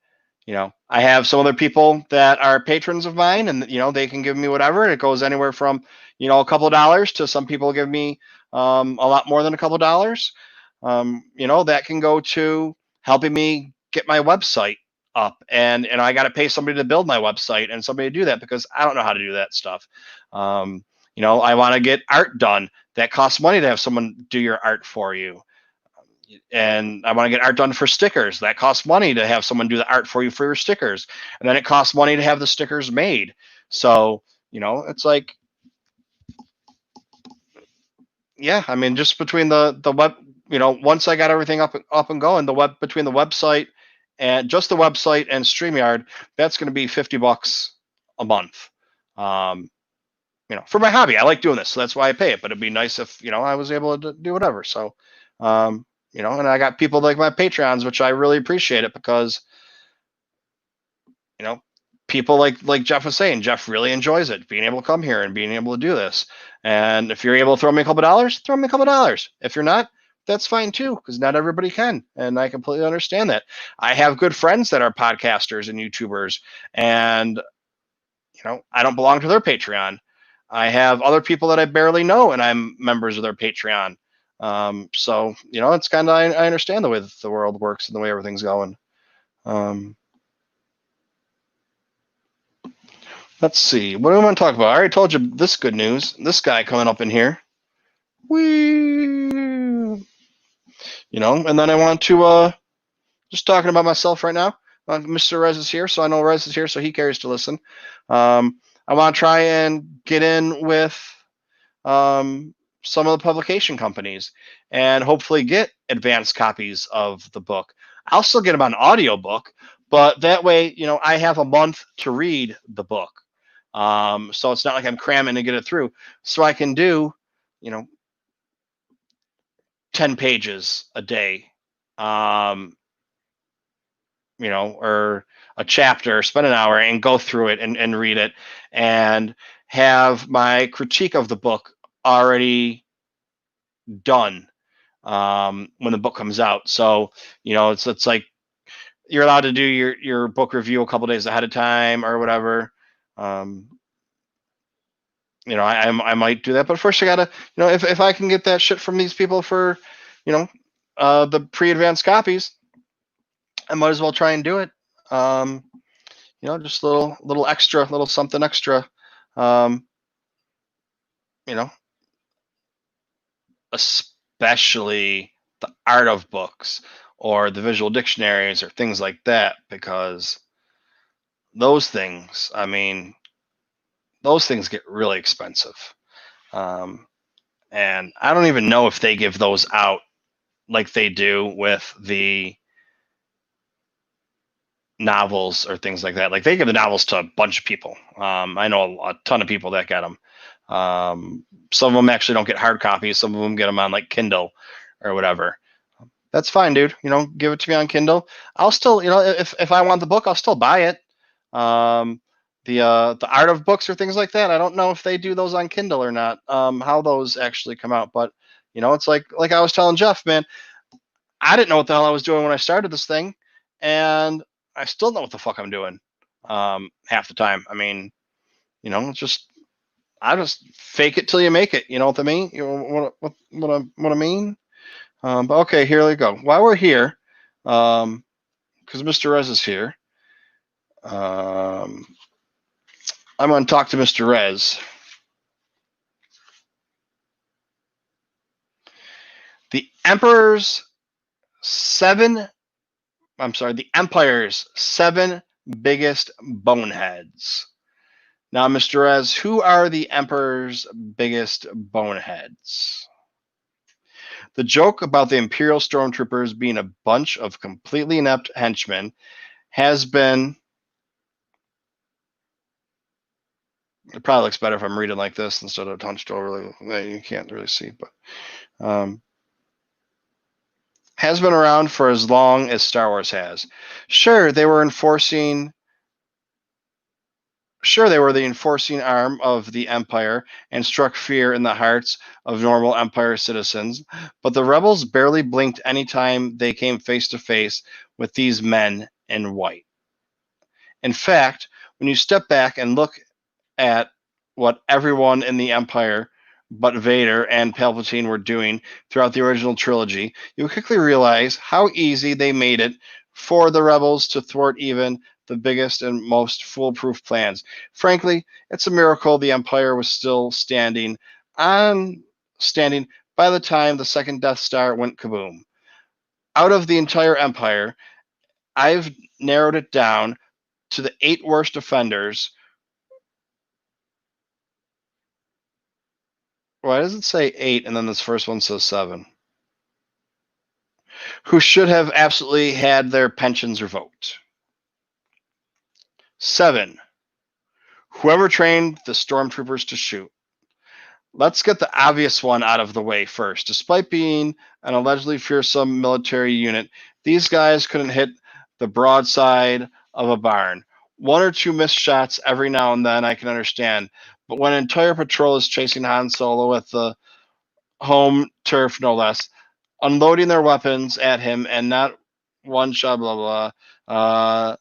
I have some other people that are patrons of mine, and, they can give me whatever. It goes anywhere from, a couple of dollars to some people give me a lot more than a couple of dollars. That can go to helping me get my website up. And I got to pay somebody to build my website and somebody to do that because I don't know how to do that stuff. I want to get art done. That costs money to have someone do your art for you. And I want to get art done for stickers. That costs money to have someone do the art for you for your stickers. And then it costs money to have the stickers made. So, it's like, yeah, I mean, just between the web, once I got everything up and going, between the website and just the website and StreamYard, that's going to be $50 a month. For my hobby. I like doing this, so that's why I pay it. But it'd be nice if, I was able to do whatever. So, and I got people like my Patreons, which I really appreciate it because, people like Jeff was saying, Jeff really enjoys it, being able to come here and being able to do this. And if you're able to throw me a couple dollars, throw me a couple dollars. If you're not, that's fine too, because not everybody can. And I completely understand that. I have good friends that are podcasters and YouTubers, and, I don't belong to their Patreon. I have other people that I barely know, and I'm members of their Patreon. So, it's kind of, I understand the way that the world works and the way everything's going. Let's see. What do I want to talk about? I already told you this good news. This guy coming up in here. Whee! And then I want to, just talking about myself right now. Mr. Rez is here, so I know Rez is here, so he cares to listen. I want to try and get in with some of the publication companies and hopefully get advanced copies of the book. I'll still get them on audiobook, but that way, I have a month to read the book. So it's not like I'm cramming to get it through. So I can do, 10 pages a day, or a chapter, spend an hour and go through it and read it and have my critique of the book already done when the book comes out. So, it's like you're allowed to do your book review a couple days ahead of time or whatever. I might do that. But first, I gotta, if I can get that shit from these people for, the pre-advanced copies, I might as well try and do it. Just a little extra, little something extra. Um, Especially the art of books or the visual dictionaries or things like that, because those things, those things get really expensive. And I don't even know if they give those out like they do with the novels or things like that. Like they give the novels to a bunch of people. I know a ton of people that get them. Some of them actually don't get hard copies. Some of them get them on like Kindle or whatever. That's fine, dude. Give it to me on Kindle. I'll still, if I want the book, I'll still buy it. The art of books or things like that, I don't know if they do those on Kindle or not. How those actually come out, but it's like I was telling Jeff, man, I didn't know what the hell I was doing when I started this thing, and I still know what the fuck I'm doing. Half the time. It's just I just fake it till you make it. You know what I mean? What I mean? But okay, here we go. While we're here, because Mr. Rez is here, I'm going to talk to Mr. Rez. The Empire's 7 biggest boneheads. Now, Mr. Rez, who are the Emperor's biggest boneheads? The joke about the Imperial Stormtroopers being a bunch of completely inept henchmen has been... It probably looks better if I'm reading like this instead of hunched over. You can't really see, but... has been around for as long as Star Wars has. Sure, they were the enforcing arm of the Empire and struck fear in the hearts of normal Empire citizens, but the rebels barely blinked any time they came face to face with these men in white. In fact, when you step back and look at what everyone in the Empire but Vader and Palpatine were doing throughout the original trilogy, you quickly realize how easy they made it for the rebels to thwart even the biggest and most foolproof plans. Frankly, it's a miracle the Empire was still standing by the time the second Death Star went kaboom. Out of the entire Empire, I've narrowed it down to the 8 worst offenders. Why does it say 8 and then this first one says 7? Who should have absolutely had their pensions revoked. 7. Whoever trained the stormtroopers to shoot. Let's get the obvious one out of the way first. Despite being an allegedly fearsome military unit, these guys couldn't hit the broadside of a barn. 1 or 2 missed shots every now and then I can understand, but when an entire patrol is chasing Han Solo with the home turf, no less, unloading their weapons at him and not one shot, blah, blah,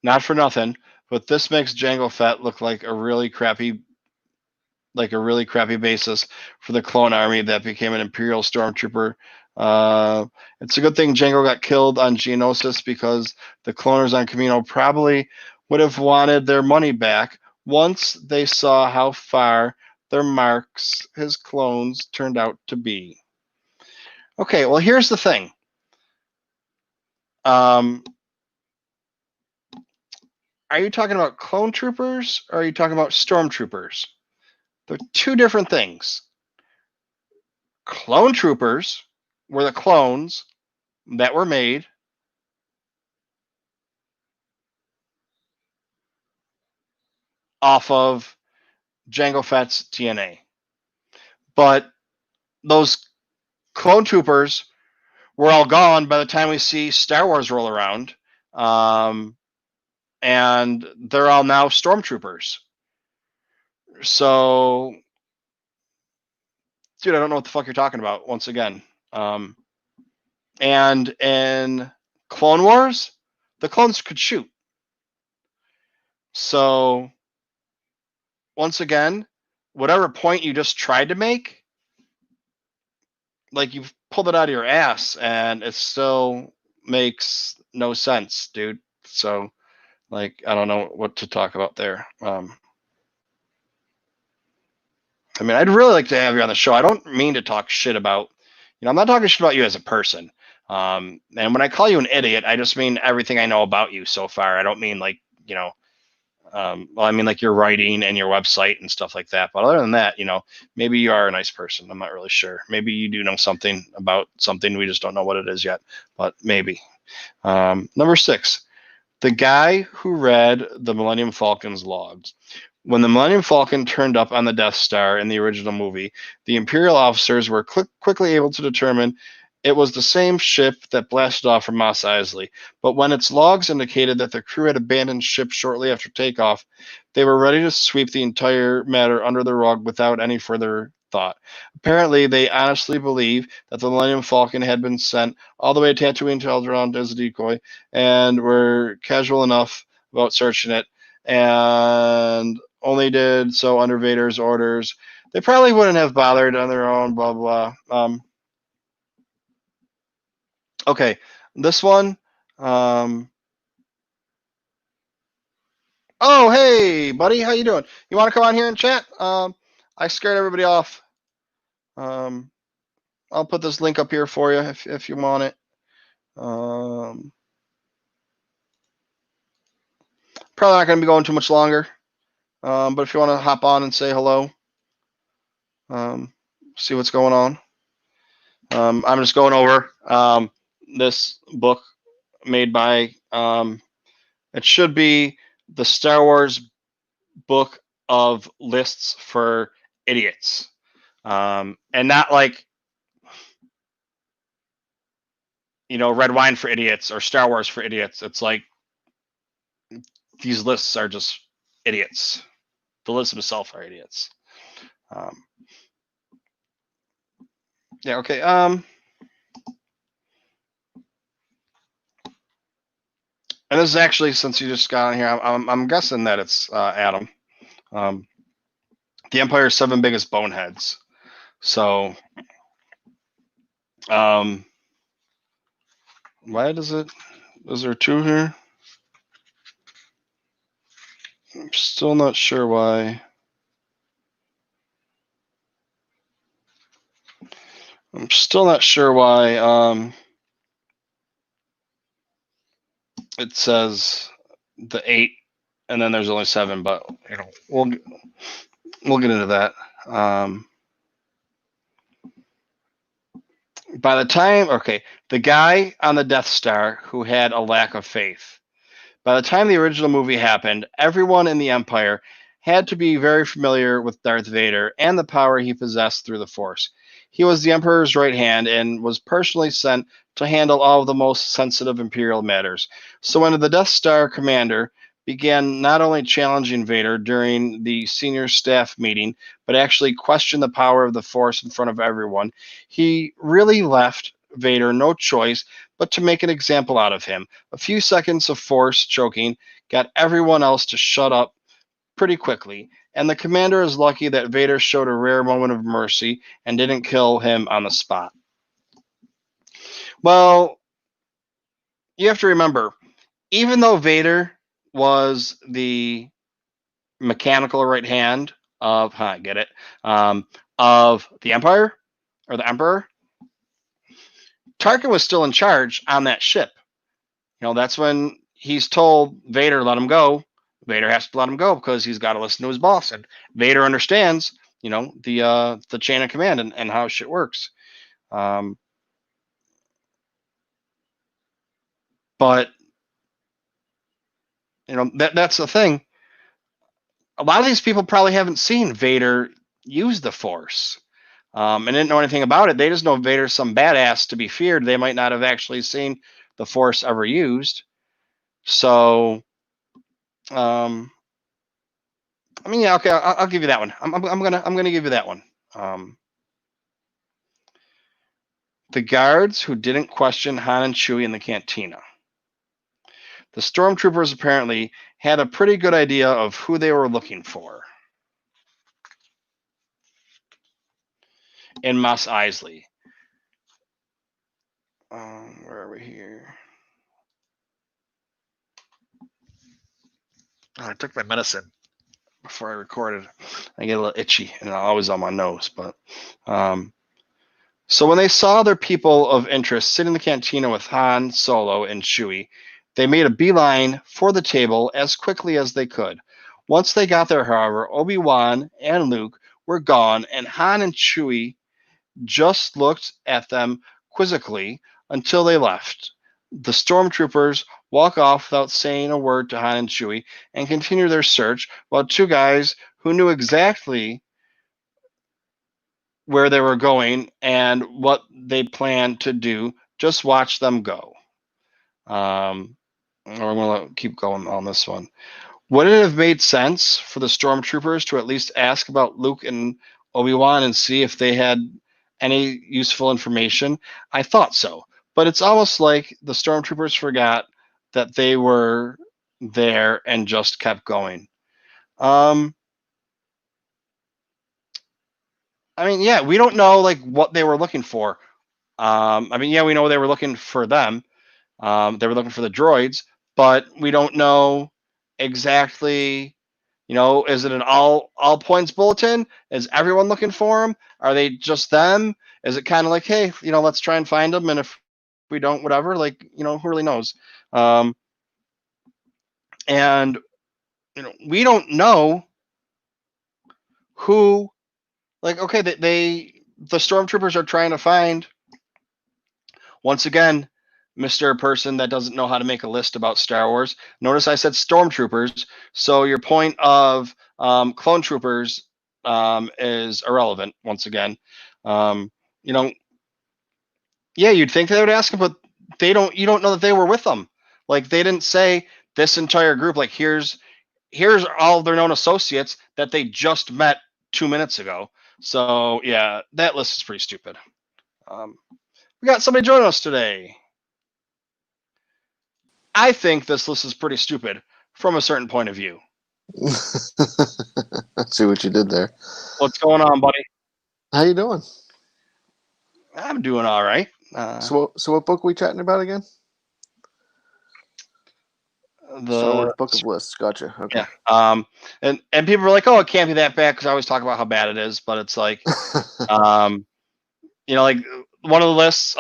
not for nothing, but this makes Jango Fett look like a really crappy basis for the clone army that became an Imperial Stormtrooper. It's a good thing Jango got killed on Geonosis, because the cloners on Kamino probably would have wanted their money back once they saw how far their marks his clones turned out to be. Okay, well, here's the thing. Are you talking about clone troopers or are you talking about stormtroopers? They're 2 different things. Clone troopers were the clones that were made off of Jango Fett's DNA. But those clone troopers were all gone by the time we see Star Wars roll around. And they're all now stormtroopers. So, dude, I don't know what the fuck you're talking about, once again. And in Clone Wars, the clones could shoot. So, once again, whatever point you just tried to make, like you've pulled it out of your ass, and it still makes no sense, dude. So, like, I don't know what to talk about there. I mean, I'd really like to have you on the show. I don't mean to talk shit about, I'm not talking shit about you as a person. And when I call you an idiot, I just mean everything I know about you so far. I don't mean like, well, I mean like your writing and your website and stuff like that. But other than that, maybe you are a nice person. I'm not really sure. Maybe you do know something about something. We just don't know what it is yet, but maybe. Number 6, the guy who read the Millennium Falcon's logs. When the Millennium Falcon turned up on the Death Star in the original movie, the Imperial officers were quickly able to determine it was the same ship that blasted off from Mos Eisley. But when its logs indicated that the crew had abandoned ship shortly after takeoff, they were ready to sweep the entire matter under the rug without any further thought. Apparently, they honestly believe that the Millennium Falcon had been sent all the way to Tatooine to Alderaan as a decoy, and were casual enough about searching it, and only did so under Vader's orders. They probably wouldn't have bothered on their own, blah, blah. Okay, this one. Oh, hey, buddy, how you doing? You want to come on here and chat? I scared everybody off. I'll put this link up here for you if you want it. Probably not going to be going too much longer. But if you want to hop on and say hello, see what's going on. I'm just going over this book made by, it should be the Star Wars book of lists for idiots. And not like, red wine for idiots or Star Wars for idiots. It's like these lists are just idiots. The lists themselves are idiots. Yeah, okay. And this is actually, since you just got on here, I'm guessing that it's Adam. The Empire's 7 biggest boneheads. So, why is there 2 here? I'm still not sure why. It says the 8, and then there's only 7, but we'll get into that. By the time, the guy on the Death Star who had a lack of faith. By the time the original movie happened, everyone in the Empire had to be very familiar with Darth Vader and the power he possessed through the Force. He was the Emperor's right hand and was personally sent to handle all of the most sensitive Imperial matters. So when the Death Star commander began not only challenging Vader during the senior staff meeting, but actually questioned the power of the Force in front of everyone, he really left Vader no choice but to make an example out of him. A few seconds of Force choking got everyone else to shut up pretty quickly, and the commander is lucky that Vader showed a rare moment of mercy and didn't kill him on the spot. Well, you have to remember, even though Vader was the mechanical right hand of, of the Empire, or the Emperor, Tarkin was still in charge on that ship. That's when he's told Vader, let him go. Vader has to let him go because he's got to listen to his boss. And Vader understands, the chain of command and how shit works. But, that's the thing. A lot of these people probably haven't seen Vader use the Force. And didn't know anything about it. They just know Vader's some badass to be feared. They might not have actually seen the Force ever used. So, I'll give you that one. I'm gonna give you that one. The guards who didn't question Han and Chewie in the cantina. The stormtroopers apparently had a pretty good idea of who they were looking for. in Mos Eisley. Where are we here? Oh, I took my medicine before I recorded. I get a little itchy, and I'm always on my nose. But so when they saw their people of interest sit in the cantina with Han, Solo, and Chewie, they made a beeline for the table as quickly as they could. Once they got there, however, Obi-Wan and Luke were gone, and Han and Chewie just looked at them quizzically until they left. The stormtroopers walk off without saying a word to Han and Chewie and continue their search, while two guys who knew exactly where they were going and what they planned to do just watch them go. I'm going to keep going on this one. Would it have made sense for the stormtroopers to at least ask about Luke and Obi-Wan and see if they had any useful information? I thought so, but it's almost like the stormtroopers forgot that they were there and just kept going. I mean, yeah, we don't know like what they were looking for. I mean, yeah, we know they were looking for them. They were looking for the droids, but we don't know exactly. You know, is it an all points bulletin? Is everyone looking for them? Are they just them? Is it kind of like, hey, you know, let's try and find them, and if we don't, whatever. Like, you know, who really knows? And you know, we don't know who. Like, okay, the stormtroopers are trying to find. Once again, Mr. Person that doesn't know how to make a list about Star Wars. Notice I said stormtroopers. So your point of clone troopers is irrelevant once again. You know, yeah, you'd think they would ask them, but they don't. You don't know that they were with them. Like they didn't say this entire group. Like here's all their known associates that they just met 2 minutes ago. So yeah, that list is pretty stupid. We got somebody joining us today. I think this list is pretty stupid from a certain point of view. I see what you did there. What's going on, buddy? How you doing? I'm doing all right. So what book are we chatting about again? The Star Wars Book of Lists. Gotcha. Okay. Yeah. And people are like, oh, it can't be that bad because I always talk about how bad it is, but it's like, you know, like one of the lists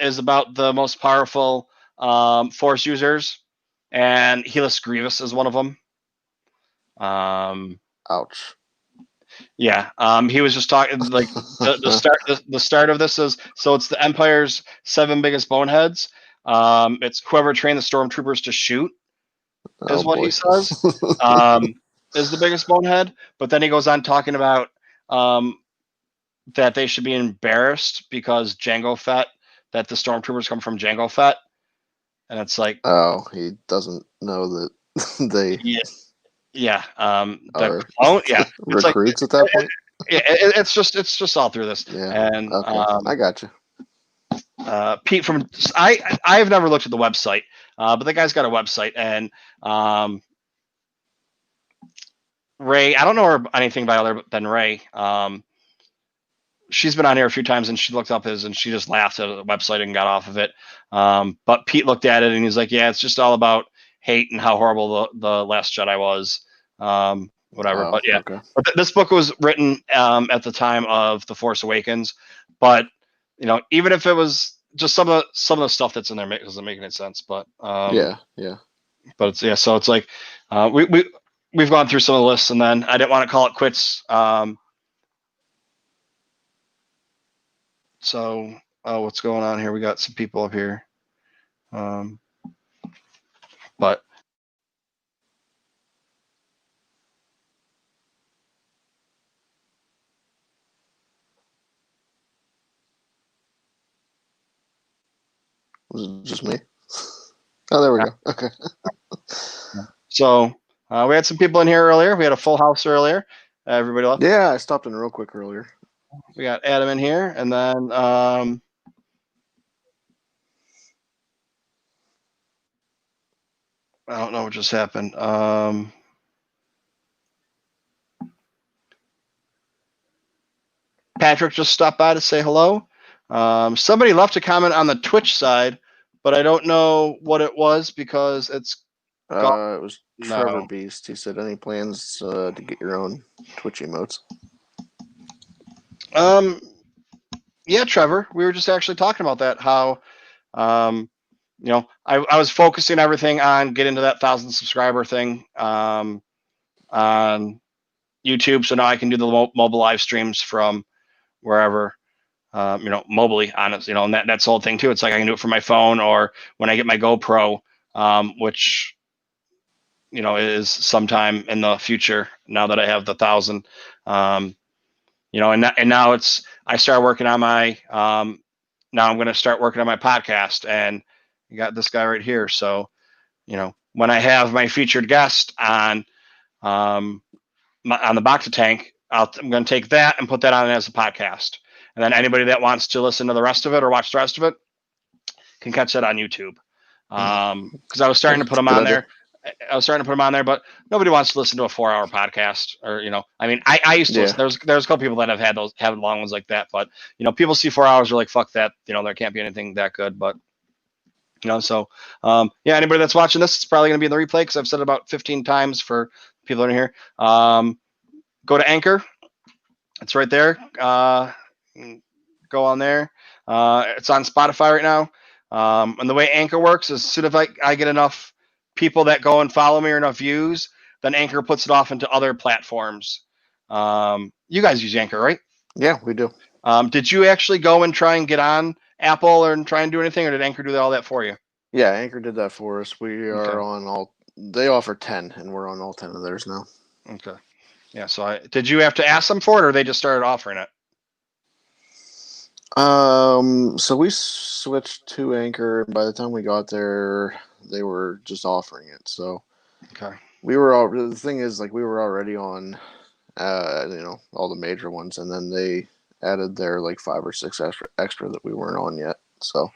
is about the most powerful Force users, and he lists Grievous as one of them. Ouch. Yeah. He was just talking like the start of this is so it's the Empire's 7 biggest boneheads. It's whoever trained the stormtroopers to shoot is what he says. Is the biggest bonehead, but then he goes on talking about that they should be embarrassed because Jango Fett, that the stormtroopers come from Jango Fett, and it's like, oh, he doesn't know that they yeah are yeah recruits at that point. Yeah, it's just all through this. Yeah, and okay. I got you. Pete from I've never looked at the website, but the guy's got a website, and Ray, I don't know her anything about other than Ray. She's been on here a few times, and she looked up his, and she just laughed at the website and got off of it. But Pete looked at it, and he's like, "Yeah, it's just all about hate and how horrible the Last Jedi was." Whatever. Oh, but yeah, okay. but this book was written at the time of The Force Awakens. But you know, even if it was just some of the stuff that's in there doesn't make any sense. But yeah. But it's so it's like we've gone through some of the lists, and then I didn't want to call it quits. So what's going on here? We got some people up here, but Was it just me? Oh, there we go. Okay. So we had some people in here earlier. We had a full house earlier. Everybody left. Yeah, I stopped in real quick earlier. We got Adam in here, and then I don't know what just happened. Patrick just stopped by to say hello. Somebody left a comment on the Twitch side, but I don't know what it was because it's gone. It was Trevor Beast. He said, "Any plans to get your own Twitch emotes?" Yeah, Trevor. We were just actually talking about that. How, I was focusing everything on getting to that 1,000 subscriber thing on YouTube, so now I can do the mobile live streams from wherever. Mobily, honestly, and that's the whole thing too. It's like I can do it from my phone or when I get my GoPro, which, is sometime in the future now that I have the 1,000. And now I started working on my, now I'm going to start working on my podcast, and you got this guy right here. So, when I have my featured guest on the Bacta tank, I'm going to take that and put that on as a podcast. And then anybody that wants to listen to the rest of it or watch the rest of it can catch that on YouTube. Because I was starting to put them on there. But nobody wants to listen to a 4-hour podcast. Or, I used to listen. There's a couple people that have long ones like that. But, people see 4 hours, are like, fuck that. There can't be anything that good. But, anybody that's watching this, it's probably going to be in the replay because I've said it about 15 times for people that are here. Go to Anchor. It's right there. Go on there. It's on Spotify right now. And the way Anchor works is as soon as I get enough people that go and follow me or enough views, then Anchor puts it off into other platforms. You guys use Anchor, right? Yeah, we do. Did you actually go and try and get on Apple or try and do anything, or did Anchor do all that for you? Yeah, Anchor did that for us. We are on all. They offer 10, and we're on all 10 of theirs now. Okay. Yeah. So did you have to ask them for it, or they just started offering it? So we switched to Anchor, and by the time we got there, they were just offering it. So, okay. The thing is, like, we were already on, all the major ones, and then they added their, like, 5 or 6 extra that we weren't on yet. So,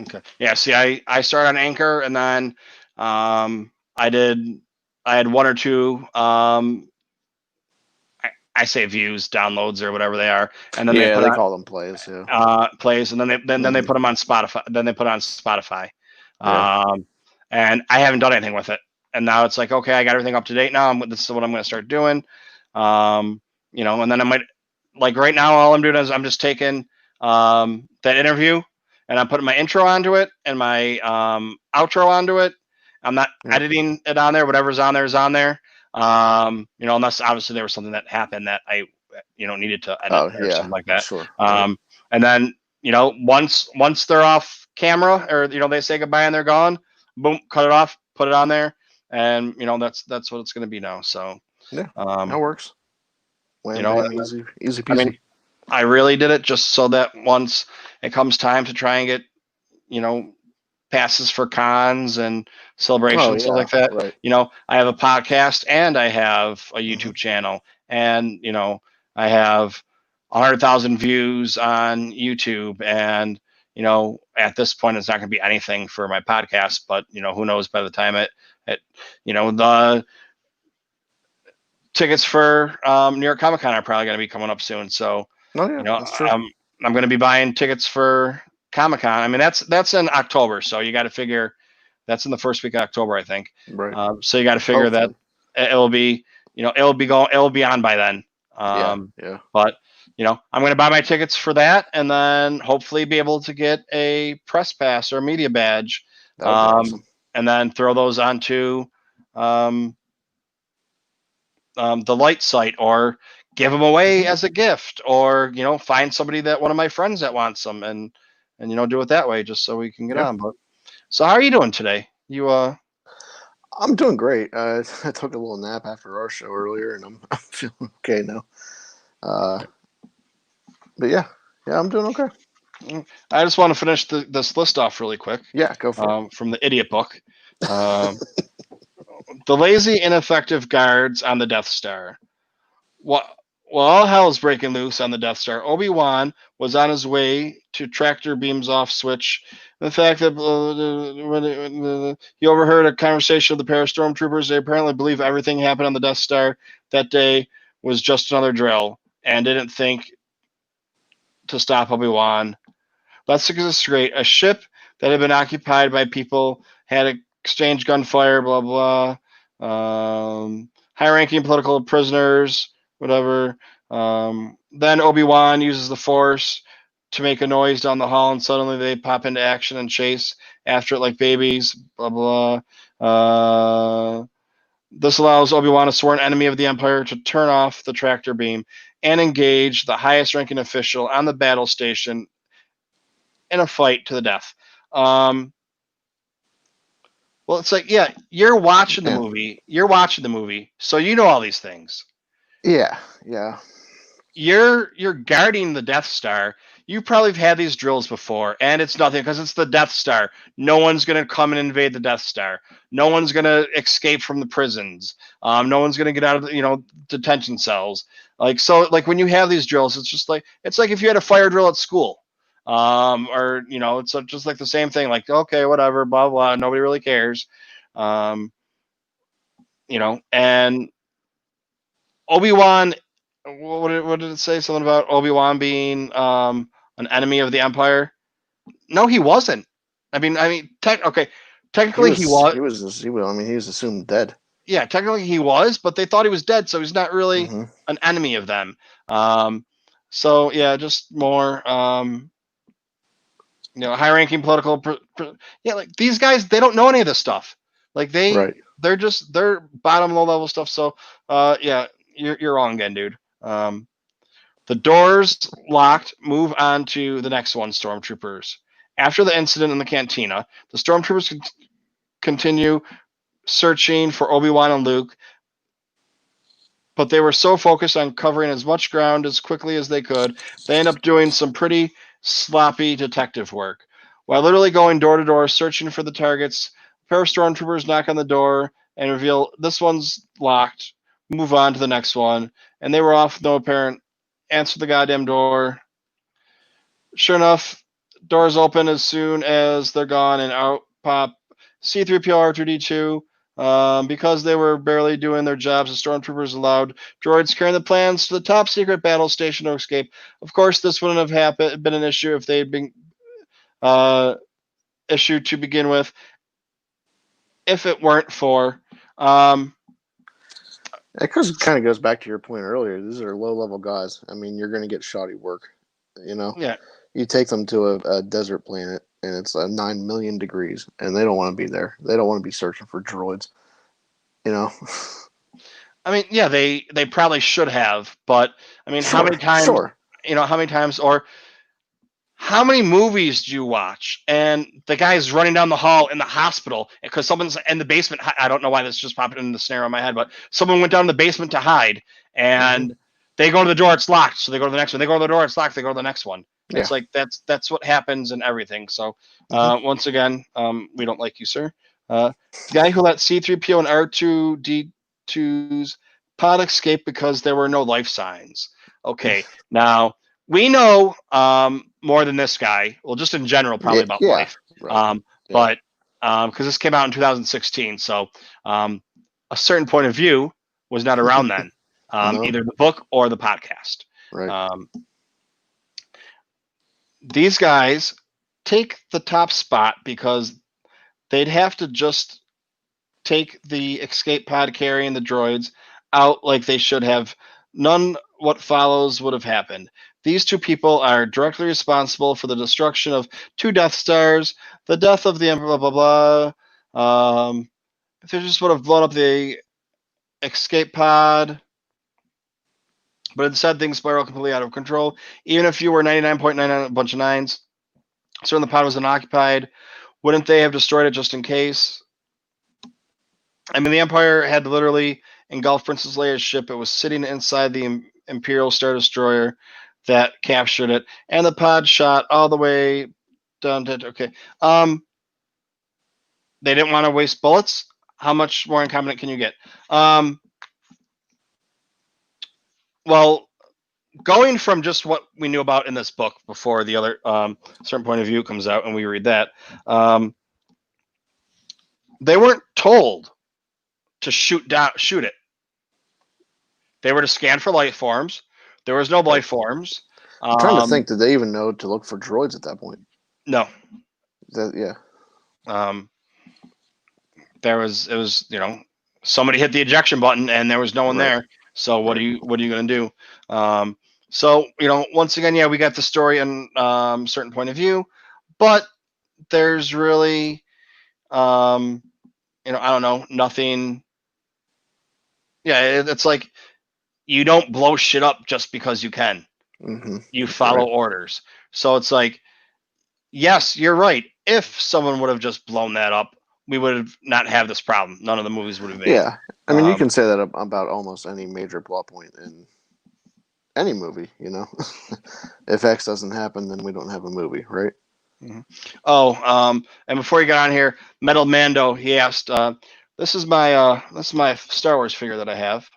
okay. Yeah. See, I started on Anchor, and then, I had 1 or 2, I say views, downloads, or whatever they are, and then they call them plays. Yeah. Plays, and then they put them on Spotify. Then they put it on Spotify, and I haven't done anything with it. And now it's like, okay, I got everything up to date now. This is what I'm going to start doing. And then I might, like right now, all I'm doing is I'm just taking that interview and I'm putting my intro onto it and my outro onto it. I'm not editing it on there. Whatever's on there is on there. Unless obviously there was something that happened that I, needed to edit or something like that. Sure. And then, once they're off camera or, they say goodbye and they're gone, boom, cut it off, put it on there. And, that's what it's going to be now. So, yeah, that works. Easy peasy. I mean, I really did it just so that once it comes time to try and get, passes for cons and celebrations and stuff like that. Right. I have a podcast and I have a YouTube channel, and I have 100,000 views on YouTube, and at this point it's not going to be anything for my podcast, but who knows, by the time the tickets for New York Comic Con are probably going to be coming up soon. So that's true. I'm going to be buying tickets for Comic Con. I mean, that's in October, so you got to figure that's in the first week of October, I think. Right. So you got to figure that it'll be it'll be on by then. Yeah. But I'm going to buy my tickets for that, and then hopefully be able to get a press pass or a media badge, awesome. and then throw those onto the Light site, or give them away as a gift, or find somebody that one of my friends that wants them, and do it that way, just so we can get on. But so, how are you doing today? I'm doing great. I took a little nap after our show earlier, and I'm feeling okay now. But yeah, I'm doing okay. I just want to finish this list off really quick. Yeah, go for it. From the idiot book. The lazy, ineffective guards on the Death Star. While all hell is breaking loose on the Death Star, Obi-Wan was on his way to tractor beams off switch. The fact that he overheard a conversation of the pair of stormtroopers, they apparently believe everything happened on the Death Star that day was just another drill, and didn't think to stop Obi-Wan. Let's great. A ship that had been occupied by people had exchanged gunfire, blah, blah. High-ranking political prisoners, whatever. Then Obi-Wan uses the Force to make a noise down the hall, and suddenly they pop into action and chase after it like babies, blah, blah. This allows Obi-Wan, a sworn enemy of the Empire, to turn off the tractor beam and engage the highest-ranking official on the battle station in a fight to the death. Well, it's like, yeah, you're watching the movie. You're watching the movie, so you know all these things. Yeah. You're guarding the Death Star. You probably have had these drills before, and it's nothing because it's the Death Star. No one's going to come and invade the Death Star. No one's going to escape from the prisons. No one's going to get out of the, detention cells. Like when you have these drills, it's like if you had a fire drill at school. It's just like the same thing. Like, okay, whatever, blah, blah. Nobody really cares. And Obi-Wan, what did it say? Something about Obi-Wan being an enemy of the Empire? No, he wasn't. Technically he was. He was assumed dead. Yeah, technically he was, but they thought he was dead, so he's not really an enemy of them. So yeah, just more high-ranking political. Like these guys, they don't know any of this stuff. Like they're bottom low-level stuff. So yeah, you're wrong again, dude. The doors locked. Move on to the next one, Stormtroopers. After the incident in the cantina, the Stormtroopers continue searching for Obi-Wan and Luke, but they were so focused on covering as much ground as quickly as they could, they end up doing some pretty sloppy detective work. While literally going door to door searching for the targets, a pair of Stormtroopers knock on the door and reveal this one's locked. Move on to the next one, and they were off with no apparent answer the goddamn door. Sure enough, doors open as soon as they're gone, and out pop C-3PO, R2-D2. Because they were barely doing their jobs, the Stormtroopers allowed droids carrying the plans to the top secret battle station to escape. Of course, this wouldn't have been an issue if they'd been issued to begin with, if it weren't for. It kind of goes back to your point earlier. These are low-level guys. I mean, you're going to get shoddy work. Yeah. You take them to a desert planet, and it's 9 million degrees, and they don't want to be there. They don't want to be searching for droids. I mean, yeah, they probably should have, but I mean, how many times? Sure. How many times, or how many movies do you watch? And the guy's running down the hall in the hospital because someone's in the basement. I don't know why this just popped in the scenario in my head, but someone went down to the basement to hide, and they go to the door, it's locked. So they go to the next one. They go to the door, it's locked. They go to the next one. Yeah. It's like that's what happens in everything. So once again, we don't like you, sir. The guy who let C-3PO and R2-D2's pod escape because there were no life signs. Okay, now we know more than this guy. Well, just in general, probably about life. Right. But because this came out in 2016, so a certain point of view was not around then. Either the book or the podcast. Right. These guys take the top spot because they'd have to just take the escape pod carrying the droids out like they should have. None what follows would have happened. These two people are directly responsible for the destruction of 2 Death Stars, the death of the Emperor, blah, blah, blah. If they just would have blown up the escape pod, but instead things spiral completely out of control. Even if you were 99.99, a bunch of 9s, certain the pod was unoccupied, wouldn't they have destroyed it just in case? I mean, the Empire had literally engulfed Princess Leia's ship. It was sitting inside the Imperial Star Destroyer that captured it, and the pod shot all the way down to okay. They didn't want to waste bullets. How much more incompetent can you get? Well, going from just what we knew about in this book before the other certain point of view comes out and we read that, they weren't told to shoot it. They were to scan for life forms. There was no life forms. I'm trying to think. Did they even know to look for droids at that point? No. Yeah. It was somebody hit the ejection button and there was no one there. So what are you going to do? So once again, yeah, we got the story in certain point of view, but there's really I don't know, nothing. Yeah, it's like you don't blow shit up just because you can. Mm-hmm. You follow orders. So it's like, yes, you're right. If someone would have just blown that up, we would have not have this problem. None of the movies would have made. Yeah, I mean, you can say that about almost any major plot point in any movie. If X doesn't happen, then we don't have a movie, right? Mm-hmm. Oh, and before you got on here, Metal Mando, he asked, this is my Star Wars figure that I have.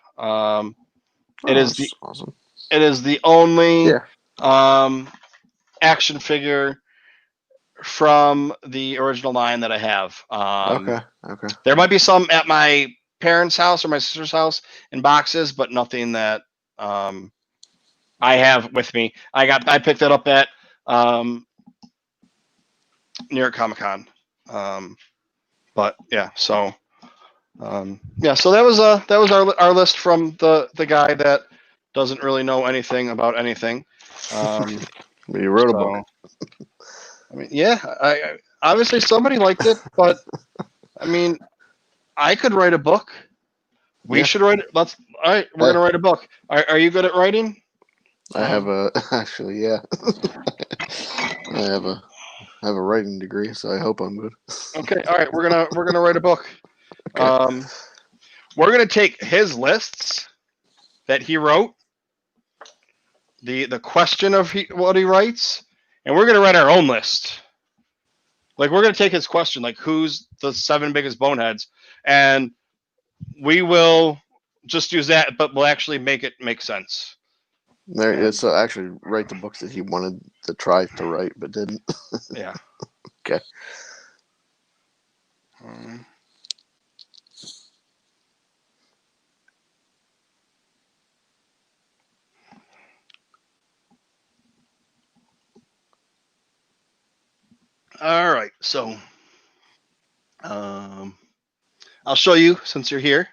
It is awesome. It is the only action figure from the original line that I have. Okay. There might be some at my parents' house or my sister's house in boxes, but nothing that I have with me. I picked it up at New York Comic Con. But yeah, so so that was our list from the guy that doesn't really know anything about anything. You wrote a book. I mean, yeah, I obviously somebody liked it, but I mean, I could write a book. We should write it. All right, we're gonna write a book. Are you good at writing? I have actually, yeah. I have a writing degree, so I hope I'm good. Okay, all right, we're gonna write a book. Okay. We're gonna take his lists that he wrote, the question of what he writes, and we're gonna write our own list. Like, we're gonna take his question, like, who's the 7 biggest boneheads, and we will just use that, but we'll actually make it make sense. It's actually write the books that he wanted to try to write, but didn't. Yeah. Okay. All right, so I'll show you, since you're here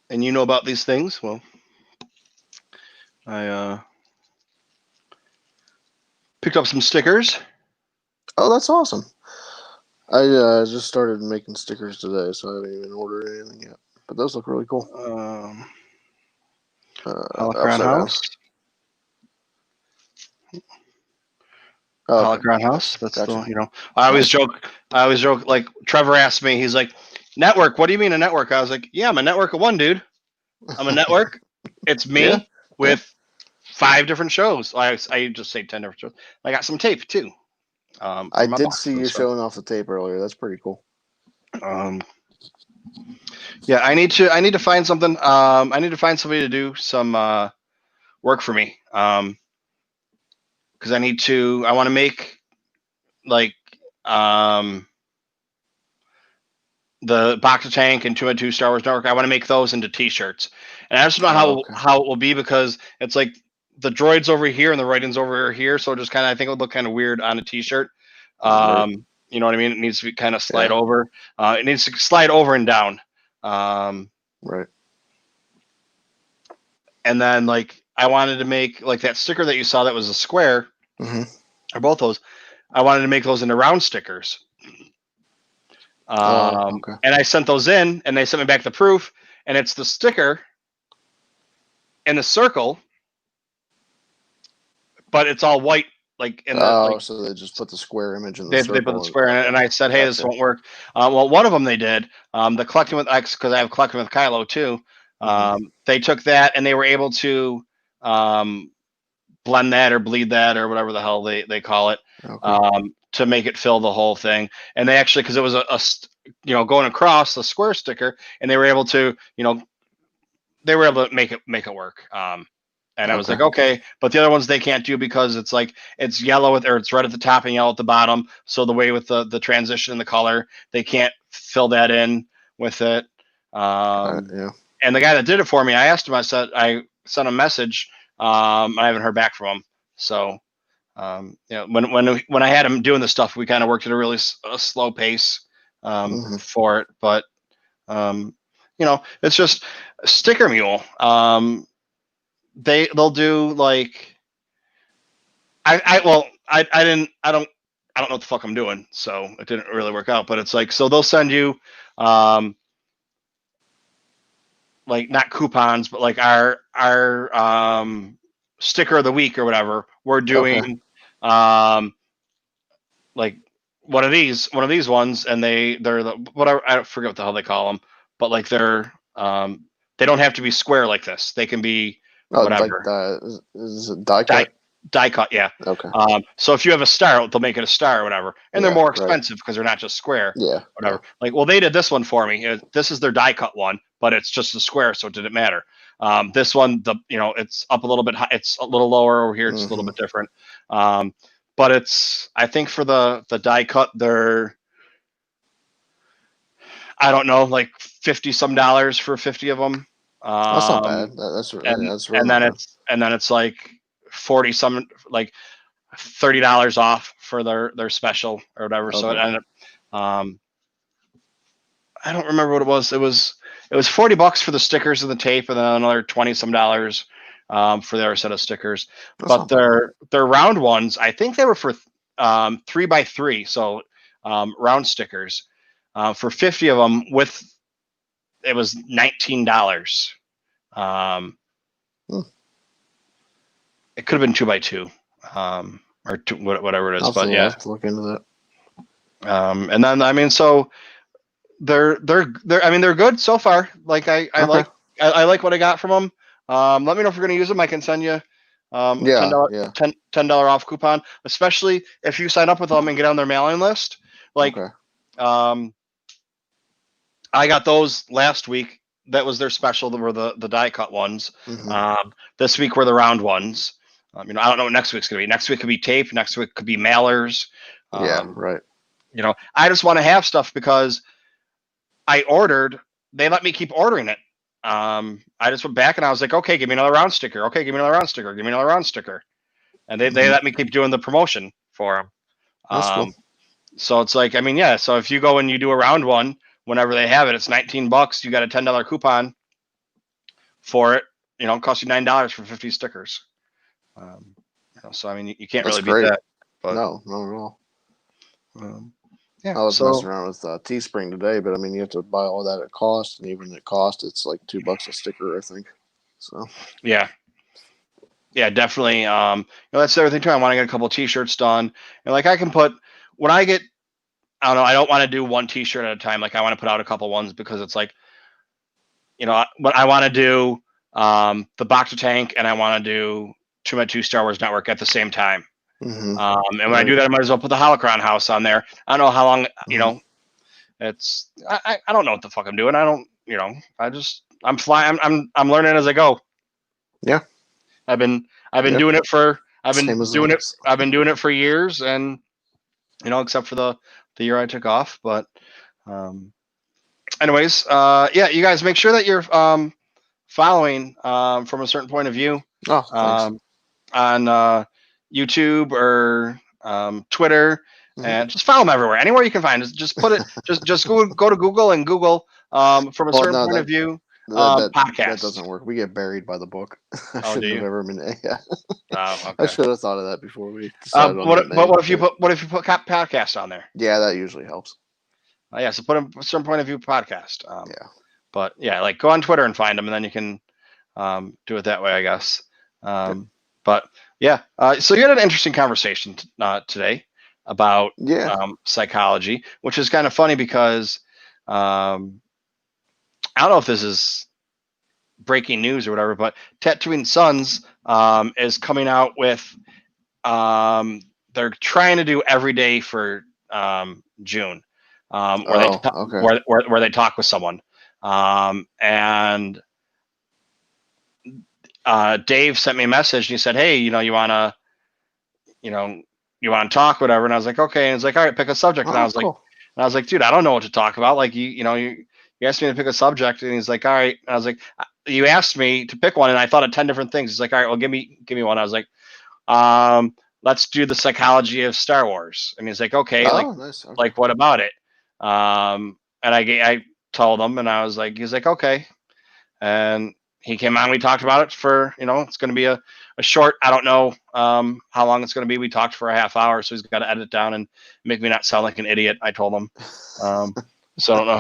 and you know about these things. Well, I picked up some stickers. Oh, that's awesome. I just started making stickers today, so I haven't even ordered anything yet. But those look really cool. Holocron House. Holocron House. That's gotcha. I always joke. Like, Trevor asked me, he's like, network, what do you mean a network? I was like, yeah, I'm a network of one, dude. I'm a network. It's me with 5 different shows. I just say 10 different shows. I got some tape too. I did see you showing off the tape earlier. That's pretty cool. Yeah, I need to find something. I need to find somebody to do some work for me. Because I want to make, like, the Bacta tank and TooMedToo's Star Wars Network. I want to make those into T-shirts, and I just don't know how it will be, because it's like the droid's over here and the writing's over here, so just kind of, I think it would look kind of weird on a T-shirt. Right. You know what I mean? It needs to be kind of slide over. It needs to slide over and down. Right. And then, like, I wanted to make, like, that sticker that you saw that was a square, or both those. I wanted to make those into round stickers. And I sent those in, and they sent me back the proof, and it's the sticker in the circle, but it's all white, like, in the so they just put the square image in the circle. They put the square in it, and I said, hey, this won't work. Well, one of them they did. The Collecting with X, because I have Collecting with Kylo too. They took that and they were able to blend that or bleed that or whatever the hell they call it, to make it fill the whole thing. And they actually, because it was a going across the square sticker, and they were able to make it work. And I was like, okay, but the other ones they can't do, because it's like, it's yellow or it's red at the top and yellow at the bottom. So the way with the transition in the color, they can't fill that in with it. And the guy that did it for me, I asked him, I sent a message. I haven't heard back from him, So, when I had him doing this stuff, we kind of worked at a really slow pace for it. But it's just Sticker Mule. They'll do like I don't know what the fuck I'm doing, so it didn't really work out. But it's like, so they'll send you like not coupons, but like our sticker of the week or whatever. We're doing like one of these ones, and they're the whatever, I forget what the hell they call them, but like they're they don't have to be square like this. They can be whatever. Like is it die cut? Die cut, yeah. Okay. So if you have a star, they'll make it a star or whatever, and they're more expensive because they're not just square. Yeah. Whatever. Like, well, they did this one for me. This is their die cut one, but it's just a square, so it didn't matter. This one, it's up a little bit high. It's a little lower over here. It's a little bit different. But it's, I think for the die cut, they're, I don't know, like $50 some for 50 of them. That's not bad. That's really and then it's like 40 some, like $30 off for their special or whatever. Okay. So it ended up, I don't remember what it was. It was $40 for the stickers and the tape, and then another $20 some for the other set of stickers. That's but their round ones, I think they were for 3x3, so round stickers. For 50 of them, it was $19. It could have been 2x2, or whatever it is. But yeah, have to look into that. And then I mean, so they're good so far. Like I like what I got from them. Let me know if you're going to use them. I can send you $10 off coupon, especially if you sign up with them and get on their mailing list. Like, I got those last week. That was their special. That were the die cut ones. This week were the round ones. I don't know what next week's going to be. Next week could be tape. Next week could be mailers. Right. I just want to have stuff because I ordered. They let me keep ordering it. I just went back and I was like, okay, give me another round sticker. Okay, give me another round sticker. Give me another round sticker. And they let me keep doing the promotion for them. That's cool. So it's like, so if you go and you do a round one, whenever they have it, it's $19. You got a $10 coupon for it. It costs you $9 for 50 stickers. So you can't really beat that. But, no, not at all. I was messing around with Teespring today, but you have to buy all that at cost, and even at cost, it's like $2 a sticker, I think. So yeah, definitely. That's the other thing too. I want to get a couple of T-shirts done, and like I can put when I get, I don't know. I don't want to do one T-shirt at a time. Like I want to put out a couple ones because it's like, but I want to do the Bacta tank, and I want to do TooMedToo's Star Wars Network at the same time. And when I do that, I might as well put the Holocron House on there. I don't know how long, it's, I don't know what the fuck I'm doing. I don't, I'm flying. I'm learning as I go. Yeah. I've been doing it for, I've been doing it for years, and, except for the year I took off, but, anyways, you guys make sure that you're, following, from a certain point of view, on, YouTube or Twitter, and just follow them everywhere. Anywhere you can find it, just put it. just go to Google and Google from a certain point of view. Podcast. That doesn't work. We get buried by the book. I shouldn't have ever been. Yeah. Okay. I should have thought of that before we decided on what if you put podcast on there? Yeah, that usually helps. So put a certain point of view podcast. But like go on Twitter and find them, and then you can do it that way, I guess. But so you had an interesting conversation today about psychology, which is kind of funny because I don't know if this is breaking news or whatever, but Tattooing Sons is coming out with they're trying to do every day for June, where they talk with someone, and Dave sent me a message and he said, hey, you want to talk, whatever. And I was like, okay. And he's like, all right, pick a subject. And I was like, dude, I don't know what to talk about. Like, you asked me to pick a subject, and he's like, all right. And I was like, you asked me to pick one, and I thought of 10 different things. He's like, all right, well, give me one. I was like, let's do the psychology of Star Wars. And he's like, okay, nice. Okay. like what about it? And I told him, and I was like, he's like, okay. And he came on. We talked about it for, it's going to be a short. I don't know how long it's going to be. We talked for a half hour, so he's got to edit it down and make me not sound like an idiot. I told him. So I don't know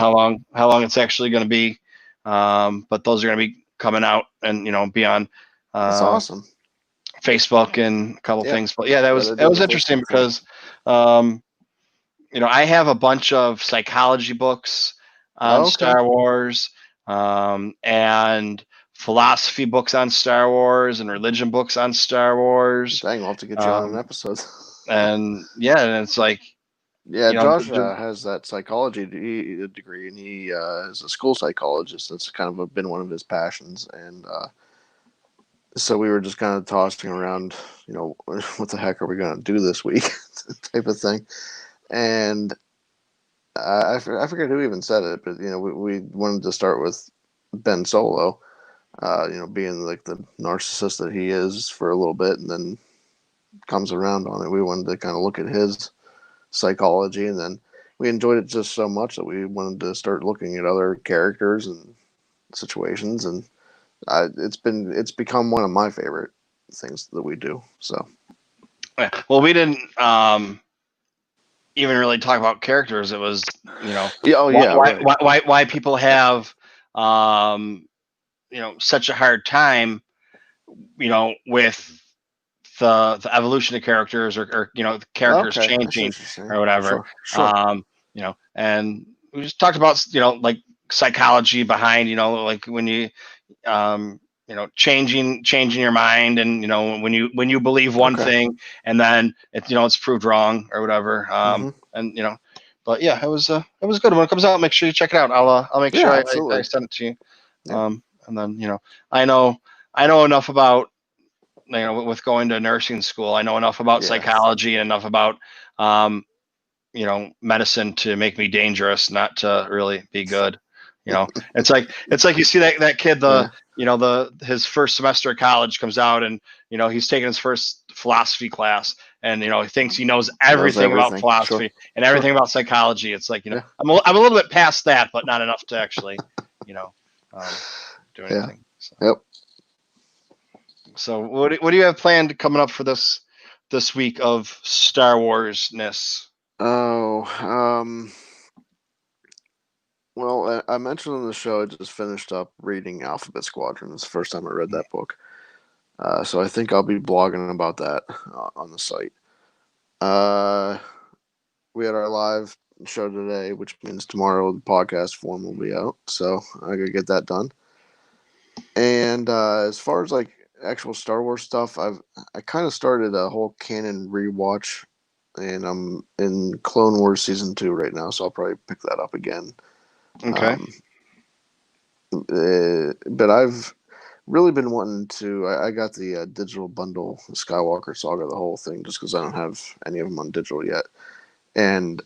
how long it's actually going to be. But those are going to be coming out and be on. That's awesome. Facebook and a couple things. But yeah, that was interesting because I have a bunch of psychology books on Star Wars, and philosophy books on Star Wars, and religion books on Star Wars. Dang, we'll have to get you on an episode. And it's like, Josh has that psychology degree, and he is a school psychologist. That's kind of been one of his passions, and so we were just kind of tossing around, what the heck are we going to do this week, type of thing. And I forget who even said it, but we wanted to start with Ben Solo, being like the narcissist that he is for a little bit, and then comes around on it. We wanted to kind of look at his psychology, and then we enjoyed it just so much that we wanted to start looking at other characters and situations, and it's become one of my favorite things that we do. So, well, we didn't even really talk about characters. It was, why people have, such a hard time, with the evolution of characters or characters changing or whatever. Sure. And we just talked about, like psychology behind, like when you, changing your mind, and when you believe one thing and then it's proved wrong or whatever. And but yeah, it was good. When it comes out, make sure you check it out. I'll make sure I send it to you. Yeah. And then I know enough about with going to nursing school. I know enough about psychology and enough about medicine to make me dangerous, not to really be good. It's like you see that kid, his first semester of college comes out, and he's taking his first philosophy class, and he thinks he knows everything about philosophy and everything about psychology. It's like I'm a little bit past that, but not enough to actually do anything. So. Yep. So what do you have planned coming up for this week of Star Wars-ness? Well, I mentioned on the show I just finished up reading Alphabet Squadron. It's the first time I read that book. So I think I'll be blogging about that on the site. We had our live show today, which means tomorrow the podcast form will be out. So I gotta get that done. And as far as like actual Star Wars stuff, I kind of started a whole canon rewatch, and I'm in Clone Wars season 2 right now, so I'll probably pick that up again. Okay. But I've really been wanting to. I got the digital bundle, Skywalker Saga, the whole thing, just because I don't have any of them on digital yet, and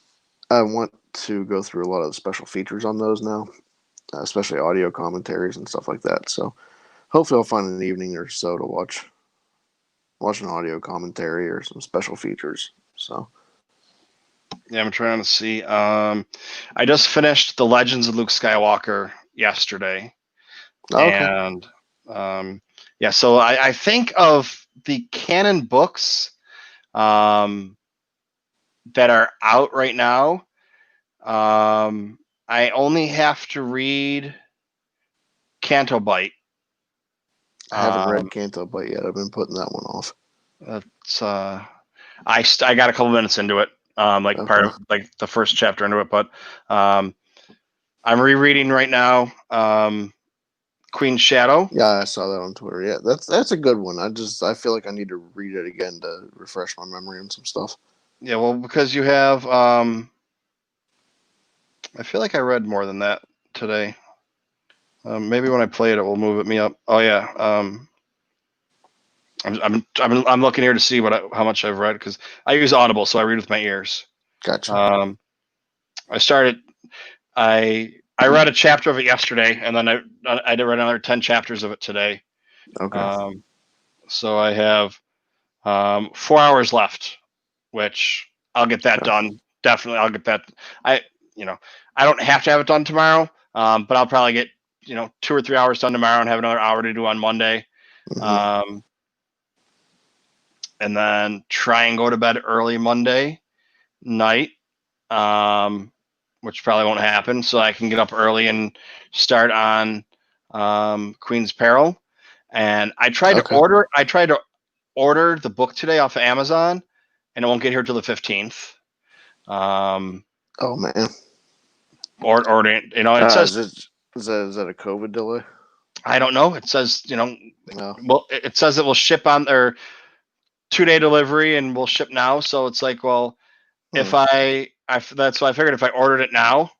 I want to go through a lot of the special features on those now, especially audio commentaries and stuff like that. So hopefully I'll find an evening or so to watch an audio commentary or some special features. So. Yeah, I'm trying to see. I just finished The Legends of Luke Skywalker yesterday. Okay. And so I think of the canon books that are out right now. I only have to read Canto Bight. I haven't read Canto Bight yet. I've been putting that one off. That's I got a couple minutes into it. Part of like the first chapter into it, but I'm rereading right now Queen's Shadow. Yeah, I saw that on Twitter. Yeah, that's a good one. I feel like I need to read it again to refresh my memory on some stuff. Yeah, well, because you have I feel like I read more than that today. Maybe when I play it, it will move me up. Oh yeah. I'm looking here to see how much I've read, because I use Audible, so I read with my ears. Gotcha. I read a chapter of it yesterday, and then I did read another 10 chapters of it today. Okay. So I have 4 hours left, which I'll get that done. Definitely, I'll get that. I don't have to have it done tomorrow, but I'll probably get 2 or 3 hours done tomorrow and have another hour to do on Monday. And then try and go to bed early Monday night, which probably won't happen. So I can get up early and start on Queen's Peril. And I tried to order the book today off of Amazon, and it won't get here till the 15th. Oh man. Or it says is that a COVID delay? I don't know. It says No. well, it says it will ship on their 2-day delivery and will ship now. So it's like, well, if that's why I figured if I ordered it now,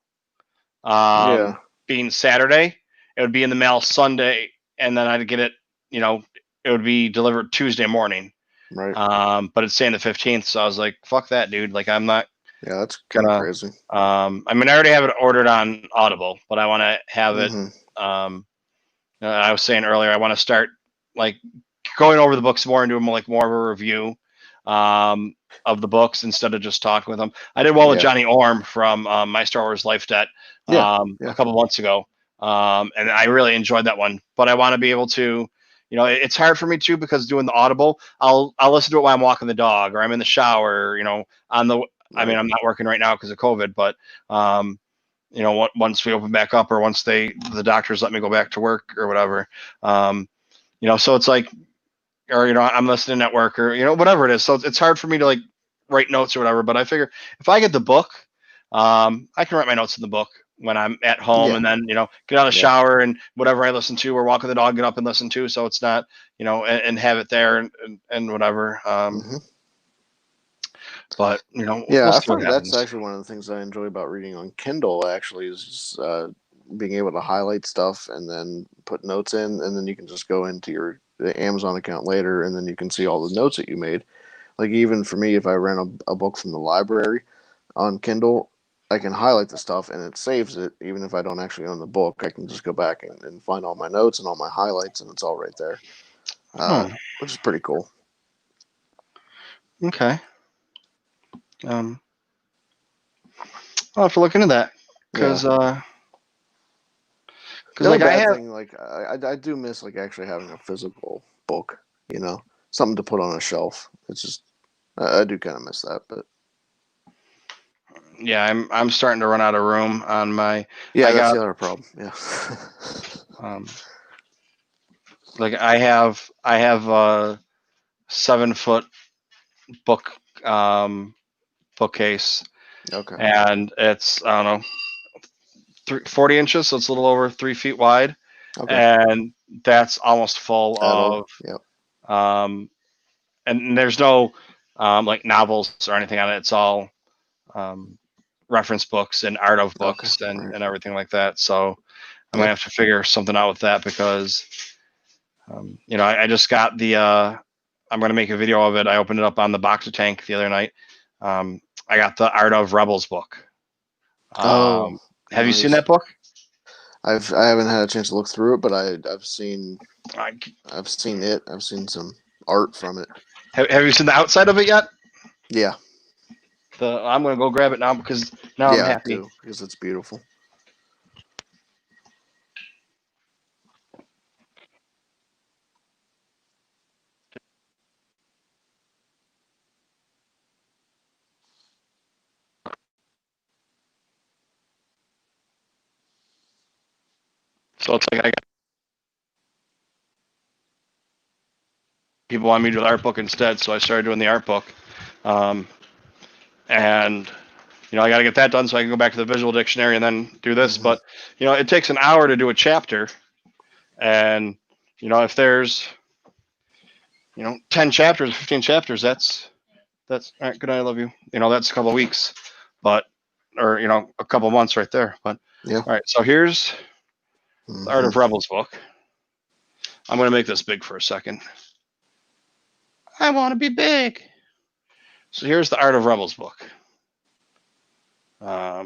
being Saturday, it would be in the mail Sunday, and then I'd get it. It would be delivered Tuesday morning. Right. But it's saying the 15th, so I was like, fuck that, dude. Like, I'm not. Yeah, that's kind of crazy. I mean, I already have it ordered on Audible, but I want to have it. I was saying earlier, I want to start like going over the books more and doing more of a review of the books instead of just talking with them. I did well with Johnny Orm from My Star Wars Life Debt a couple months ago, and I really enjoyed that one. But I want to be able to, it's hard for me too because doing the Audible, I'll listen to it while I'm walking the dog or I'm in the shower. On the I mean, I'm not working right now because of COVID, but once we open back up or once the doctors let me go back to work or whatever, so it's like, or I'm listening at work or whatever it is. So it's hard for me to like write notes or whatever. But I figure if I get the book, I can write my notes in the book when I'm at home and then get out of the shower and whatever I listen to or walking the dog, get up and listen to. So it's not and have it there and whatever. But I find that's actually one of the things I enjoy about reading on Kindle. Actually, is just, being able to highlight stuff and then put notes in, and then you can just go into the Amazon account later, and then you can see all the notes that you made. Like even for me, if I rent a book from the library on Kindle, I can highlight the stuff and it saves it. Even if I don't actually own the book, I can just go back and find all my notes and all my highlights, and it's all right there, which is pretty cool. Okay. I'll have to look into that because like I do miss like actually having a physical book, something to put on a shelf. It's just I do kind of miss that, but yeah, I'm starting to run out of room on my. Yeah, that's the other problem. Yeah. Like I have a 7-foot bookcase. Okay. And it's I don't know 40 inches, so it's a little over 3 feet wide. Okay. And that's almost full of. And there's no like novels or anything on it. It's all reference books and art of books and everything like that. So I'm gonna have to figure something out with that because I just got the I'm gonna make a video of it. I opened it up on the Bacta tank the other night. I got the Art of Rebels book. Have you seen that book? I haven't had a chance to look through it, but I've seen it. I've seen some art from it. Have you seen the outside of it yet? Yeah. I'm gonna go grab it now because now I'm happy. I do, because it's beautiful. So it's like I got people want me to do the art book instead, so I started doing the art book. And I got to get that done so I can go back to the visual dictionary and then do this. But it takes an hour to do a chapter, and if there's 10 chapters, 15 chapters, that's all right. Good night, I love you. That's a couple of weeks, or a couple of months right there. But all right, so here's the Art of Rebels book. I'm going to make this big for a second. I want to be big. So here's the Art of Rebels book. Try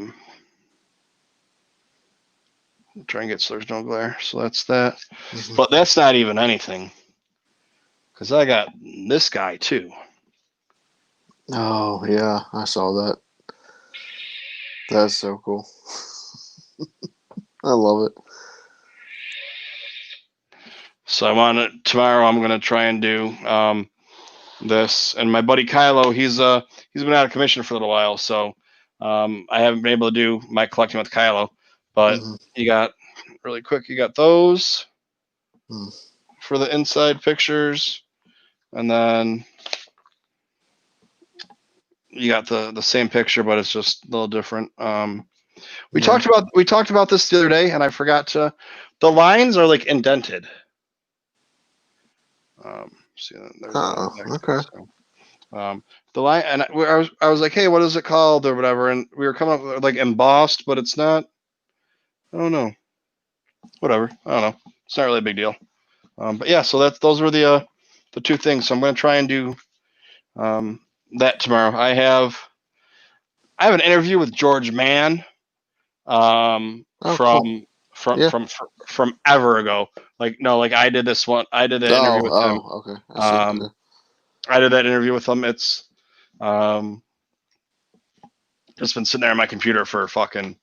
and get so there's no glare. So that's that. But that's not even anything. because I got this guy too. Oh yeah, I saw that. That's so cool. I love it. So tomorrow I'm gonna try and do this. And my buddy Kylo, he's been out of commission for a little while, so I haven't been able to do my collecting with Kylo. But you got really quick, you got those for the inside pictures, and then you got the same picture, but it's just a little different. We talked about this the other day, and I forgot to. The lines are like indented. See, there's okay. So, the line, and I was like, hey, what is it called or whatever, and we were coming up with like embossed, but it's not. I don't know. Whatever. I don't know. It's not really a big deal. But yeah, so those were the two things. So I'm going to try and do that tomorrow. I have an interview with George Mann from ever ago. Like I did this one. I did that interview with him. Okay. I did that interview with him. It's just been sitting there on my computer for fucking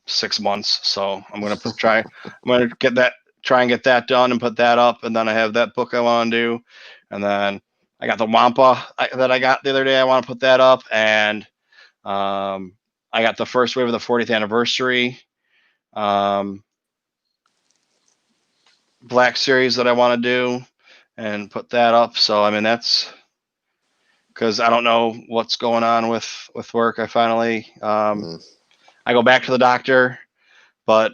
6 months. So I'm gonna try and get that done and put that up, and then I have that book I want to do, and then I got the Wampa that I got the other day. I want to put that up, and I got the first wave of the 40th anniversary Black Series that I want to do and put that up. So I mean, that's because I don't know what's going on with work. I finally I go back to the doctor, but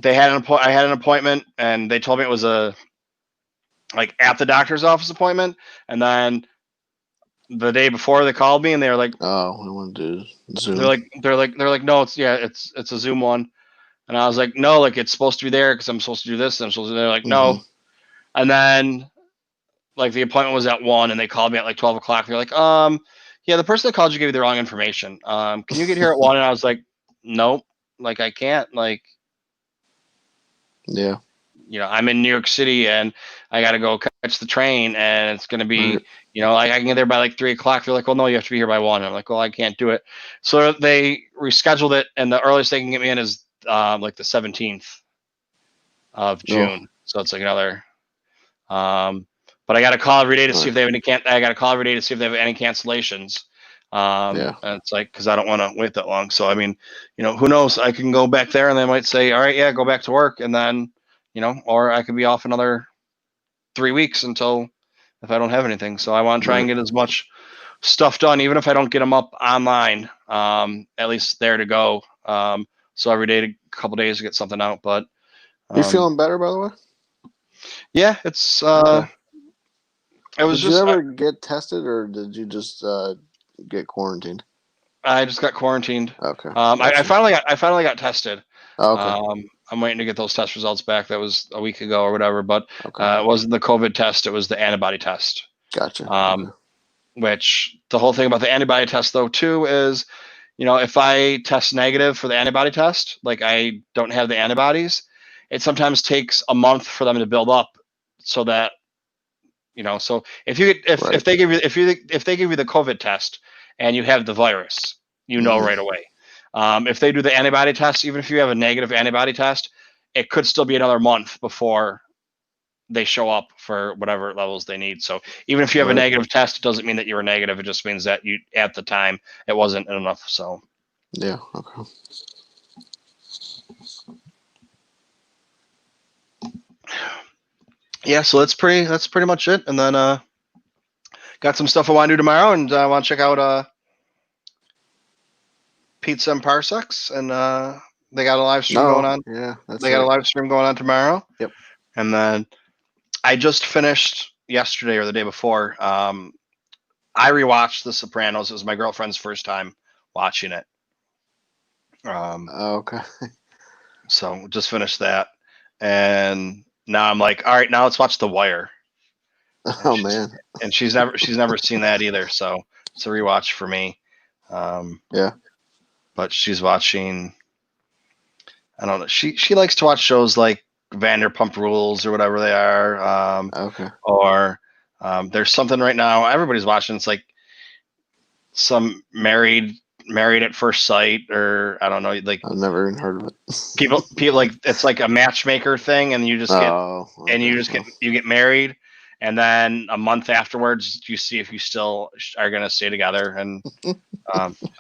I had an appointment, and they told me it was at the doctor's office appointment, and then the day before they called me and they were like, "Oh, we want to do Zoom." They're like, no, it's a Zoom one, and I was like, no, like it's supposed to be there because I'm supposed to do this. And I'm supposed to. They're like, no, and then like the appointment was at 1, and they called me at like 12 o'clock. They're like, yeah, the person that called you gave you the wrong information. Can you get here at 1? And I was like, nope, like I can't, like. Yeah. I'm in New York City and I got to go catch the train, and it's going to be, I can get there by like 3 o'clock. They're like, well, no, you have to be here by 1. I'm like, well, I can't do it. So they rescheduled it, and the earliest they can get me in is like the 17th of June. Oh. So it's like another, but I got to call every day to see if they have any cancellations. And it's like, cause I don't want to wait that long. So, I mean, who knows, I can go back there and they might say, all right, yeah, go back to work. And then, or I could be off another 3 weeks until if I don't have anything. So I want to try and get as much stuff done, even if I don't get them up online, at least there to go. So every day, a couple days to get something out, but you feeling better, by the way? Yeah, it's, it was did you ever get tested, or did you just, get quarantined? I just got quarantined. Okay. I finally got tested. Okay. I'm waiting to get those test results back. That was a week ago or whatever, but it wasn't the COVID test. It was the antibody test. Gotcha. Which the whole thing about the antibody test though too is, if I test negative for the antibody test, like I don't have the antibodies, it sometimes takes a month for them to build up so that, so if they give you the COVID test and you have the virus, right away. If they do the antibody test, even if you have a negative antibody test, it could still be another month before they show up for whatever levels they need. So even if you have a negative test, it doesn't mean that you were negative. It just means that at the time it wasn't enough. So yeah. Okay. Yeah, so that's pretty much it. And then got some stuff I want to do tomorrow, and I want to check out Pizza and Parsecs, and they got a live stream going on. Yeah, they got a live stream going on tomorrow. Yep. And then I just finished yesterday or the day before. I rewatched The Sopranos. It was my girlfriend's first time watching it. Okay. So just finished that, and now I'm like, all right, now let's watch The Wire. Oh man! And she's never seen that either, so it's a rewatch for me. Yeah. But she's watching. I don't know. She likes to watch shows like Vanderpump Rules or whatever they are. Okay. Or There's something right now everybody's watching. It's like some married at first sight, or I don't know, like I've never even heard of it. people like it's like a matchmaker thing, and you just get married, and then a month afterwards you see if you still are gonna stay together, and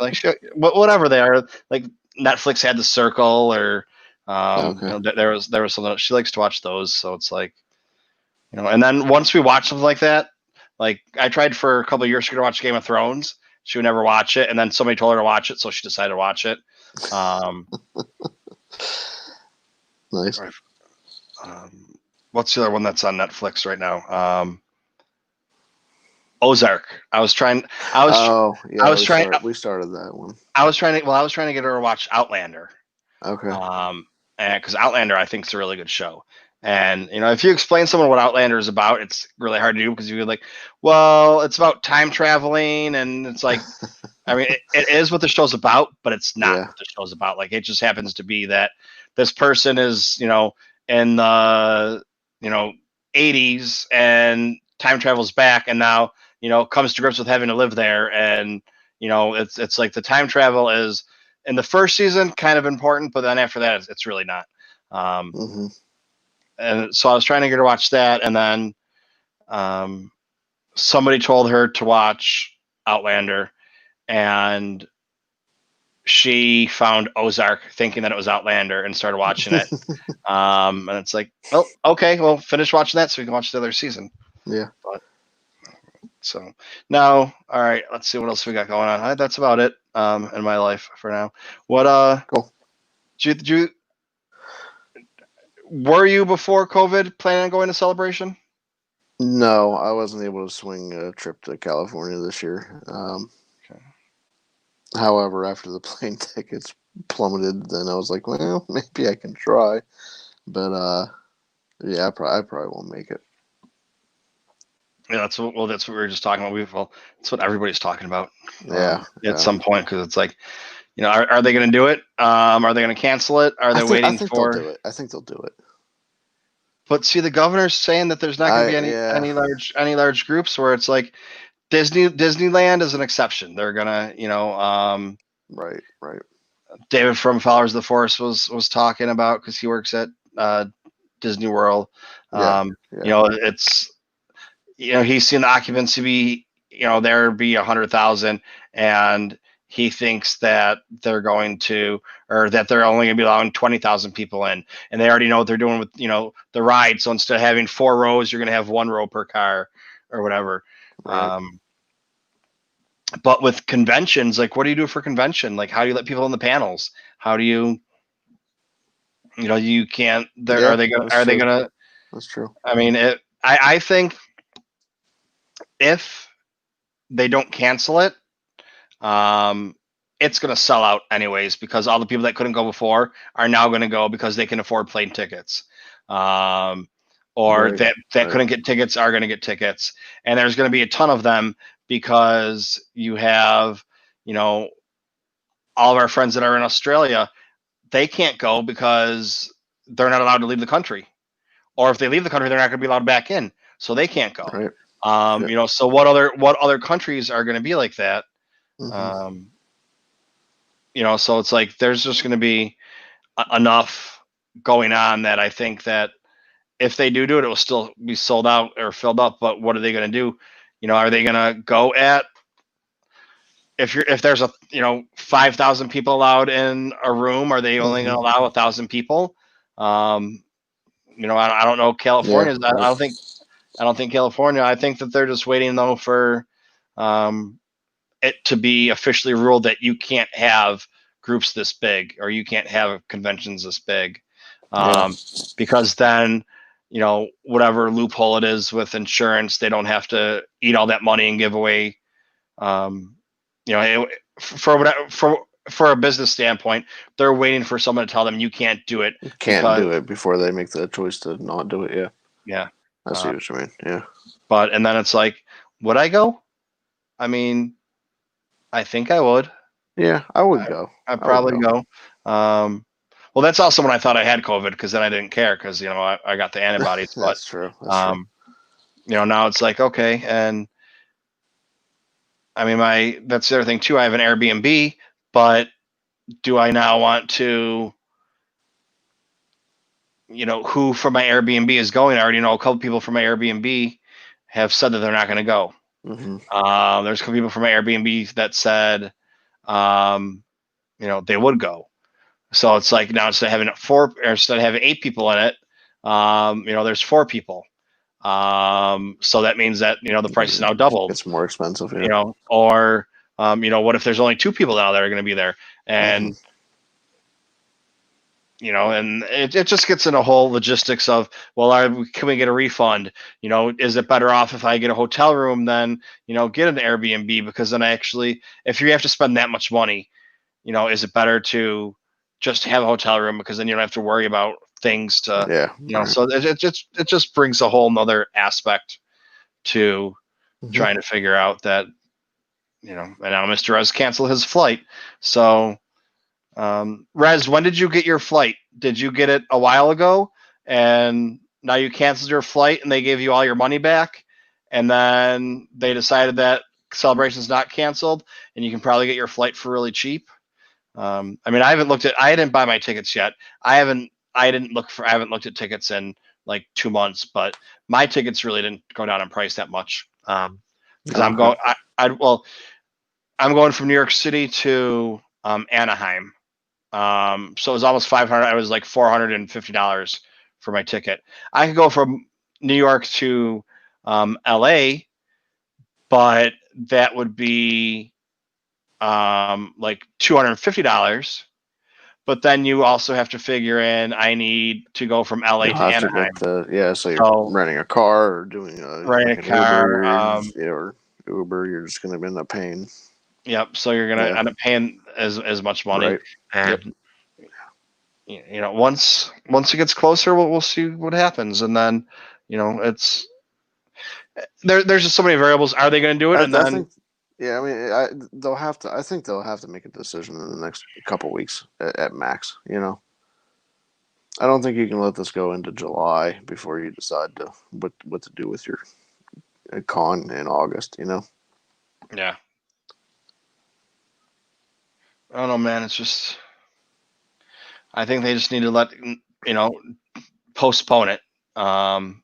like whatever they are. Like Netflix had The Circle, or there was something else. She likes to watch those, so it's like, and then once we watch something like that, like I tried for a couple of years ago to watch Game of Thrones. She would never watch it, and then somebody told her to watch it, so she decided to watch it. Nice. What's the other one that's on Netflix right now? Ozark. We started that one. I was trying to get her to watch Outlander. Okay. And because Outlander, I think, is a really good show. And if you explain to someone what Outlander is about, it's really hard to do, because you're like, well, it's about time traveling, and it's like, I mean, it is what the show's about, but it's not what the show's about. Like, it just happens to be that this person is, in the 80s, and time travels back, and now comes to grips with having to live there, and it's like the time travel is in the first season kind of important, but then after that, it's really not. And so I was trying to get her to watch that, and then somebody told her to watch Outlander, and she found Ozark thinking that it was Outlander and started watching it. And it's like, oh, okay, well, finish watching that so we can watch the other season. Yeah. So now, all right, let's see what else we got going on. That's about it in my life for now. What cool. Did you were you before COVID planning on going to Celebration? No, I wasn't able to swing a trip to California this year. However, after the plane tickets plummeted, then I was like, well, maybe I can try. But yeah, I probably won't make it. Yeah, that's what we were just talking about. That's what everybody's talking about. At some point, because it's like, are they going to do it? Are they going to cancel it? Are they waiting I think for? They'll do it. I think they'll do it. But see, the governor's saying that there's not going to be any large groups, where it's like Disneyland is an exception. They're gonna, right. David from Followers of the Force was talking about, because he works at Disney World. It's he's seen the occupancy be there be 100,000, and he thinks that they're only going to be allowing 20,000 people in, and they already know what they're doing with the ride. So instead of having 4 rows, you're going to have 1 row per car or whatever. Right. But with conventions, like, what do you do for convention? Like, how do you let people in the panels? How do you you can't. Are they gonna? That's true. I mean, I think if they don't cancel it, it's going to sell out anyways, because all the people that couldn't go before are now going to go because they can afford plane tickets, or that couldn't get tickets are going to get tickets, and there's going to be a ton of them, because you have all of our friends that are in Australia. They can't go because they're not allowed to leave the country, or if they leave the country, they're not going to be allowed back in, so they can't go. Right. So what other countries are going to be like that? So it's like there's just going to be enough going on that I think that if they do it, it will still be sold out or filled up. But what are they going to do? Are they going to go at if there's 5,000 people allowed in a room? Are they only going to allow 1,000 people? I don't know. California. Yeah, I don't think California. I think that they're just waiting though for it to be officially ruled that you can't have groups this big, or you can't have conventions this big, because then whatever loophole it is with insurance, they don't have to eat all that money and give away. For a business standpoint, they're waiting for someone to tell them you can't do it. You can't do it before they make the choice to not do it. Yeah. I see what you mean. Yeah. And then it's like, would I go? I mean, I think I would. Yeah, I would go. I'd probably go. Well, that's also when I thought I had COVID, because then I didn't care, because I got the antibodies. That's true. now it's like, okay. And I mean, that's the other thing too. I have an Airbnb, but do I now want to, who from my Airbnb is going? I already know a couple people from my Airbnb have said that they're not going to go. Mm-hmm. There's a couple people from my Airbnb that said, they would go. So it's like now instead of having 8 people in it, there's 4 people. So that means that, the price is now doubled. It's more expensive, yeah. Or, what if there's only 2 people now that are going to be there? And, and it just gets into whole logistics of, well, can we get a refund? Is it better off if I get a hotel room than, get an Airbnb? Because then if you have to spend that much money, is it better to just have a hotel room, because then you don't have to worry about things to, so it just brings a whole nother aspect to trying to figure out that, and now Mr. Rez canceled his flight. So, Rez, when did you get your flight? Did you get it a while ago and now you canceled your flight and they gave you all your money back? And then they decided that Celebration's not canceled and you can probably get your flight for really cheap. I mean, I didn't buy my tickets yet. I haven't looked at tickets in like 2 months, but my tickets really didn't go down in price that much. Because I'm going from New York City to Anaheim. So it was almost $500. I was like $450 for my ticket. I could go from New York to LA, but that would be like $250. But then you also have to figure in I need to go from LA to Anaheim. So you're renting a car or doing renting a car, or Uber. You're just going to end up paying. Yep. So you're going to end up paying as much money. Right. And once it gets closer, we'll see what happens. And then, it's there's just so many variables. Are they going to do it? I think, I mean, they'll have to. I think they'll have to make a decision in the next couple weeks at max. I don't think you can let this go into July before you decide what to do with your con in August. Yeah. I don't know, man. It's just, I think they just need to postpone it. And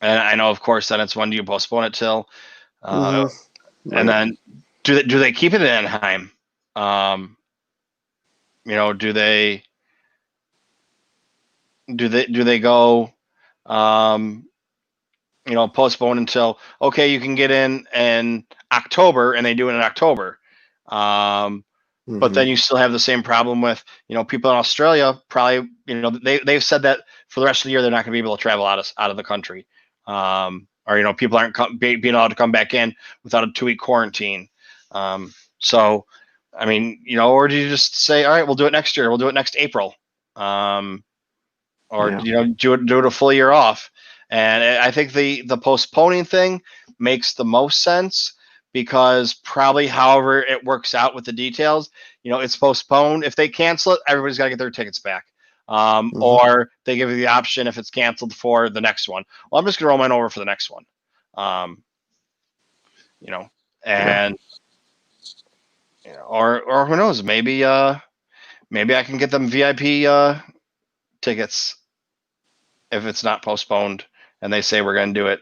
I know, of course, then it's when do you postpone it till? And then do they keep it in Anaheim? Do they go, postpone until, okay, you can get in October, and they do it in October. But then you still have the same problem with, people in Australia probably, they've said that for the rest of the year, they're not going to be able to travel out of the country. Or, people aren't being allowed to come back in without a 2-week quarantine. So, I mean, or do you just say, all right, we'll do it next year. We'll do it next April. Do it a full year off. And I think the postponing thing makes the most sense, because probably however it works out with the details, it's postponed. If they cancel it, everybody's got to get their tickets back. Or they give you the option if it's canceled for the next one. Well, I'm just going to roll mine over for the next one. And or who knows, maybe I can get them VIP tickets if it's not postponed and they say we're going to do it.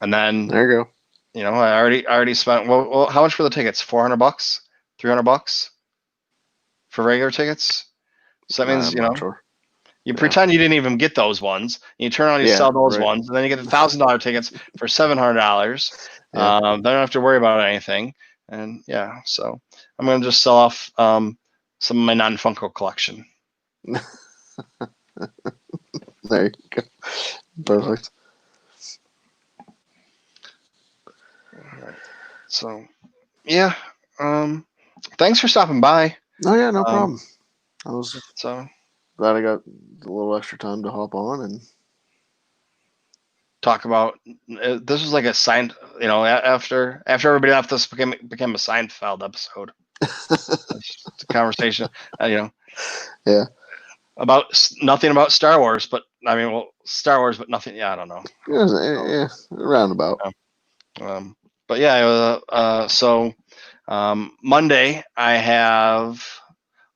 And then there you go. I already spent, well, how much for the tickets? $400, $300 for regular tickets. So that means, you pretend you didn't even get those ones. You turn on, you sell those ones, and then you get the $1,000 tickets for $700. Then I don't have to worry about anything. And so I'm going to just sell off some of my non-Funko collection. There you go. Perfect. So, thanks for stopping by. Oh yeah, no problem. I was so glad I got a little extra time to hop on and talk about. This was like a sign, after everybody left, this became a Seinfeld episode. It's a conversation, Yeah. nothing about Star Wars, but I mean, well, Star Wars, but nothing. Yeah, I don't know. Yeah, roundabout. But yeah, so Monday I have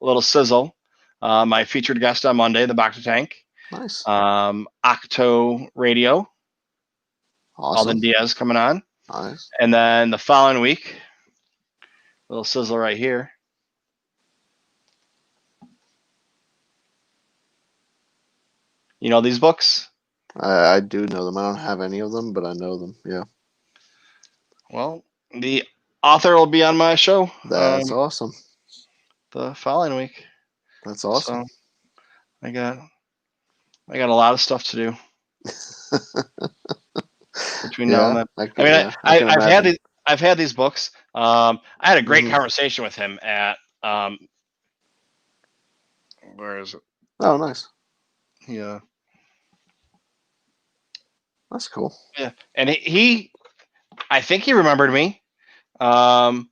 a little sizzle. My featured guest on Monday, the Bacta Tank. Nice. Octo Radio. Awesome. Alden Diaz coming on. Nice. And then the following week, little sizzle right here. You know these books? I do know them. I don't have any of them, but I know them. Yeah. Well, the author will be on my show. That's awesome. The following week. That's awesome. So I got a lot of stuff to do between now and then. I've had these books. I had a great conversation with him at where is it? Oh, nice. Yeah. That's cool. Yeah, and he I think he remembered me, because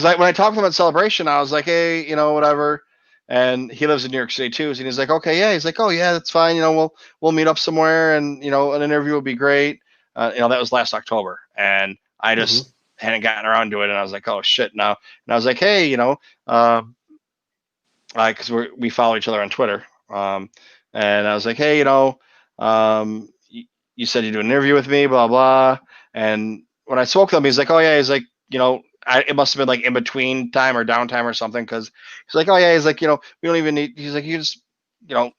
when I talked to him at Celebration, I was like, hey, whatever. And he lives in New York City too, and he's like, okay, yeah. He's like, oh yeah, that's fine. We'll meet up somewhere, and an interview would be great. That was last October, and I just hadn't gotten around to it, and I was like, oh shit, now. And I was like, hey, because we follow each other on Twitter, and I was like, hey, you said you'd do an interview with me, blah blah. And when I spoke to him, he's like, oh yeah, he's like, it must have been like in between time or downtime or something, because he's like, oh yeah, he's like, we don't even need. He's like, you just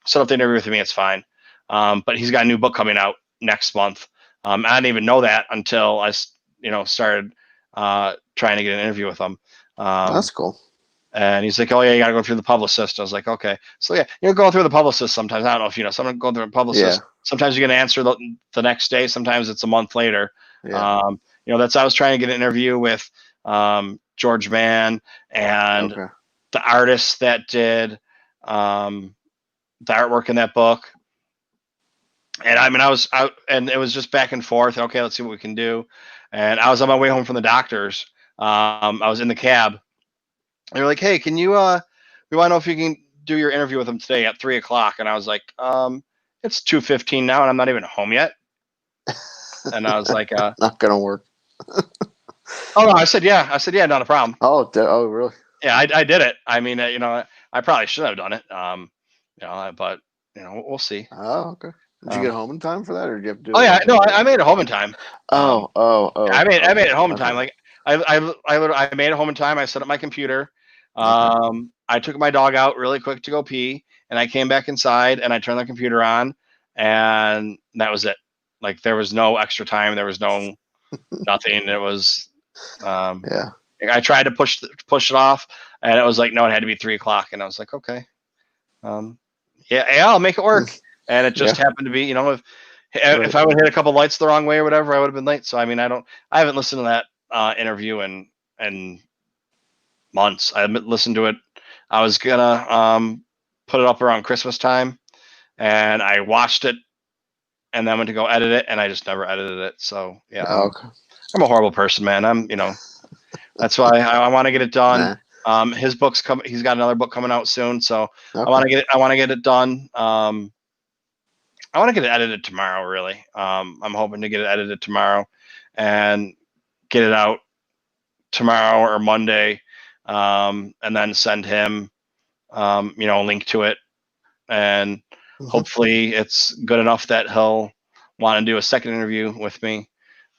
set up the interview with me, it's fine. But he's got a new book coming out next month. I didn't even know that until I started trying to get an interview with him. That's cool. And he's like, oh yeah, you gotta go through the publicist. I was like, okay. So yeah, you're going through the publicist sometimes. I don't know if someone going through a publicist. Yeah. Sometimes you're gonna answer the next day. Sometimes it's a month later. Yeah. That's I was trying to get an interview with George Mann and the artist that did the artwork in that book. And I mean, I was out, and it was just back and forth. Okay, let's see what we can do. And I was on my way home from the doctor's. I was in the cab. They were like, hey, can you, we want to know if you can do your interview with him today at 3:00. And I was like, it's 2:15 now and I'm not even home yet. And I was like, not going to work. Oh, no, I said, yeah, not a problem. Oh, really? Yeah, I did it. I mean, I probably should have done it. But we'll see. Oh, okay. Did you get home in time for that, or did you have to do? Oh yeah, no, I made it home in time. Oh. I made it home in time. Like I made it home in time. I set up my computer. I took my dog out really quick to go pee, and I came back inside and I turned the computer on, and that was it. Like there was no extra time. There was no nothing. It was I tried to push it off, and it was like, no, it had to be 3:00, and I was like, okay, yeah, I'll make it work. And it just happened to be, if I would hit a couple lights the wrong way or whatever, I would have been late. So I mean, I haven't listened to that interview in months. I haven't listened to it. I was gonna put it up around Christmas time, and I watched it, and then went to go edit it, and I just never edited it. So yeah, I'm a horrible person, man. That's why I want to get it done. His book's coming. He's got another book coming out soon, so I want to get it done. I want to get it edited tomorrow. Really, I'm hoping to get it edited tomorrow, and get it out tomorrow or Monday, and then send him, a link to it, and hopefully it's good enough that he'll want to do a second interview with me.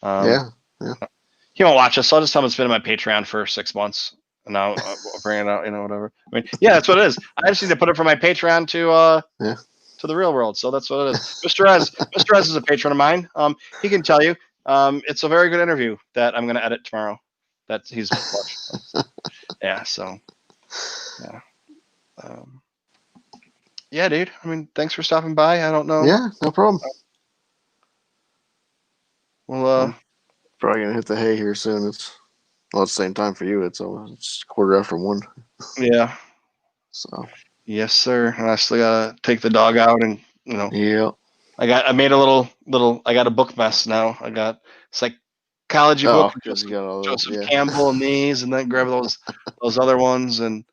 He won't watch us, so I'll just tell him it's been on my Patreon for 6 months, and I'll bring it out, whatever. I mean, yeah, that's what it is. I just need to put it from my Patreon to the real world. So that's what it is. Mr. Ez is a patron of mine. He can tell you, it's a very good interview that I'm going to edit tomorrow. That he's watched. Yeah. So, yeah. Yeah, dude. I mean, thanks for stopping by. I don't know. Yeah, no problem. Well, probably gonna hit the hay here soon. It's the same time for you. It's 1:15. Yeah. So. Yes, sir. And I still gotta take the dog out, and Yeah. I made a little. I got a book mess now. I got psychology book, Joseph Campbell and these, and then grab those other ones, and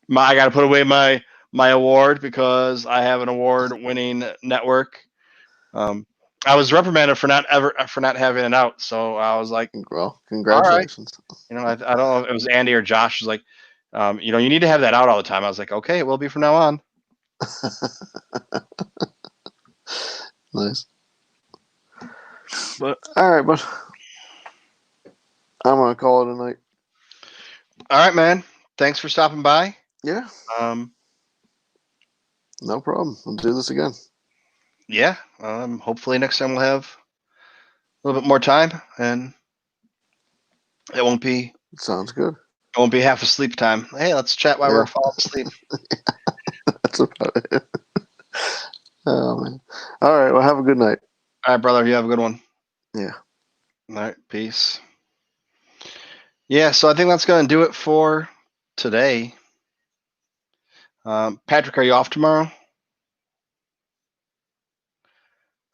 I got to put away my award because I have an award-winning network. I was reprimanded for not having it out, so I was like, well, congratulations. All right. I don't know if it was Andy or Josh was like, you need to have that out all the time. I was like, okay, it will be from now on. Nice. But all right, but I'm gonna call it a night. All right, man. Thanks for stopping by. Yeah. No problem. We'll do this again. Yeah. Hopefully next time we'll have a little bit more time, and it won't be. Sounds good. It won't be half a sleep time. Hey, let's chat while we're falling asleep. That's about it. Oh man. All right. Well, have a good night. All right, brother. You have a good one. Yeah. All right. Peace. Yeah. So I think that's going to do it for today. Patrick, are you off tomorrow?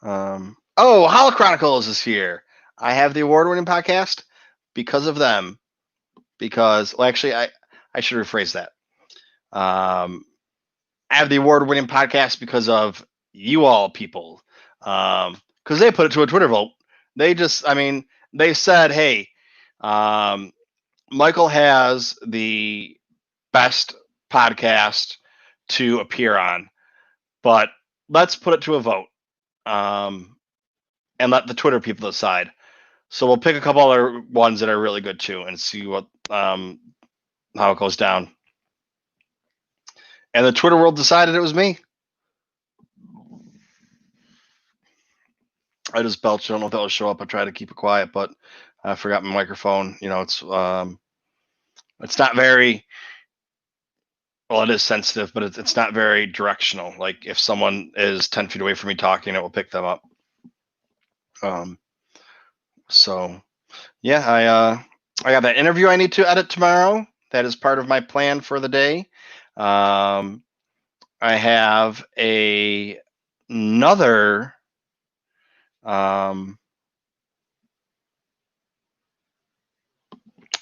Holo Chronicles is here. I have the award-winning podcast because of them. Actually, I should rephrase that. I have the award-winning podcast because of you all people. Because they put it to a Twitter vote. They said, hey, Michael has the best podcast to appear on, but let's put it to a vote. And let the Twitter people decide. So we'll pick a couple other ones that are really good too, and see what how it goes down. And the Twitter world decided it was me. I just belched. I don't know if that will show up. I try to keep it quiet, but I forgot my microphone. It's not very. Well, it is sensitive, but it's not very directional. Like if someone is 10 feet away from me talking, it will pick them up. So yeah, I got that interview I need to edit tomorrow. That is part of my plan for the day. I have another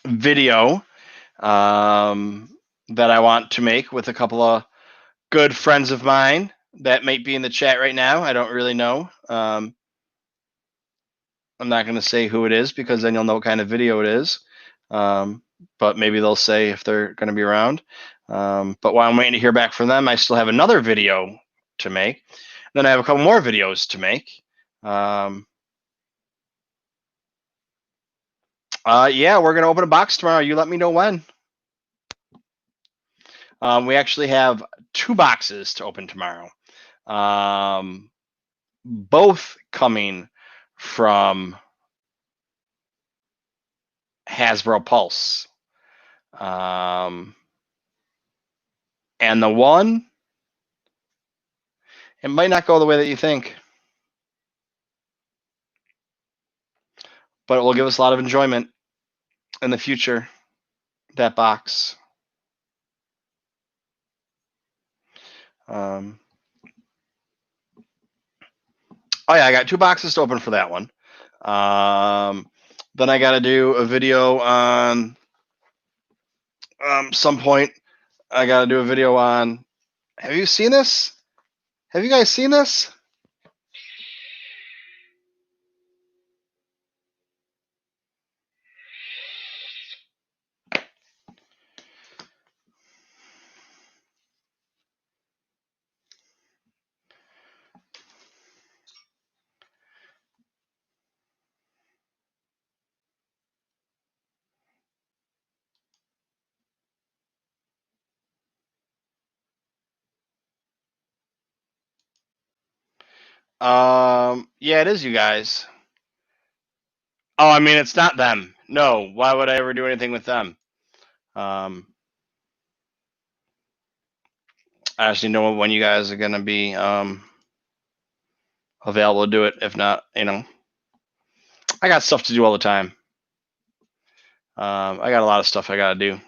video that I want to make with a couple of good friends of mine that might be in the chat right now. I don't really know. I'm not going to say who it is because then you'll know what kind of video it is. But maybe they'll say if they're going to be around. But while I'm waiting to hear back from them, I still have another video to make. Then I have a couple more videos to make. Yeah, we're going to open a box tomorrow. You let me know when. We actually have 2 boxes to open tomorrow. Both coming from Hasbro Pulse. And the one, it might not go the way that you think, but it will give us a lot of enjoyment in the future, that box. Oh yeah, I got 2 boxes to open for that one. Then I got to do a video on some point. I got to do a video on. Have you seen this? Have you guys seen this? Yeah, it is you guys. Oh, I mean, it's not them. No, why would I ever do anything with them? I just need to know when you guys are going to be available to do it. If not, I got stuff to do all the time. I got a lot of stuff I got to do.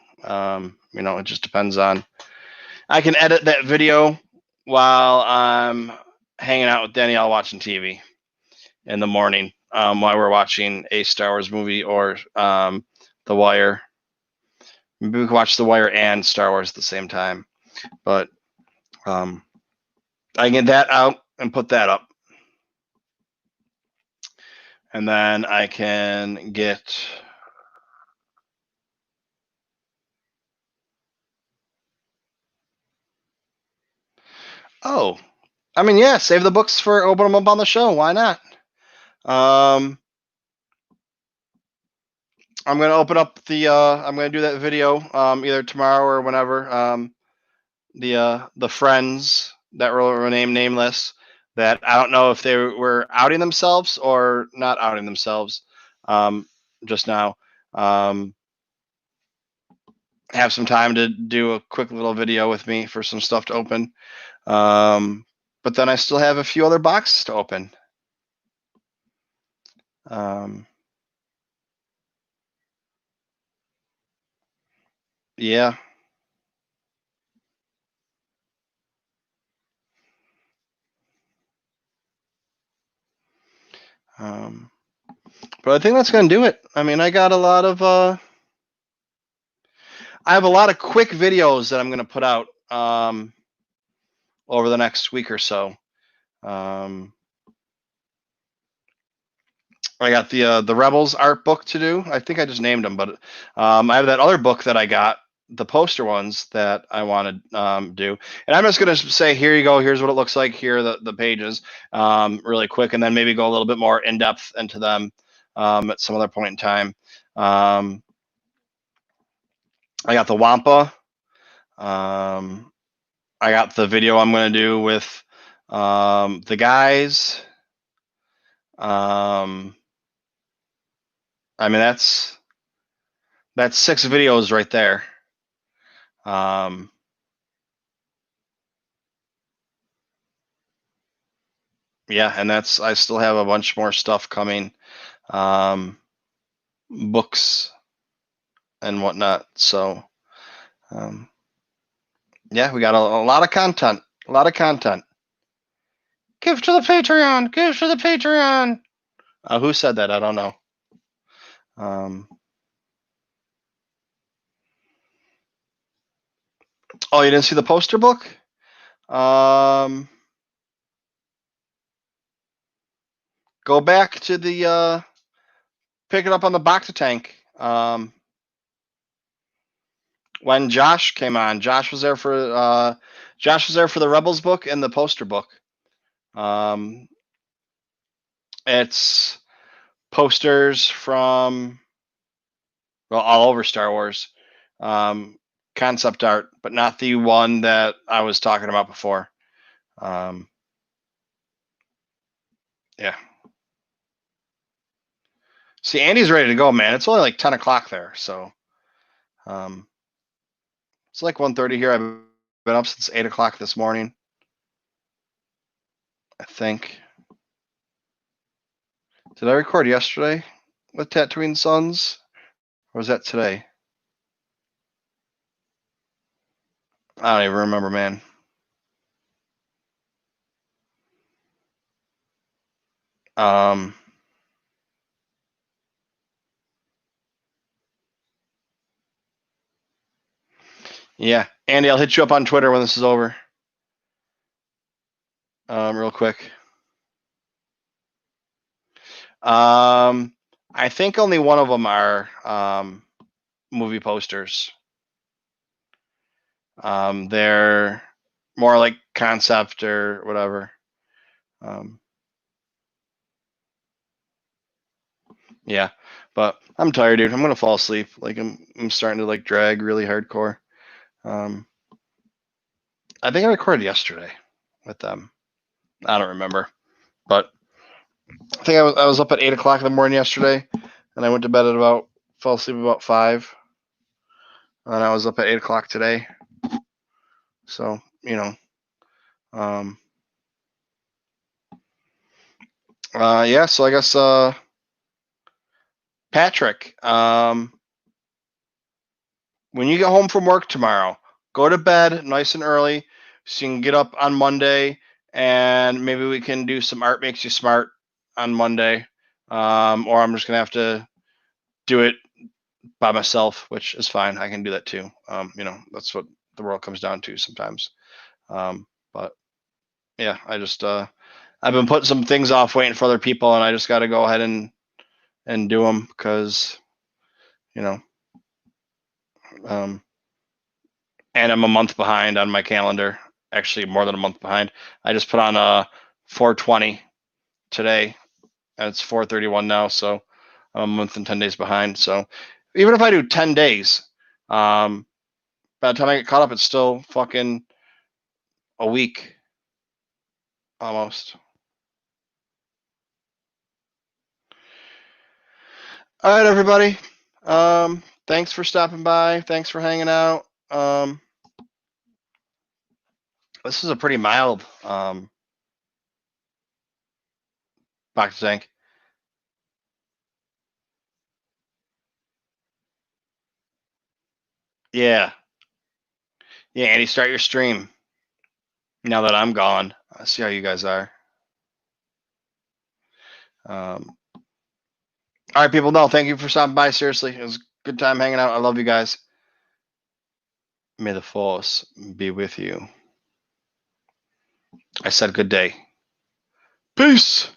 It just depends on. I can edit that video while I'm hanging out with Danielle watching TV in the morning while we're watching a Star Wars movie or The Wire. Maybe we can watch The Wire and Star Wars at the same time. But I can get that out and put that up. And then I can get... Oh, I mean, yeah, save the books for open them up on the show. Why not? I'm going to open up the, I'm going to do that video either tomorrow or whenever. The friends that were named nameless that I don't know if they were outing themselves or not outing themselves just now. Have some time to do a quick little video with me for some stuff to open. But then I still have a few other boxes to open. Yeah. But I think that's going to do it. I mean, I got a lot of, I have a lot of quick videos that I'm going to put out over the next week or so. I got the Rebels art book to do. I think I just named them, but I have that other book that I got, the poster ones that I want to do. And I'm just going to say, here you go. Here's what it looks like. Here are the pages really quick, and then maybe go a little bit more in depth into them at some other point in time. I got the Wampa. I got the video I'm going to do with the guys. I mean, that's 6 videos right there. Yeah, and I still have a bunch more stuff coming, books and whatnot. So, yeah, we got a lot of content. A lot of content. Give to the Patreon. Give to the Patreon. Who said that? I don't know. Oh, you didn't see the poster book? Go back to the pick it up on the Bacta tank. When Josh came on, Josh was there for the Rebels book and the poster book. It's posters from all over Star Wars, concept art, but not the one that I was talking about before. Yeah. See, Andy's ready to go, man. It's only like 10 o'clock there, so it's like 1:30 here. I've been up since 8 o'clock this morning, I think. Did I record yesterday with Tatooine Sons, or was that today? I don't even remember, man. Yeah, Andy, I'll hit you up on Twitter when this is over. Real quick. I think only one of them are movie posters. They're more like concept or whatever. Yeah, but I'm tired, dude. I'm gonna fall asleep. Like I'm starting to like drag really hardcore. I think I recorded yesterday with them. I don't remember, but I think I was up at 8 o'clock in the morning yesterday, and I went to bed at fell asleep about 5, and I was up at 8 o'clock today. So yeah. So I guess Patrick, when you get home from work tomorrow, go to bed nice and early so you can get up on Monday, and maybe we can do some Art Makes You Smart on Monday. Or I'm just going to have to do it by myself, which is fine. I can do that too. That's what the world comes down to sometimes. But yeah, I just I've been putting some things off waiting for other people, and I just got to go ahead and do them because and I'm a month behind on my calendar. Actually, more than a month behind. I just put on 420 today, and it's 431 now, so I'm a month and 10 days behind. So even if I do 10 days, by the time I get caught up, it's still fucking a week almost. All right, everybody. Thanks for stopping by. Thanks for hanging out. This is a pretty mild Bacta tank. Yeah. Yeah, Andy, start your stream. Now that I'm gone, I see how you guys are. All right, people. No, thank you for stopping by. Seriously, it was a good time hanging out. I love you guys. May the force be with you. I said good day. Peace.